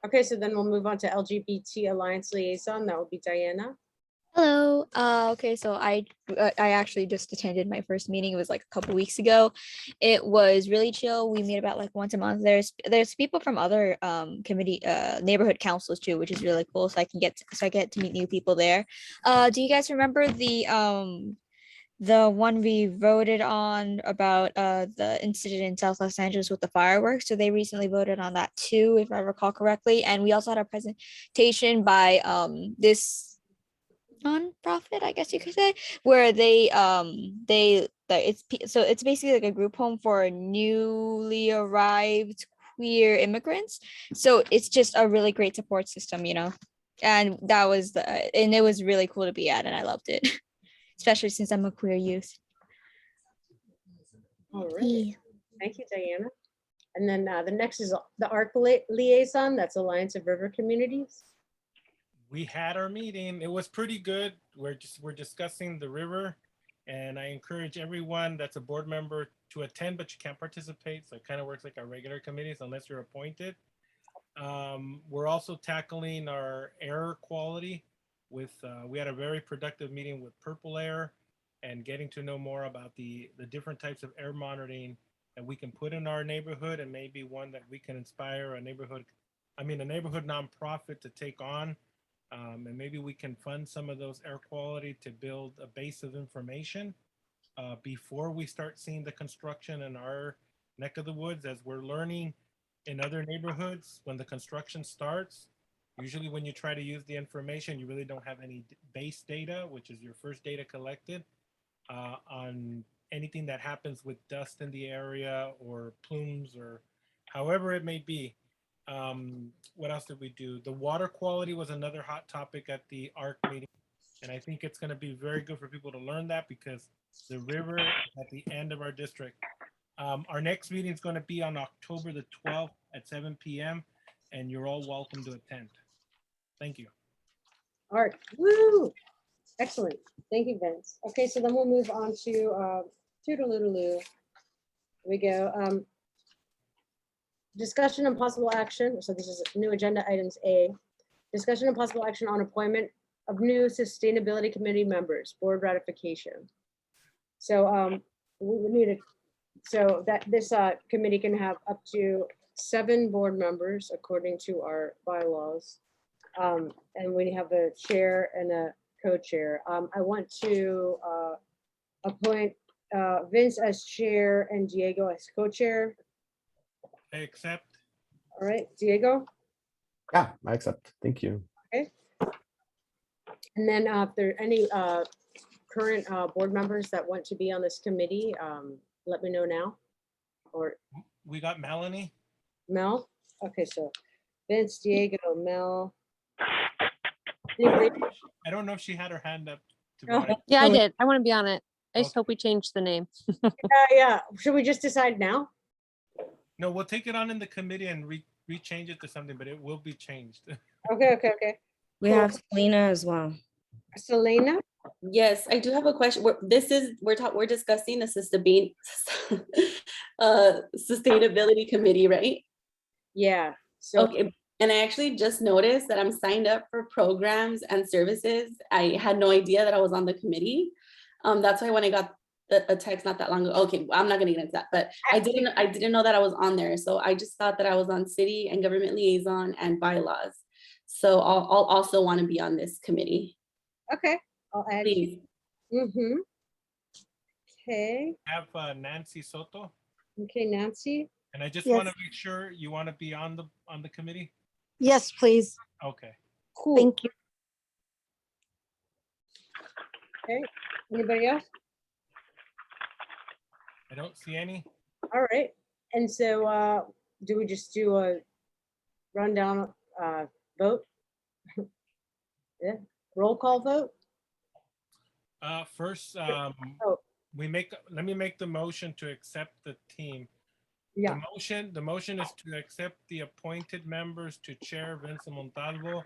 Okay, so then we'll move on to LGBT Alliance Liaison. That will be Diana. Hello. Okay, so I actually just attended my first meeting. It was like a couple weeks ago. It was really chill. We meet about like once a month. There's people from other committee neighborhood councils too, which is really cool. So I get to meet new people there. Do you guys remember the one we voted on about the incident in South Los Angeles with the fireworks? So they recently voted on that too, if I recall correctly. And we also had a presentation by this nonprofit, I guess you could say, where it's basically like a group home for newly arrived queer immigrants. So it's just a really great support system, you know. And it was really cool to be at, and I loved it, especially since I'm a queer youth. All right. Thank you, Diana. And then the next is the ARC liaison. That's Alliance of River Communities. We had our meeting. It was pretty good. We're discussing the river, and I encourage everyone that's a board member to attend, but you can't participate. So it kind of works like our regular committees unless you're appointed. We're also tackling our air quality with, we had a very productive meeting with Purple Air and getting to know more about the different types of air monitoring that we can put in our neighborhood, and maybe one that we can inspire a neighborhood nonprofit to take on. And maybe we can fund some of those air quality to build a base of information before we start seeing the construction in our neck of the woods. As we're learning in other neighborhoods, when the construction starts, usually when you try to use the information, you really don't have any base data, which is your first data collected on anything that happens with dust in the area or plumes or however it may be. What else did we do? The water quality was another hot topic at the ARC meeting. And I think it's going to be very good for people to learn that, because the river is at the end of our district. Our next meeting is going to be on October the 12th at 7 p.m. and you're all welcome to attend. Thank you. ARC, woo! Excellent. Thank you, Vince. Okay, so then we'll move on to Toodaloo. Here we go. Discussion and possible action. So this is new agenda items A. Discussion and possible action on appointment of new sustainability committee members, board ratification. So we would need so that this committee can have up to 7 board members according to our bylaws. And we have a chair and a co-chair. I want to appoint Vince as chair and Diego as co-chair. I accept. All right, Diego. Yeah, I accept. Thank you. Okay. And then if there are any current board members that want to be on this committee, let me know now. Or we got Melanie. Mel. Okay, so Vince, Diego, Mel. I don't know if she had her hand up. Yeah, I did. I want to be on it. I just hope we change the name. Yeah. Should we just decide now? No, we'll take it on in the committee and rechange it to something, but it will be changed. Okay. We have Selena as well. Selena? Yes, I do have a question. We're discussing the sustainability committee, right? Yeah. So okay. And I actually just noticed that I'm signed up for programs and services. I had no idea that I was on the committee. That's why when I got a text not that long ago. Okay, I'm not gonna get into that, but I didn't know that I was on there. So I just thought that I was on city and government liaison and bylaws. So I'll also want to be on this committee. Okay, I'll add you. Please. Okay, Have Nancy Soto, okay, Nancy. and I just Yes. want to make sure you want to be on the committee. Yes, please. Okay. Cool. Thank you. Okay, anybody else? I don't see any. All right, and so do we just do a rundown vote? Yeah, roll call vote? First, Oh. let me make the motion to accept the team. Yeah. The motion is to accept the appointed members to Chair Vincent Montalvo,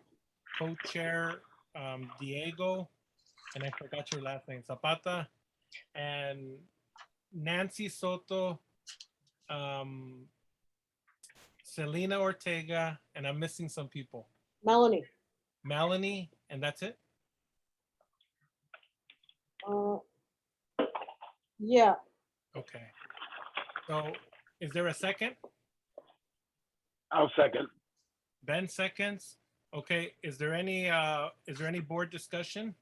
Co-Chair Diego, and I forgot your last name, Zapata, and Nancy Soto, Selena Ortega, and I'm missing some people. Melanie, and that's it? Yeah. Okay. So is there a second? I'll second. Ben seconds. Okay, is there any board discussion?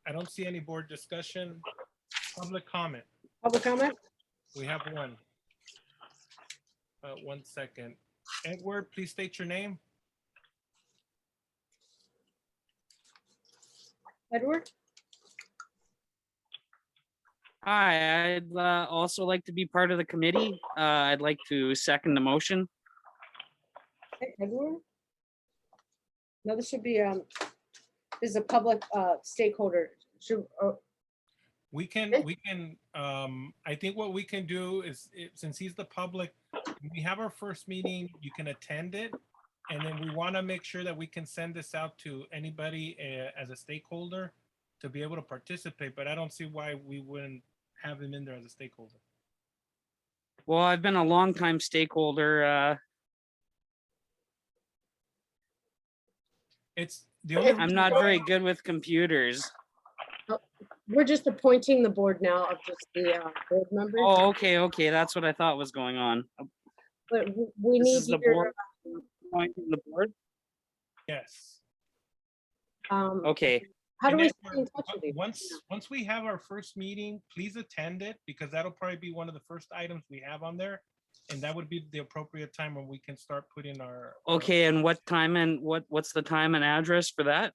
I don't see any board discussion. Public comment. Public comment? We have one. 1 second. Edward, please state your name. Edward? Hi, I'd also like to be part of the committee. I'd like to second the motion. Hey, Edward? No, this should be, this is a public stakeholder. Should, We can, I think what we can do is, since he's the public, when we have our first meeting, you can attend it. And then we want to make sure that we can send this out to anybody as a stakeholder to be able to participate, but I don't see why we wouldn't have him in there as a stakeholder. Well, I've been a longtime stakeholder. It's the only. I'm not very good with computers. we're just appointing the board now of just the board members. Oh, okay. That's what I thought was going on. But we This need is the your, board appointing the board? Yes. Okay. How do And we then stay in touch with you? once we have our first meeting, please attend it, because that'll probably be one of the first items we have on there. And that would be the appropriate time when we can start putting our. Okay, and what time and what's the time and address for that?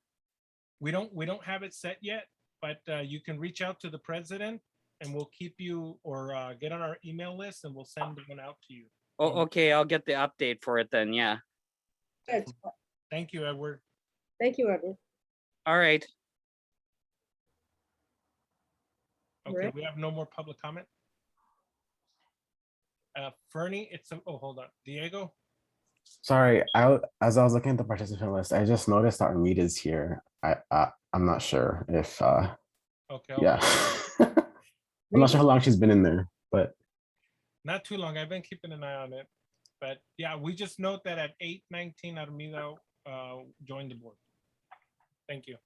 We don't have it set yet, but you can reach out to the president and we'll keep you, or get on our email list and we'll send one out to you. Oh, okay, I'll get the update for it then, yeah. Good. Thank you, Edward. Thank you, Edward. All right. Okay, Right. we have no more public comment. Fernie, hold on, Diego. Sorry, as I was looking at the participant list, I just noticed that Mead is here. I'm not sure if Okay. yeah. I'm not sure how long she's been in there, but Not too long. I've been keeping an eye on it, but yeah, we just note that at 8:19, Armida joined the board. Thank you.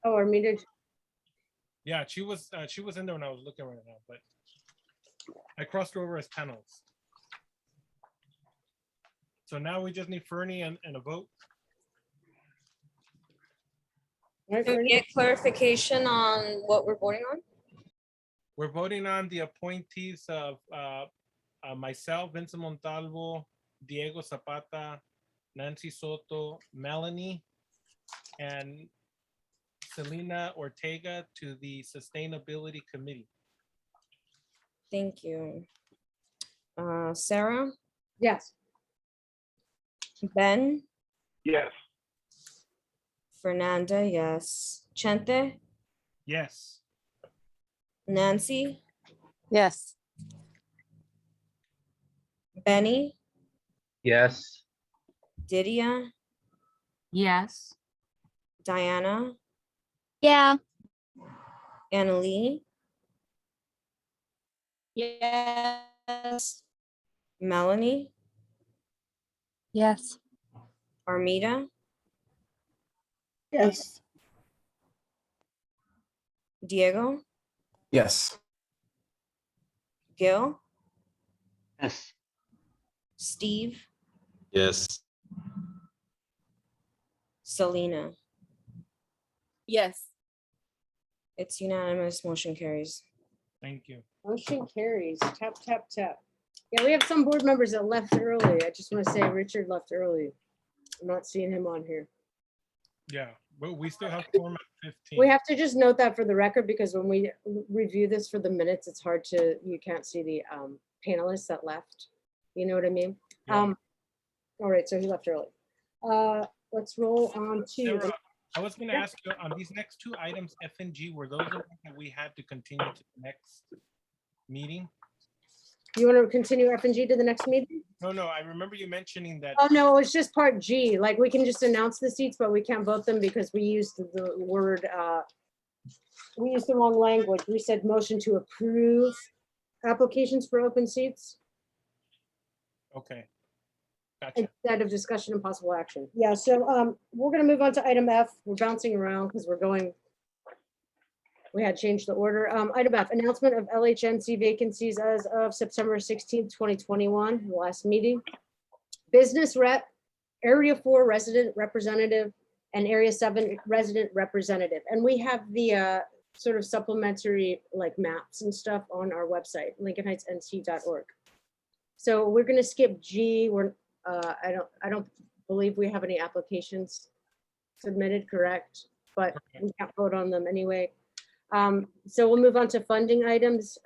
Oh, Armida. Yeah, she was in there when I was looking right now, but I crossed her over as panelists. So now we just need Fernie and a vote. To get clarification on what we're voting on? We're voting on the appointees of myself, Vincent Montalvo, Diego Zapata, Nancy Soto, Melanie, and Selena Ortega to the Sustainability Committee. Thank you. Sarah? Yes. Ben? Yes. Fernanda, yes. Chente? Yes. Nancy? Yes. Benny? Yes. Didia? Yes. Diana? Yeah. Annalee? Yes. Melanie? Yes. Armida? Yes. Diego, Yes. Gil, Yes. Steve, Yes. Selena. Yes. It's unanimous, motion carries. Thank you. Motion carries. Tap, tap, tap. Yeah, we have some board members that left early. I just want to say Richard left early. I'm not seeing him on here. Yeah, but we still have quorum at 15. We have to just note that for the record, because when we review this for the minutes, it's hard to, you can't see the panelists that left. You know what I mean? Yeah. All right, so he left early. Let's roll on to. Sarah, I was going to ask you on these next two items, F and G, were those the ones that we had to continue to the next meeting? You want to continue F and G to the next meeting? No, I remember you mentioning that. Oh, no, it's just part G. Like, we can just announce the seats, but we can't vote them because we used the word, we used the wrong language. We said motion to approve applications for open seats Okay. Gotcha. instead of discussion and possible action. Yeah, so we're going to move on to item F. We're bouncing around because we're going, we had changed the order. Item F, announcement of LHNC vacancies as of September 16th, 2021, the last meeting. Business rep, Area 4 resident representative, and Area 7 resident representative. And we have the sort of supplementary like maps and stuff on our website, lincolnheightsnc.org. So we're going to skip G. We're I don't believe we have any applications submitted, correct? But we can't vote on them anyway. So we'll move on to funding items,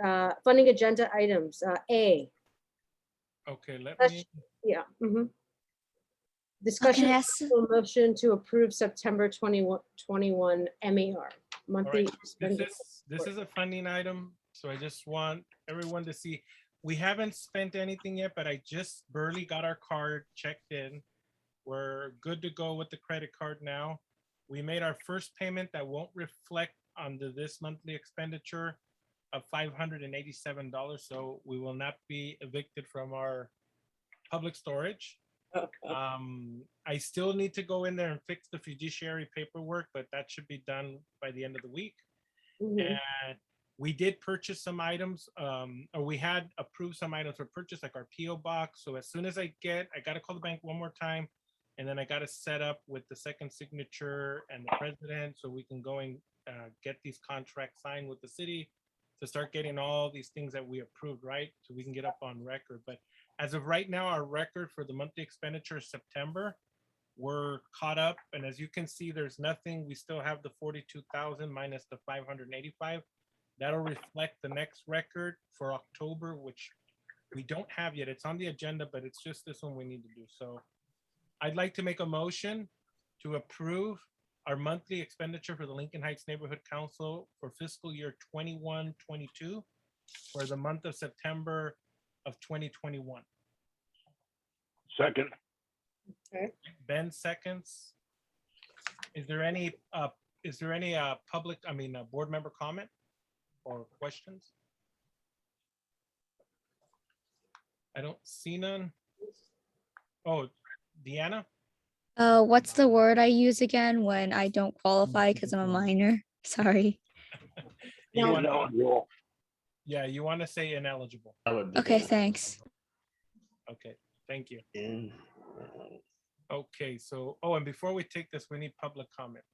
funding agenda items. A. Okay, let me. Yeah. Discussion Okay, of possible motion to approve September 21 MER monthly. This is a funding item, so I just want everyone to see. We haven't spent anything yet, but I just barely got our card checked in. We're good to go with the credit card now. We made our first payment that won't reflect on this monthly expenditure of $587. So we will not be evicted from our public storage. I still need to go in there and fix the fiduciary paperwork, but that should be done by the end of the week. And we did purchase some items, or we had approved some items for purchase, like our PO box. So as soon as I got to call the bank one more time, and then I got to set up with the second signature and the president, so we can go and get these contracts signed with the city to start getting all these things that we approved, right? So we can get up on record. But as of right now, our record for the monthly expenditure is September. We're caught up, and as you can see, there's nothing. We still have the 42,000 minus the 585. That'll reflect the next record for October, which we don't have yet. It's on the agenda, but it's just this one we need to do. So I'd like to make a motion to approve our monthly expenditure for the Lincoln Heights Neighborhood Council for fiscal year 21-22 for the month of September of 2021. Second. Okay. Ben seconds. Is there any public, board member comment or questions? I don't see none. Oh, Deanna? What's the word I use again when I don't qualify because I'm a minor? Sorry. You want Ineligible. Yeah, you want to say ineligible. Okay, thanks. Okay, thank you. Okay, so, and before we take this, we need public comment.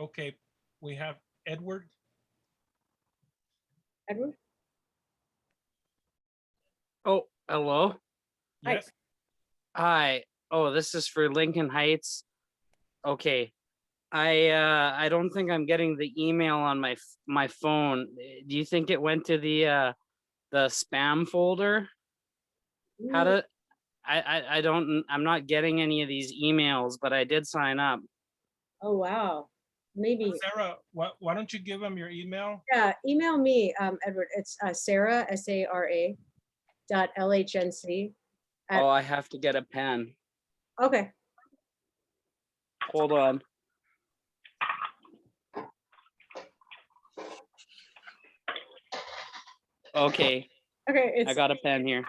Okay, we have Edward. Edward? Oh, hello. Yes. Hi. Oh, this is for Lincoln Heights. Okay. I don't think I'm getting the email on my phone. Do you think it went to the spam folder? I'm not getting any of these emails, but I did sign up. Oh, wow. Maybe. Sarah, why don't you give them your email? Yeah, email me, Edward. It's Sarah, SARA, .LHNC. Oh, I have to get a pen. Okay. Hold on. Okay. Okay, I got a pen here.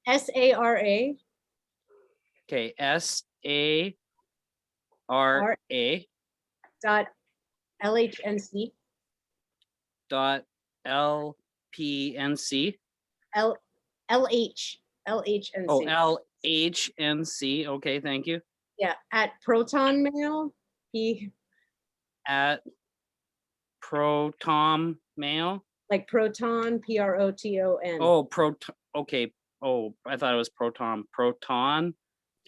It's SARA. Okay, SARA. Dot LHNC, dot LPNC. LHNC. Oh, LHNC. Okay, thank you. Yeah, at Proton Mail, At Proton Mail. like Proton, Proton. Oh, okay. Oh, I thought it was Proton. Proton.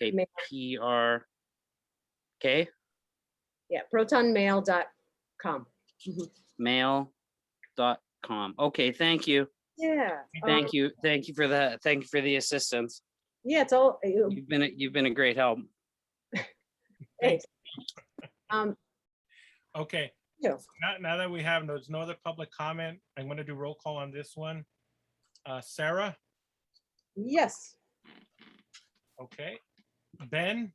Okay, Mail. PR. Okay. Yeah, protonmail.com. Mail.com. Okay, thank you. Yeah. Thank you. Thank you for that. Thank you for the assistance. Yeah, it's all. You've been a great help. Thanks. Okay. Yeah. Now that we have, there's no other public comment, I'm going to do roll call on this one. Sarah? Yes. Okay. Ben?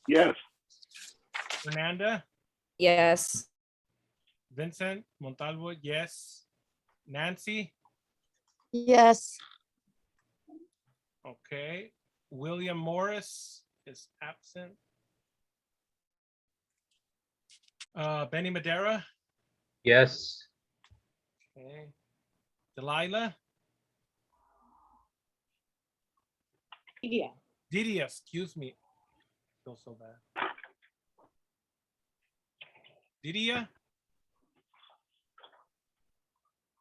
Yes. Fernanda? Yes. Vincent Montalvo, yes. Nancy? Yes. Okay. William Morris is absent. Benny Madera? Yes. Okay. Delilah? Didia, excuse me. Feel so bad. Didia?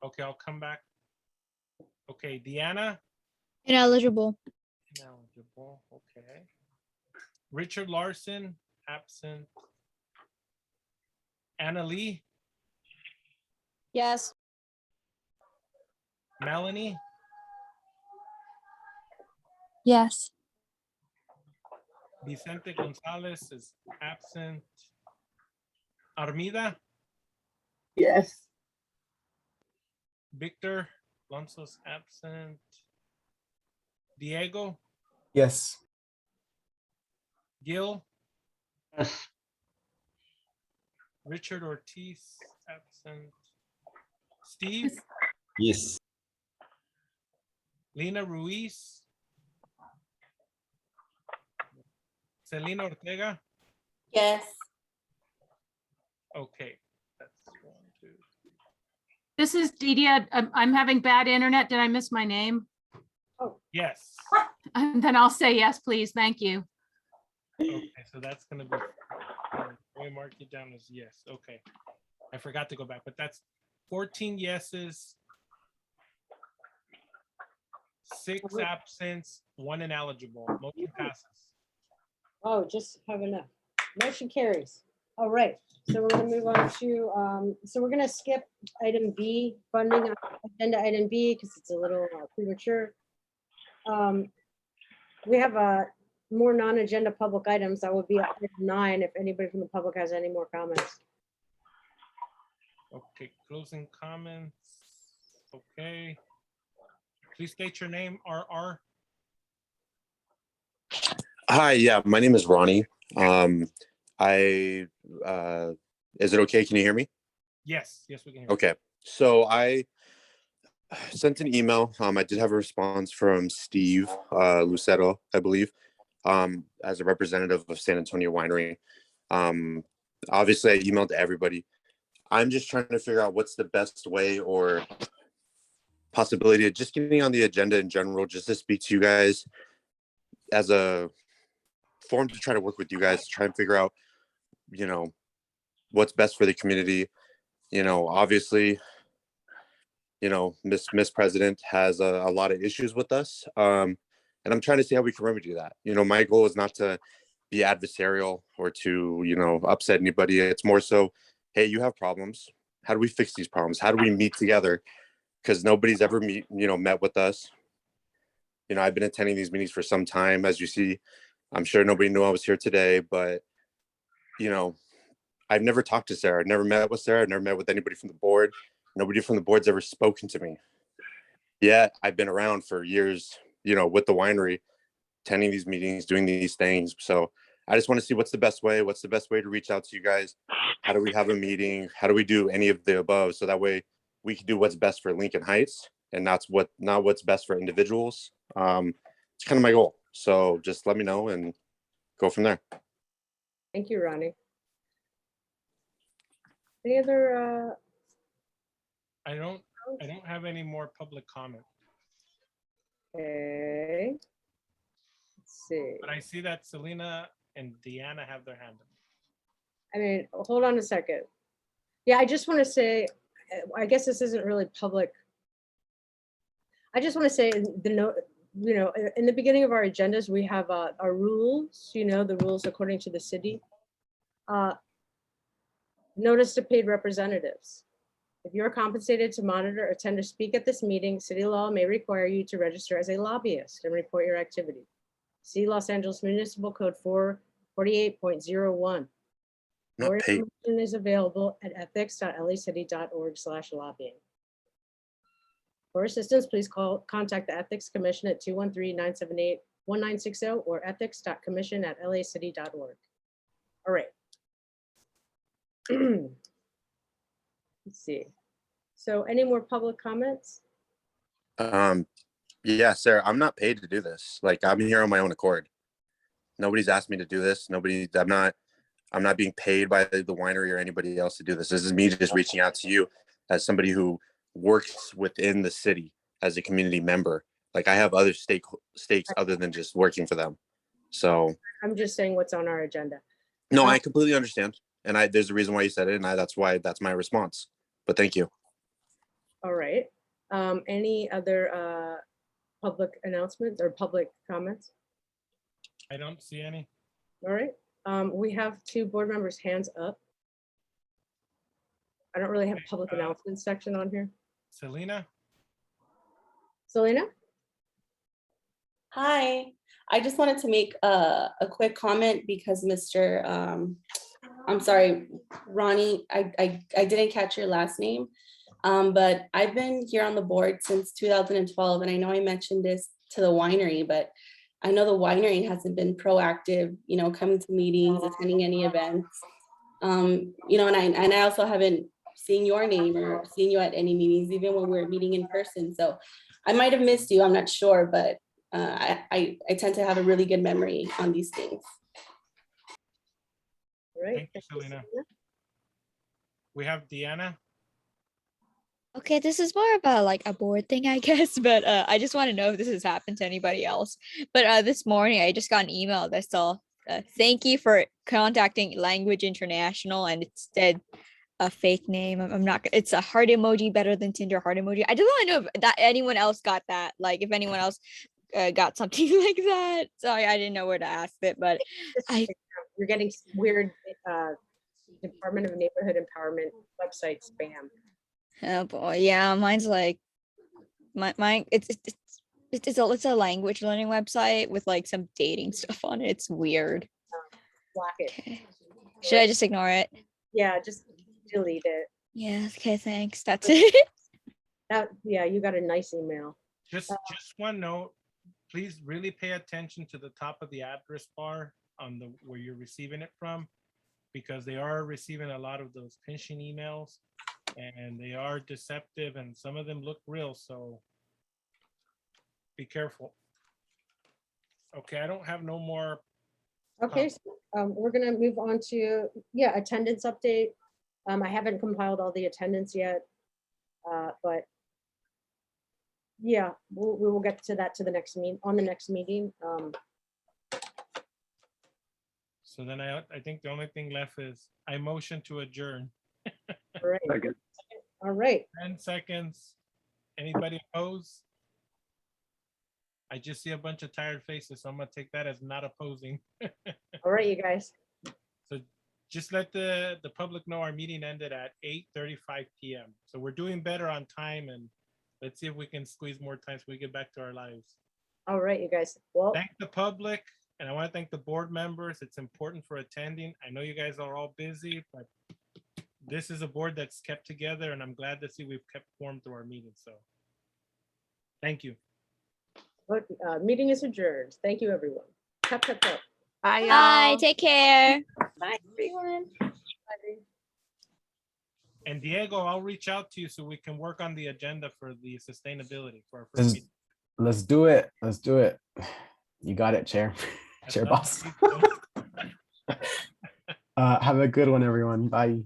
Okay, I'll come back. Okay, Deanna? Ineligible. Ineligible, okay. Richard Larson, absent. Anna Lee? Yes. Melanie? Yes. Vicente Gonzalez is absent. Armida? Yes. Victor Alonso's absent. Diego? Yes. Gil? Yes. Richard Ortiz, absent. Steve? Yes. Lena Ruiz? Selena Ortega? Yes. Okay, that's 1, 2. This is Didia. I'm having bad internet. Did I miss my name? Yes. And then I'll say yes, please. Thank you. Okay, so that's gonna be, we mark it down as yes, okay. I forgot to go back, but that's 14 yeses, 6 absents, 1 ineligible. Motion passes. Oh, just have enough. Motion carries. All right, so we're gonna move on to, so we're gonna skip item B, funding on agenda item B, because it's a little premature. We have more non-agenda public items. That would be item 9, if anybody from the public has any more comments. Okay, closing comments. Okay. Please state your name, RR. Hi, yeah, my name is Ronnie. Is it okay? Can you hear me? Yes, yes, we can hear you. Okay, so I sent an email. I did have a response from Steve Lucero, I believe, as a representative of San Antonio Winery. Obviously, I emailed to everybody. I'm just trying to figure out what's the best way or possibility of just getting on the agenda in general, just to speak to you guys as a forum to try to work with you guys to try and figure out, you know, what's best for the community. You know, obviously, you know, Miss President has a lot of issues with us. And I'm trying to see how we can remedy that. You know, my goal is not to be adversarial or to, you know, upset anybody. It's more so, hey, you have problems. How do we fix these problems? How do we meet together? Because nobody's ever met with us. You know, I've been attending these meetings for some time. As you see, I'm sure nobody knew I was here today, but, you know, I've never talked to Sarah. I've never met with Sarah. I've never met with anybody from the board. Nobody from the board's ever spoken to me. Yeah, I've been around for years, you know, with the winery, attending these meetings, doing these things. So I just want to see what's the best way. What's the best way to reach out to you guys? How do we have a meeting? How do we do any of the above? So that way we can do what's best for Lincoln Heights and not what's best for individuals. It's kind of my goal. So just let me know and go from there. Thank you, Ronnie. Any other, I don't have any more public comment, okay. Let's see. but I see that Selena and Deanna have their hand up. I mean, hold on a second. Yeah, I just want to say, I guess this isn't really public. I just want to say the note, in the beginning of our agendas, we have our rules, the rules according to the city. Notice to paid representatives. If you're compensated to monitor, attend, or speak at this meeting, city law may require you to register as a lobbyist and report your activity. See Los Angeles Municipal Code 448.01. Not More paid. information is available at ethics.lacity.org/lobbying. For assistance, please contact the Ethics Commission at 213-978-1960 or ethics.commission@lacity.org. All right. Let's see. So any more public comments? Yeah, Sarah, I'm not paid to do this. Like, I'm here on my own accord. Nobody's asked me to do this. I'm not being paid by the winery or anybody else to do this. This is me just reaching out to you as somebody who works within the city as a community member. Like, I have other stakes other than just working for them. So I'm just saying what's on our agenda. no, I completely understand. And there's a reason why you said it, and that's my response. But thank you. All right. Any other public announcements or public comments? I don't see any. All right. We have 2 board members' hands up. I don't really have a public announcements section on here. Selena? Selena? Hi, I just wanted to make a quick comment because Mr. I'm sorry, Ronnie, I didn't catch your last name, but I've been here on the board since 2012, and I know I mentioned this to the winery, but I know the winery hasn't been proactive, coming to meetings, attending any events, and I also haven't seen your name or seen you at any meetings, even when we're meeting in person. So I might have missed you, I'm not sure, but I tend to have a really good memory on these things. All right. Thank you, Selena. We have Deanna. Okay, this is more about like a board thing, I guess, but I just want to know if this has happened to anybody else. But this morning, I just got an email that saw, thank you for contacting Language International, and it said a fake name. I'm not, it's a heart emoji better than Tinder heart emoji. I just want to know if that anyone else got that, like if anyone else got something like that. Sorry, I didn't know where to ask it, but you're getting weird Department of Neighborhood Empowerment website spam. Oh boy, yeah, mine's like mine. It's a language learning website with like some dating stuff on it. It's weird. Block it. Okay. Should I just ignore it? Yeah, just delete it. Yeah. Okay. Thanks. That's it. Yeah, you got a nice email. Just one note. Please really pay attention to the top of the address bar on where you're receiving it from, because they are receiving a lot of those phishing emails. And they are deceptive, and some of them look real, so be careful. Okay, I don't have no more. Okay, so, we're gonna move on to, attendance update. I haven't compiled all the attendance yet, but yeah, we will get to that to the next meeting. So then I think the only thing left is I motion to adjourn. All right. All right. 10 seconds. Anybody opposed? I just see a bunch of tired faces, so I'm gonna take that as not opposing. All right, you guys. So just let the public know our meeting ended at 8:35 p.m. So we're doing better on time, and let's see if we can squeeze more time so we get back to our lives. All right, you guys. Well, thank the public, and I want to thank the board members. It's important for attending. I know you guys are all busy, but this is a board that's kept together, and I'm glad to see we've kept form through our meetings. So thank you. Meeting is adjourned. Thank you, everyone. Cut, cut, cut. Bye, Bye. y'all. Take care. Bye, everyone. And Diego, I'll reach out to you so we can work on the agenda for the sustainability for our first meeting. Let's do it. Let's do it. You got it, Chair. Chair boss. Have a good one, everyone. Bye.